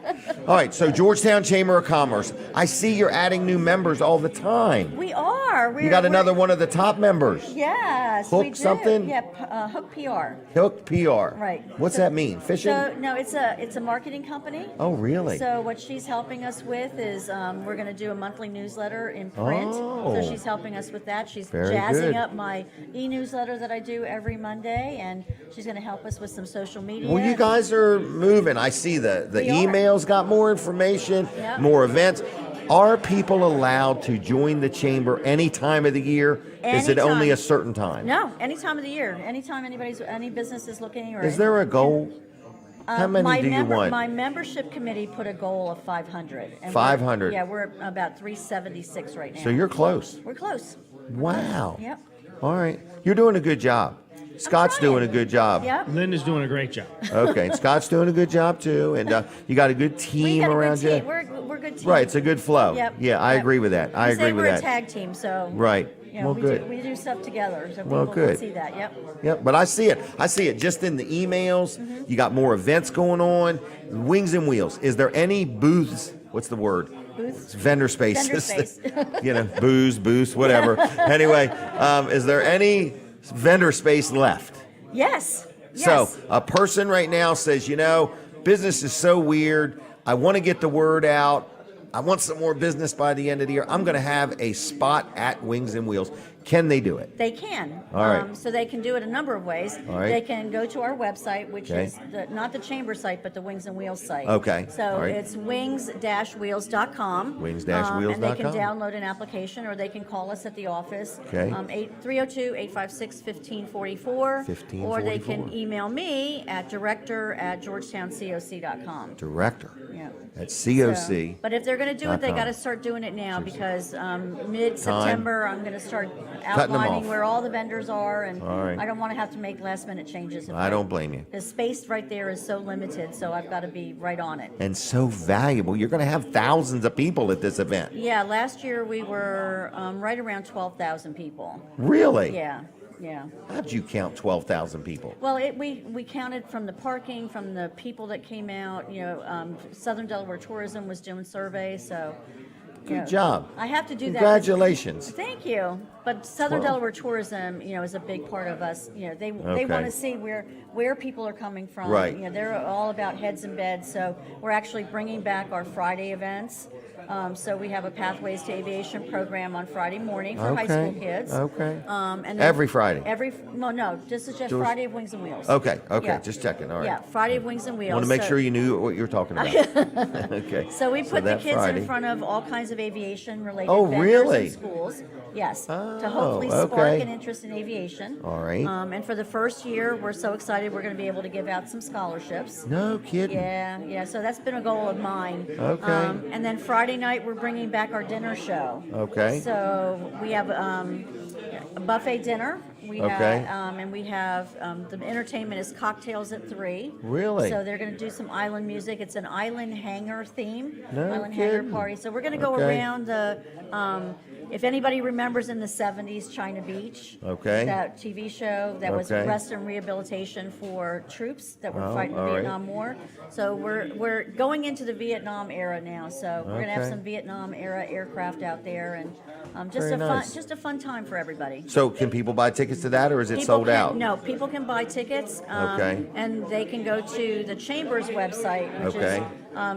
All right. So Georgetown Chamber of Commerce. I see you're adding new members all the time. We are. You got another one of the top members. Yes. Hook we do. something? Yeah, Hook PR. Hook PR. Right. What's So- that mean? Fishing? So no, it's a marketing company. Oh, really? So what she's helping us with is we're going to do a monthly newsletter in print. Oh. So she's helping us with that. She's Very jazzing good. up my e-newsletter that I do every Monday, and she's going to help us with some social media. Well, you guys are moving. I see the We are. emails got more information, Yep. more events. Are people allowed to join the chamber any time of the year? Is it only a Anytime. certain time? No, any time of the year. Anytime any business is looking. Or Is there a goal? How many my do you want? My membership committee put a goal of 500. And 500. Yeah, we're about 376 right now. So you're close. We're close. Wow. Yep. All right. You're doing a good job. Scott's doing a good job. Yep. Lynn is doing a great job. Okay. And Scott's doing a good job too. And you got a good We team got a around good team. you. We're a good team. Right. It's a good flow. Yep. Yeah, I Yep. agree with that. I We agree say with we're that. a tag team, so Right. You know, Well, good. we do stuff together, so Well, people good. can see that. Yep. Yep, but I see it. I see it just in the emails. Mm-hmm. You got more events going on. Wings and Wheels. Is there any booths? What's the word? Booths? It's vendor spaces. Vendor space. You know, booths, whatever. Anyway, is there any vendor space left? Yes. So Yes. a person right now says, you know, business is so weird. I want to get the word out. I want some more business by the end of the year. I'm going to have a spot at Wings and Wheels. Can they do it? They can. All right. So they can do it a number of ways. All right. They can go to our website, which Okay. is not the chamber site, but the Wings and Wheels site. Okay. So All right. it's wings-wheels.com. Wings-wheels.com. And they can download an application, or they can call us at the office. Okay. 302-856-1544. 1544. Or they can email me at director@georgetowncoc.com. Director Yeah. at COC. But if they're going to do it, they .com. got to start doing it now because mid-September I'm going to start Cutting them outlining off. where all the vendors are, and All right. I don't want to have to make last-minute changes. I don't blame you. The space right there is so limited, so I've got to be right on it. And so valuable. You're going to have thousands of people at this event. Yeah, last year we were right around 12,000 people. Really? Yeah, yeah. How'd you count 12,000 people? Well, we counted from the parking, from the people that came out. You know, Southern Delaware Tourism was doing surveys, so. you know, Good job. I have to do that. Congratulations. Thank you. But Southern Well. Delaware Tourism, you know, is a big part of us. You know, they Okay. want to see where people are coming from. Right. You know, they're all about heads and beds. So we're actually bringing back our Friday events. So we have a Pathways to Aviation program on Friday morning for high school kids. Okay. And then Every Friday? No, this is just Just- Friday of Wings and Wheels. Okay. Yeah. Just checking. All right. Yeah, Friday of Wings and Wheels. Want to make So- sure you knew what you were talking about. Okay. So we put the that kids Friday. in front of all kinds of aviation-related Oh, vendors really? in schools. Yes, Oh, to hopefully spark okay. an interest in aviation. All right. And for the first year, we're so excited we're going to be able to give out some scholarships. No kidding. Yeah. So that's been a goal of mine. Okay. And then Friday night, we're bringing back our dinner show. Okay. So we have a buffet dinner. We Okay. have, and we have the entertainment is cocktails at 3. Really? So they're going to do some island music. It's an island hangar theme. No island hangar kidding. party. So we're going to go Okay. around the if anybody remembers in the 70s, China Beach, Okay. that TV show that was Okay. rest and rehabilitation for troops that were Oh, fighting the all right. Vietnam War. So we're going into the Vietnam era now. So we're gonna have Okay. some Vietnam era aircraft out there, and just Very a nice. fun, just a fun time for everody. So can people buy tickets to that, or is it People sold can- out? No, people can buy tickets. Okay. And they can go to the Chamber's website, which Okay. is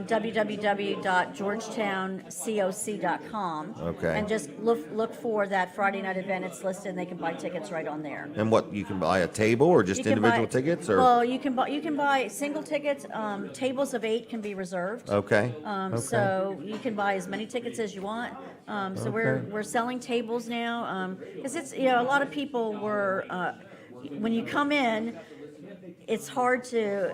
www.georgetowncoc.com. Okay. And just look for that Friday night event. It's listed, and they can buy tickets right on there. And what, you can buy a table or just You can individual buy- tickets, or? Well, you can buy single tickets. Tables of 8 can be reserved. Okay. Okay. So you can buy as many tickets as you want. So Okay. we're selling tables now because it's a lot of people were when you come in, it's hard to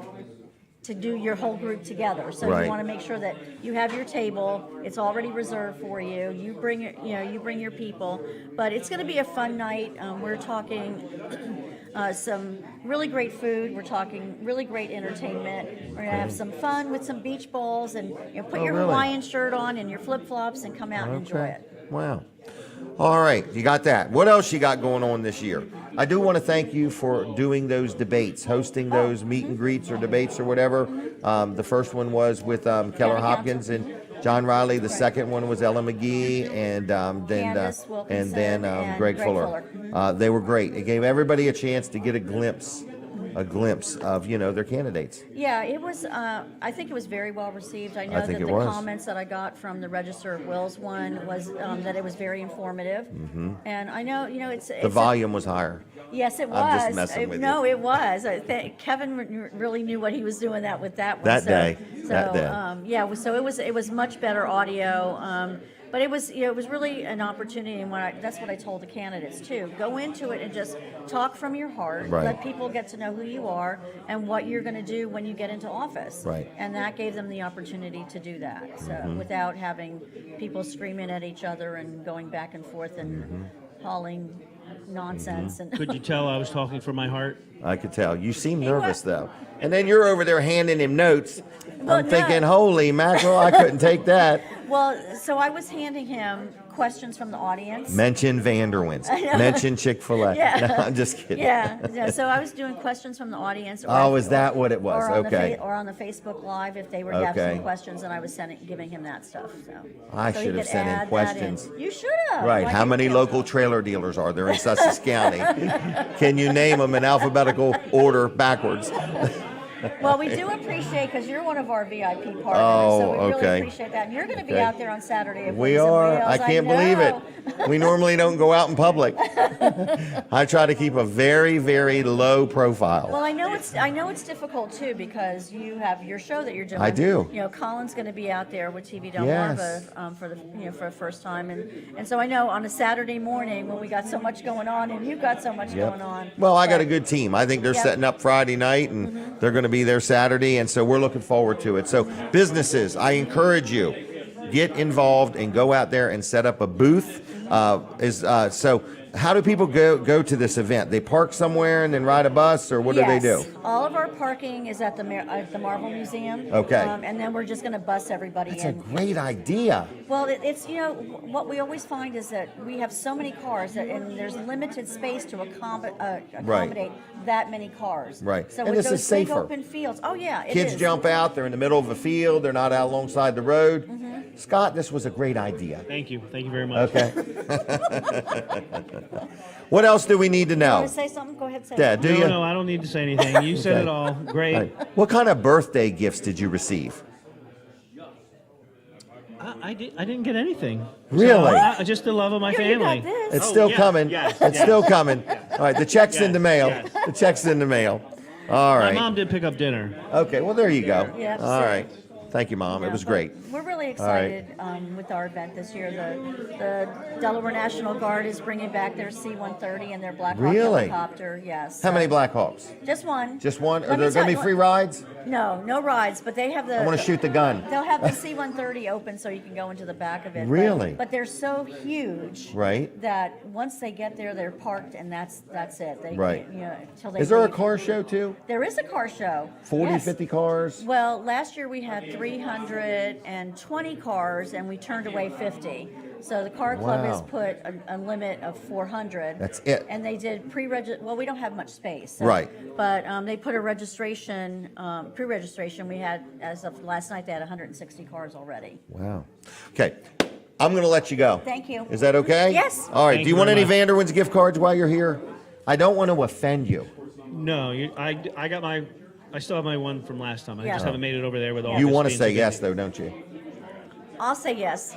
do your whole group together. So Right. you want to make sure that you have your table. It's already reserved for you. You bring your people. But it's going to be a fun night. We're talking some really great food. We're talking really great entertainment. We're going to have some fun with some beach balls, and put Oh, your really? Hawaiian shirt on and your flip flops and come out and enjoy Okay. it. Wow. All right, you got that. What else you got going on this year? I do want to thank you for doing those debates, hosting those meet and greets or debates or whatever. The first one was with Keller Hopkins and John Rieley. The second one was Ella McGee and Candace Wilkinson and Greg Fuller. Fuller. They were great. It gave everybody a chance to get a glimpse of their candidates. Yeah, it was. I think it was very well received. I know think that it the was. comments that I got from the Register of Wills one was that it was very informative. And I know, it's The volume was higher. Yes, it was. I'm just messing with no, you. it was. I think Kevin really knew what he was doing with that one. That So- day. So, That day. So it was much better audio. But it was really an opportunity, and that's what I told the candidates too. Go into it and just talk from your heart. Right. Let people get to know who you are and what you're going to do when you get into office. Right. And that gave them the opportunity to do that. So without having people screaming at each other and going back and forth and hauling nonsense. And Could you tell I was talking from my heart? I could tell. You seem nervous, though. And then you're over there handing him notes. Well, I'm no. thinking, holy mackerel, I couldn't take that. Well, so I was handing him questions from the audience. Mention Vanderwins. I know. Mention Chick-fil-A. Yeah. No, I'm just kidding. Yeah. So I was doing questions from the audience. Oh, is that what it was? Or on Okay. or on the Facebook Live if they were having Okay. some questions, and I was giving him that stuff. So I so he should have could sent in add that questions. You should have. Right. Why How didn't many you? local trailer dealers are there in Sussex County? Can you name them in alphabetical order backwards? Well, we do appreciate, because you're one of our VIP partners, Oh, so we really okay. appreciate that. And you're going to be Okay. out there on Saturday. At We Wings and are. Reels. I can't believe it. We normally don't go out in public. I try to keep a very, very low profile. Well, I know it's difficult too, because you have your show that you're doing. I do. Colin's going to be out there with TV Yes. Delmarva for the first time, and so I know on a Saturday morning when we got so much going on, and you've got so much Yep. going on. Well, I got but- a good team. I think they're Yep. setting up Friday night, and they're going to be there Saturday, and so we're looking forward to it. So businesses, I encourage you, get involved and go out there and set up a booth. So how do people go to this event? They park somewhere and then ride a bus, or what do they do? Yes. All of our parking is at the Marvel Museum. Okay. And then we're just going to bus everybody That's a in. great idea. Well, it's what we always find is that we have so many cars and there's limited space to accommodate that many cars. Right. So And with this those is big safer. open fields, oh yeah, it Kids is. jump out, they're in the middle of a field, they're not out alongside the road. Scott, this was a great idea. Thank you very much. Okay. What else do we need to You know? want to say something? Go ahead. Say Dad, something. do you? No, I don't need to say anything. You said Okay. it all. Great. Right. What kind of birthday gifts did you receive? I didn't get anything. Really? So, just the love of my You family. got this. It's Oh, still yes, coming. yes, It's yes. still coming. All right, the check's in the mail. yes. The check's in the mail. All My right. mom did pick up dinner. Okay, well, there you go. Yep, All so- right. Thank you, Mom. It Yeah, was but great. We're really All right. excited with our event this year. The Delaware National Guard is bringing back their C-130 and their Black Hawk Really? helicopter. Yes. How many Black Hawks? Just one. Just one? Let Are me there going to tell be you- free rides? No rides, but they have the. I want to shoot the gun. They'll have the C-130 open so you can go into the back of it. Really? But they're so huge. Right. That once they get there, they're parked, and that's it. They, Right. Till they Is there a leave. car show, too? There is a car show. 40, yes. 50 cars? Well, last year we had 320 cars, and we turned away 50. So the car club has Wow. put a limit of 400. That's it. And they did well, we don't have much space. So, Right. But they put a registration, pre-registration. We had, as of last night, they had 160 cars already. Wow. Okay. I'm going to let you go. Thank you. Is that okay? Yes. All right. Thank Do you you want very any much. Vanderwins gift cards while you're here? I don't want to offend you. No, I got my. I still have my one from last time. I Yeah. just haven't made it over there with all. You this want to being say so yes, busy. though, don't you? I'll say yes.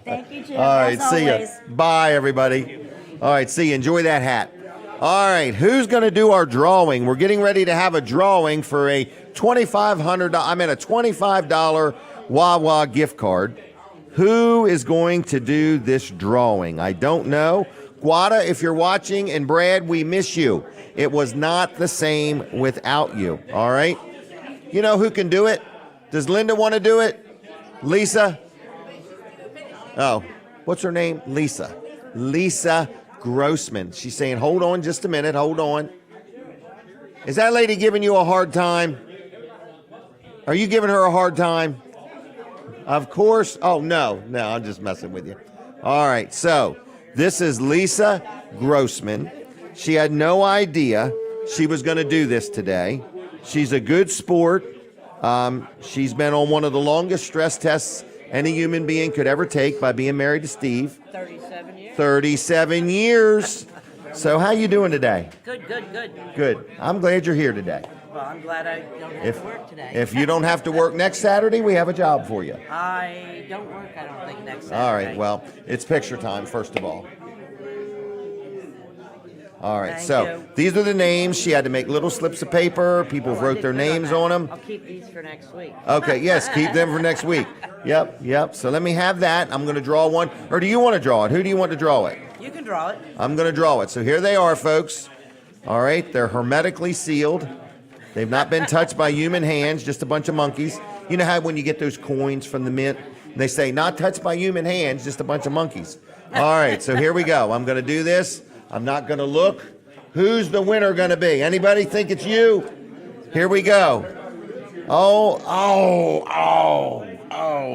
Thank you, Jim. All right. as See ya. always. Bye, everybody. All right. See you. Enjoy that hat. All right. Who's going to do our drawing? We're getting ready to have a drawing for a $25 Wawa gift card. Who is going to do this drawing? I don't know. Guada, if you're watching, and Brad, we miss you. It was not the same without you. All right? You know who can do it? Does Linda want to do it? Lisa? Oh, what's her name? Lisa. Lisa Grossman. She's saying, hold on just a minute. Hold on. Is that lady giving you a hard time? Are you giving her a hard time? Of course. Oh, no, I'm just messing with you. All right, so this is Lisa Grossman. She had no idea she was going to do this today. She's a good sport. She's been on one of the longest stress tests any human being could ever take by being married to Steve. 37 years. 37 years. So how you doing today? Good. Good. I'm glad you're here today. Well, I'm glad I don't have to work today. If you don't have to work next Saturday, we have a job for you. I don't work, I don't think, next Saturday. All right, well, it's picture time, first of all. All right, Thank so you. these are the names. She had to make little slips of paper. People Oh, I wrote did their good names that. on them. I'll keep these for next week. Okay, yes, keep them for next week. Yep. So let me have that. I'm going to draw one. Or do you want to draw it? Who do you want to draw it? You can draw it. I'm going to draw it. So here they are, folks. All right, they're hermetically sealed. They've not been touched by human hands, just a bunch of monkeys. You know how when you get those coins from the mint, they say, not touched by human hands, just a bunch of monkeys. All right, so here we go. I'm going to do this. I'm not going to look. Who's the winner going to be? Anybody think it's you? Here we go. Oh,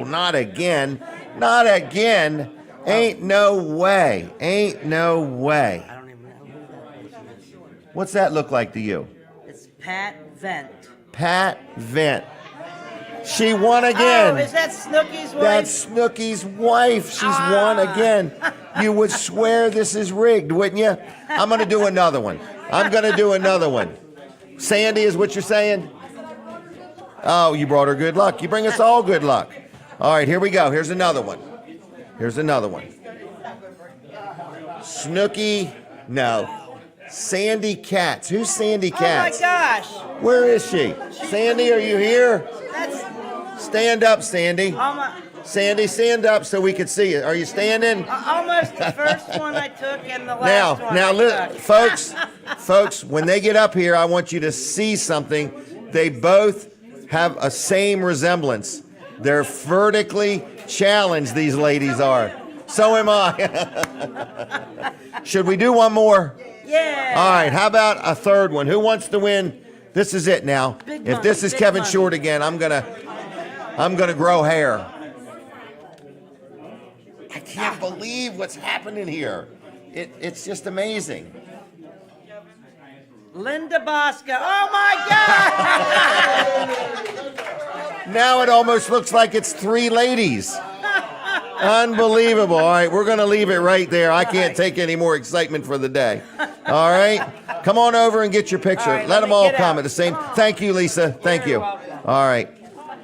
not again. Not again. Ain't no way. Ain't no way. I don't even know who that person is. What's that look like to you? It's Pat Vent. Pat Vent. She won again. Oh, is that Snooky's wife? That's Snooky's wife. She's won again. You would swear this is rigged, wouldn't you? I'm going to do another one. Sandy is what you're saying? Oh, you brought her good luck. You bring us all good luck. All right, here we go. Here's another one. Snooky, no. Sandy Katz. Who's Sandy Katz? Oh my gosh. Where is she? Sandy, are you here? Stand up, Sandy. Sandy, stand up so we can see you. Are you standing? Almost the first one I took and the last one I took. Folks, when they get up here, I want you to see something. They both have a same resemblance. They're vertically challenged, these ladies are. So am I. Should we do one more? Yeah. All right, how about a third one? Who wants to win? This is it now. Big If this money, is big Kevin money. Short again, I'm gonna grow hair. I can't believe what's happening here. It's just amazing. Linda Bosca. Oh my God! Now it almost looks like it's three ladies. Unbelievable. All right, we're going to leave it right there. I can't take any more excitement for the day. All right? Come on over and get your picture. All right, let let them me all get come out. at the same. Thank you, Lisa. Thank you. welcome. All right.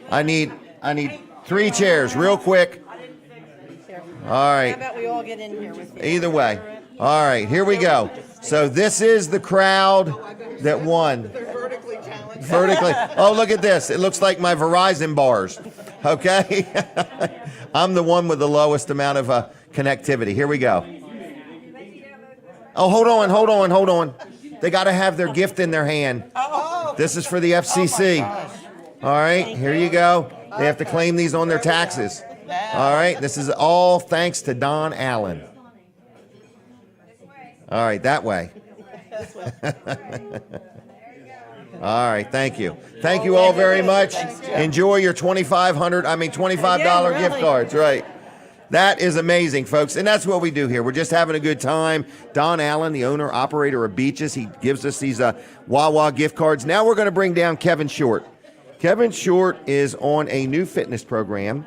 I need 3 chairs real quick. All right. How about we all get in here with you? Either way. All right, here we go. So this is the crowd that won. Vertically. Oh, look at this. It looks like my Verizon bars. Okay? I'm the one with the lowest amount of connectivity. Here we go. Oh, hold on. They got to have their gift in their hand. This is for the FCC. All right, here you go. They have to claim these on their taxes. All right, this is all thanks to Don Allen. All right, that way. All right, thank you. Thank you all very much. Enjoy your $25 gift cards, right? That is amazing, folks. And that's what we do here. We're just having a good time. Don Allen, the owner, operator of Beaches, he gives us these Wawa gift cards. Now we're going to bring down Kevin Short. Kevin Short is on a new fitness program,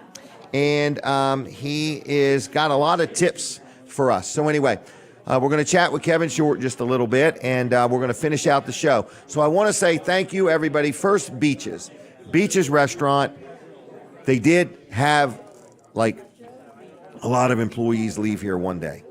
and he is got a lot of tips for us. So anyway, we're going to chat with Kevin Short just a little bit, and we're going to finish out the show. So I want to say thank you, everybody. First, Beaches. Beaches Restaurant. They did have, like, a lot of employees leave here one day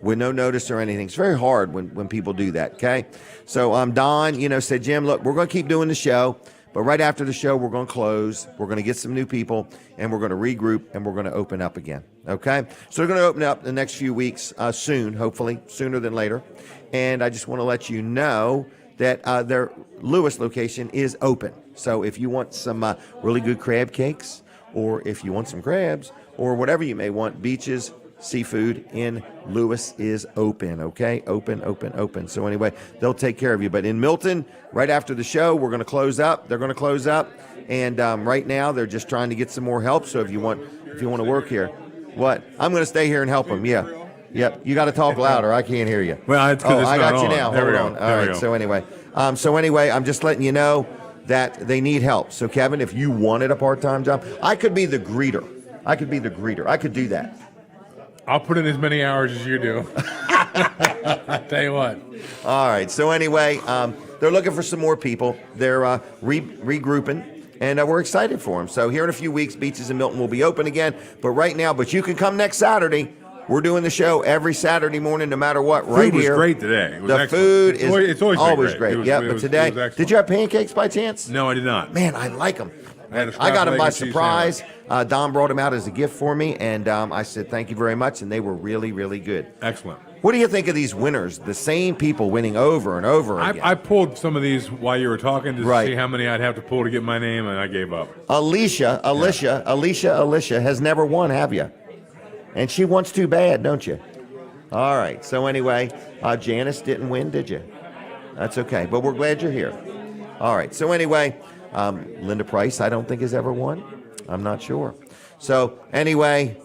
with no notice or anything. It's very hard when people do that, okay? So Don, said, Jim, look, we're going to keep doing the show, but right after the show, we're going to close. We're going to get some new people, and we're going to regroup, and we're going to open up again, okay? So we're going to open up the next few weeks soon, hopefully, sooner than later. And I just want to let you know that their Lewis location is open. So if you want some really good crab cakes, or if you want some crabs, or whatever you may want, Beaches Seafood in Lewis is open, okay? Open. So anyway, they'll take care of you. But in Milton, right after the show, we're going to close up. They're going to close up. And right now, they're just trying to get some more help. So if you want to work here, what? I'm going to stay here and help them, yeah. Yep, you got to talk louder. I can't hear you. Well, it's 'cause it's I not got you on. now. There we Hold go. on. There All we right, go. so anyway, I'm just letting you know that they need help. So Kevin, if you wanted a part-time job, I could be the greeter. I could do that. I'll put in as many hours as you do. I tell you what. All right. So anyway, they're looking for some more people. They're regrouping, and we're excited for them. So here in a few weeks, Beaches in Milton will be open again. But right now, you can come next Saturday. We're doing the show every Saturday morning, no matter what. Right here. Food was great today. It was the excellent. food is It's always great. It was, Yeah, it but was, today, it was did you have pancakes by chance? No, I did not. Man, I like them. I I got them by scrambled egg and cheese surprise. Don brought them out as a gift for me, and I said thank you very much, and they were really, really good. Excellent. What do you think of these winners? The same people winning over and over again. I pulled some of these while you were talking to Right. see how many I'd have to pull to get my name, and I gave up. Alicia has never won, have you? And she wants too bad, don't you? All right. So anyway, Janice didn't win, did you? That's okay, but we're glad you're here. All right. So anyway, Linda Price, I don't think has ever won. I'm not sure. So anyway,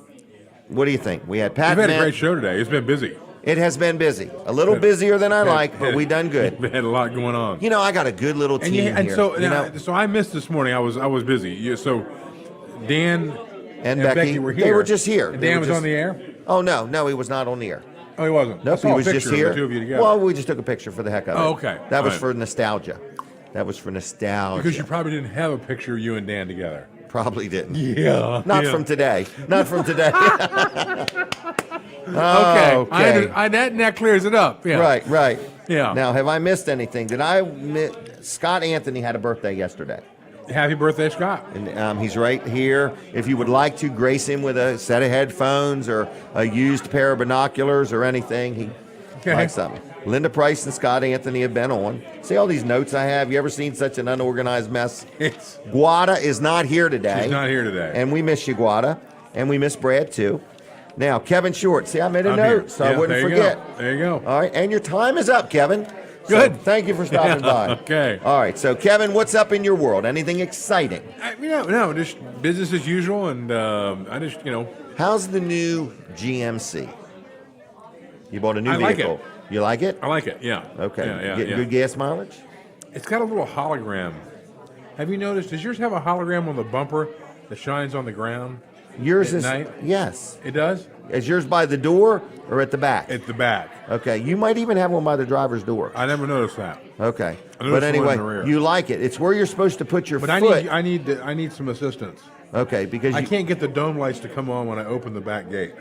what do you think? We had Pat. We've had a great show today. It's been busy. It has been busy. A little busier than I like, but we done good. We had a lot going on. I got a good little team here. So I missed this morning. I was busy. So Dan and Becky were here. They were just here. And Dan was on the air? Oh, no, he was not on the air. Oh, he wasn't? Nope, I saw he a was just picture here. of the two of you together. Well, we just took a picture for the heck of it. Oh, okay. That was All right. for nostalgia. Because you probably didn't have a picture of you and Dan together. Probably didn't. Yeah. Not yeah. from today. Not from today. Okay. That clears it up. Yeah. Right. Yeah. Now, have I missed anything? Scott Anthony had a birthday yesterday. Happy birthday, Scott. And he's right here. If you would like to grace him with a set of headphones or a used pair of binoculars or anything, he likes something. Linda Price and Scott Anthony have been on. See all these notes I have? You ever seen such an unorganized mess? Guada is not here today. She's not here today. And we miss you, Guada. And we miss Brad, too. Now, Kevin Short. See, I made a I'm note here. so I Yeah, wouldn't there you forget. go. There you go. All right. And your time is up, Kevin. Good. So thank you for stopping by. Okay. All right. So, Kevin, what's up in your world? Anything exciting? No, just business as usual. And I just, How's the new GMC? You bought a new I like vehicle. it. You like it? I like it, yeah. Okay. Yeah, Getting good gas mileage? It's got a little hologram. Have you noticed, does yours have a hologram on the bumper that shines on the ground? Yours at is night? Yes. It does? Is yours by the door or at the back? At the back. Okay. You might even have one by the driver's door. I never noticed that. Okay. I noticed But the one anyway, in the rear. you like it. It's where you're supposed to put your But foot. I need some assistance. Okay, because I you, can't get the dome lights to come on when I open the back gate.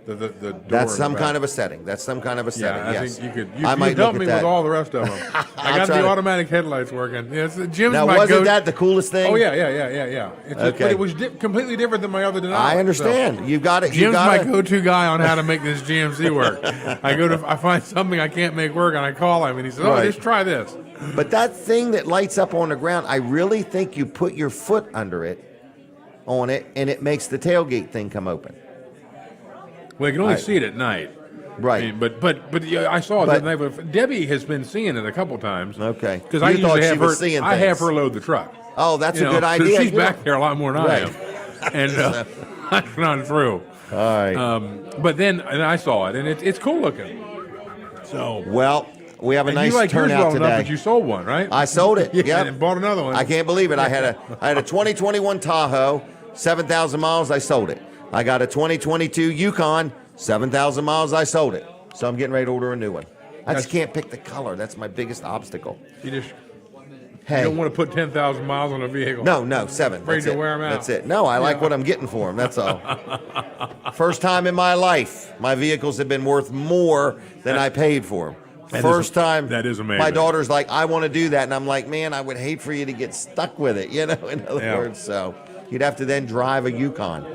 The door that's in some the back. kind of a setting. That's some kind of a setting. Yeah, I yes. think you could. I You might help look me at with that. all the rest of them. I got try the to- automatic headlights working. Yes, Jim's Now, my wasn't go- that the coolest thing? Oh yeah. But Okay. it was completely different than my other Denali. I understand. So. You got it. Jim's my it. go-to guy on how to make this GMC work. I find something I can't make work, and I call him, and he says, "Oh, Right. just try this." But that thing that lights up on the ground, I really think you put your foot under it, on it, and it makes the tailgate thing come open. Well, you can only see it at night. Right. I mean, but yeah, I saw it But- the other night. But Debbie has been seeing it a couple times. Okay. Because I You thought usually she have was her. seeing I have things. her load the truck. Oh, that's You a know, good so idea. she's You back know- there a lot more than Right. I am. And knocking on through. All right. But then, and I saw it, and it's cool looking. So well, we have a and nice you like yours turnout well today. enough that you sold one, right? I sold it. Yeah, Yep. and bought another one. I can't believe it. I had a 2021 Tahoe, 7,000 miles. I sold it. I got a 2022 Yukon, 7,000 miles. I sold it. So I'm getting ready to order a new one. I just can't pick the color. That's my biggest obstacle. You just Hey. you don't want to put 10,000 miles on a vehicle. No, 7. Afraid That's to it. wear 'em out. That's it. No, I like what I'm getting for them. That's all. First time in my life, my vehicles have been worth more than I paid for them. First time. That is amazing. My daughter's like, I want to do that. And I'm like, man, I would hate for you to get stuck with it, in other words. So you'd have to then drive a Yukon.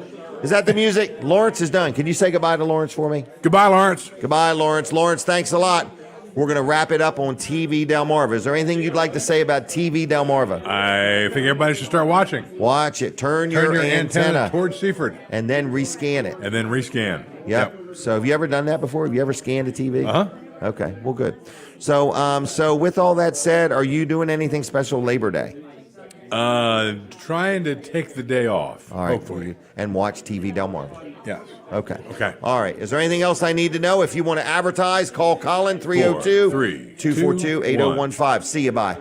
Is that the music? Lawrence is done. Can you say goodbye to Lawrence for me? Goodbye, Lawrence. Goodbye, Lawrence. Lawrence, thanks a lot. We're going to wrap it up on TV Delmarva. Is there anything you'd like to say about TV Delmarva? I think everybody should start watching. Watch it. Turn your antenna towards Seaford. And then rescan it. And then rescan. Yep. So have you ever done that before? Have you ever scanned a TV? Uh-huh. Okay. Well, good. So with all that said, are you doing anything special Labor Day? Trying to take the day off. All right. Hopefully. And watch TV Delmarva. Yes. Okay. Okay. All right. Is there anything else I need to know? If you want to advertise, call Colin 302-242-8015. See you. Bye.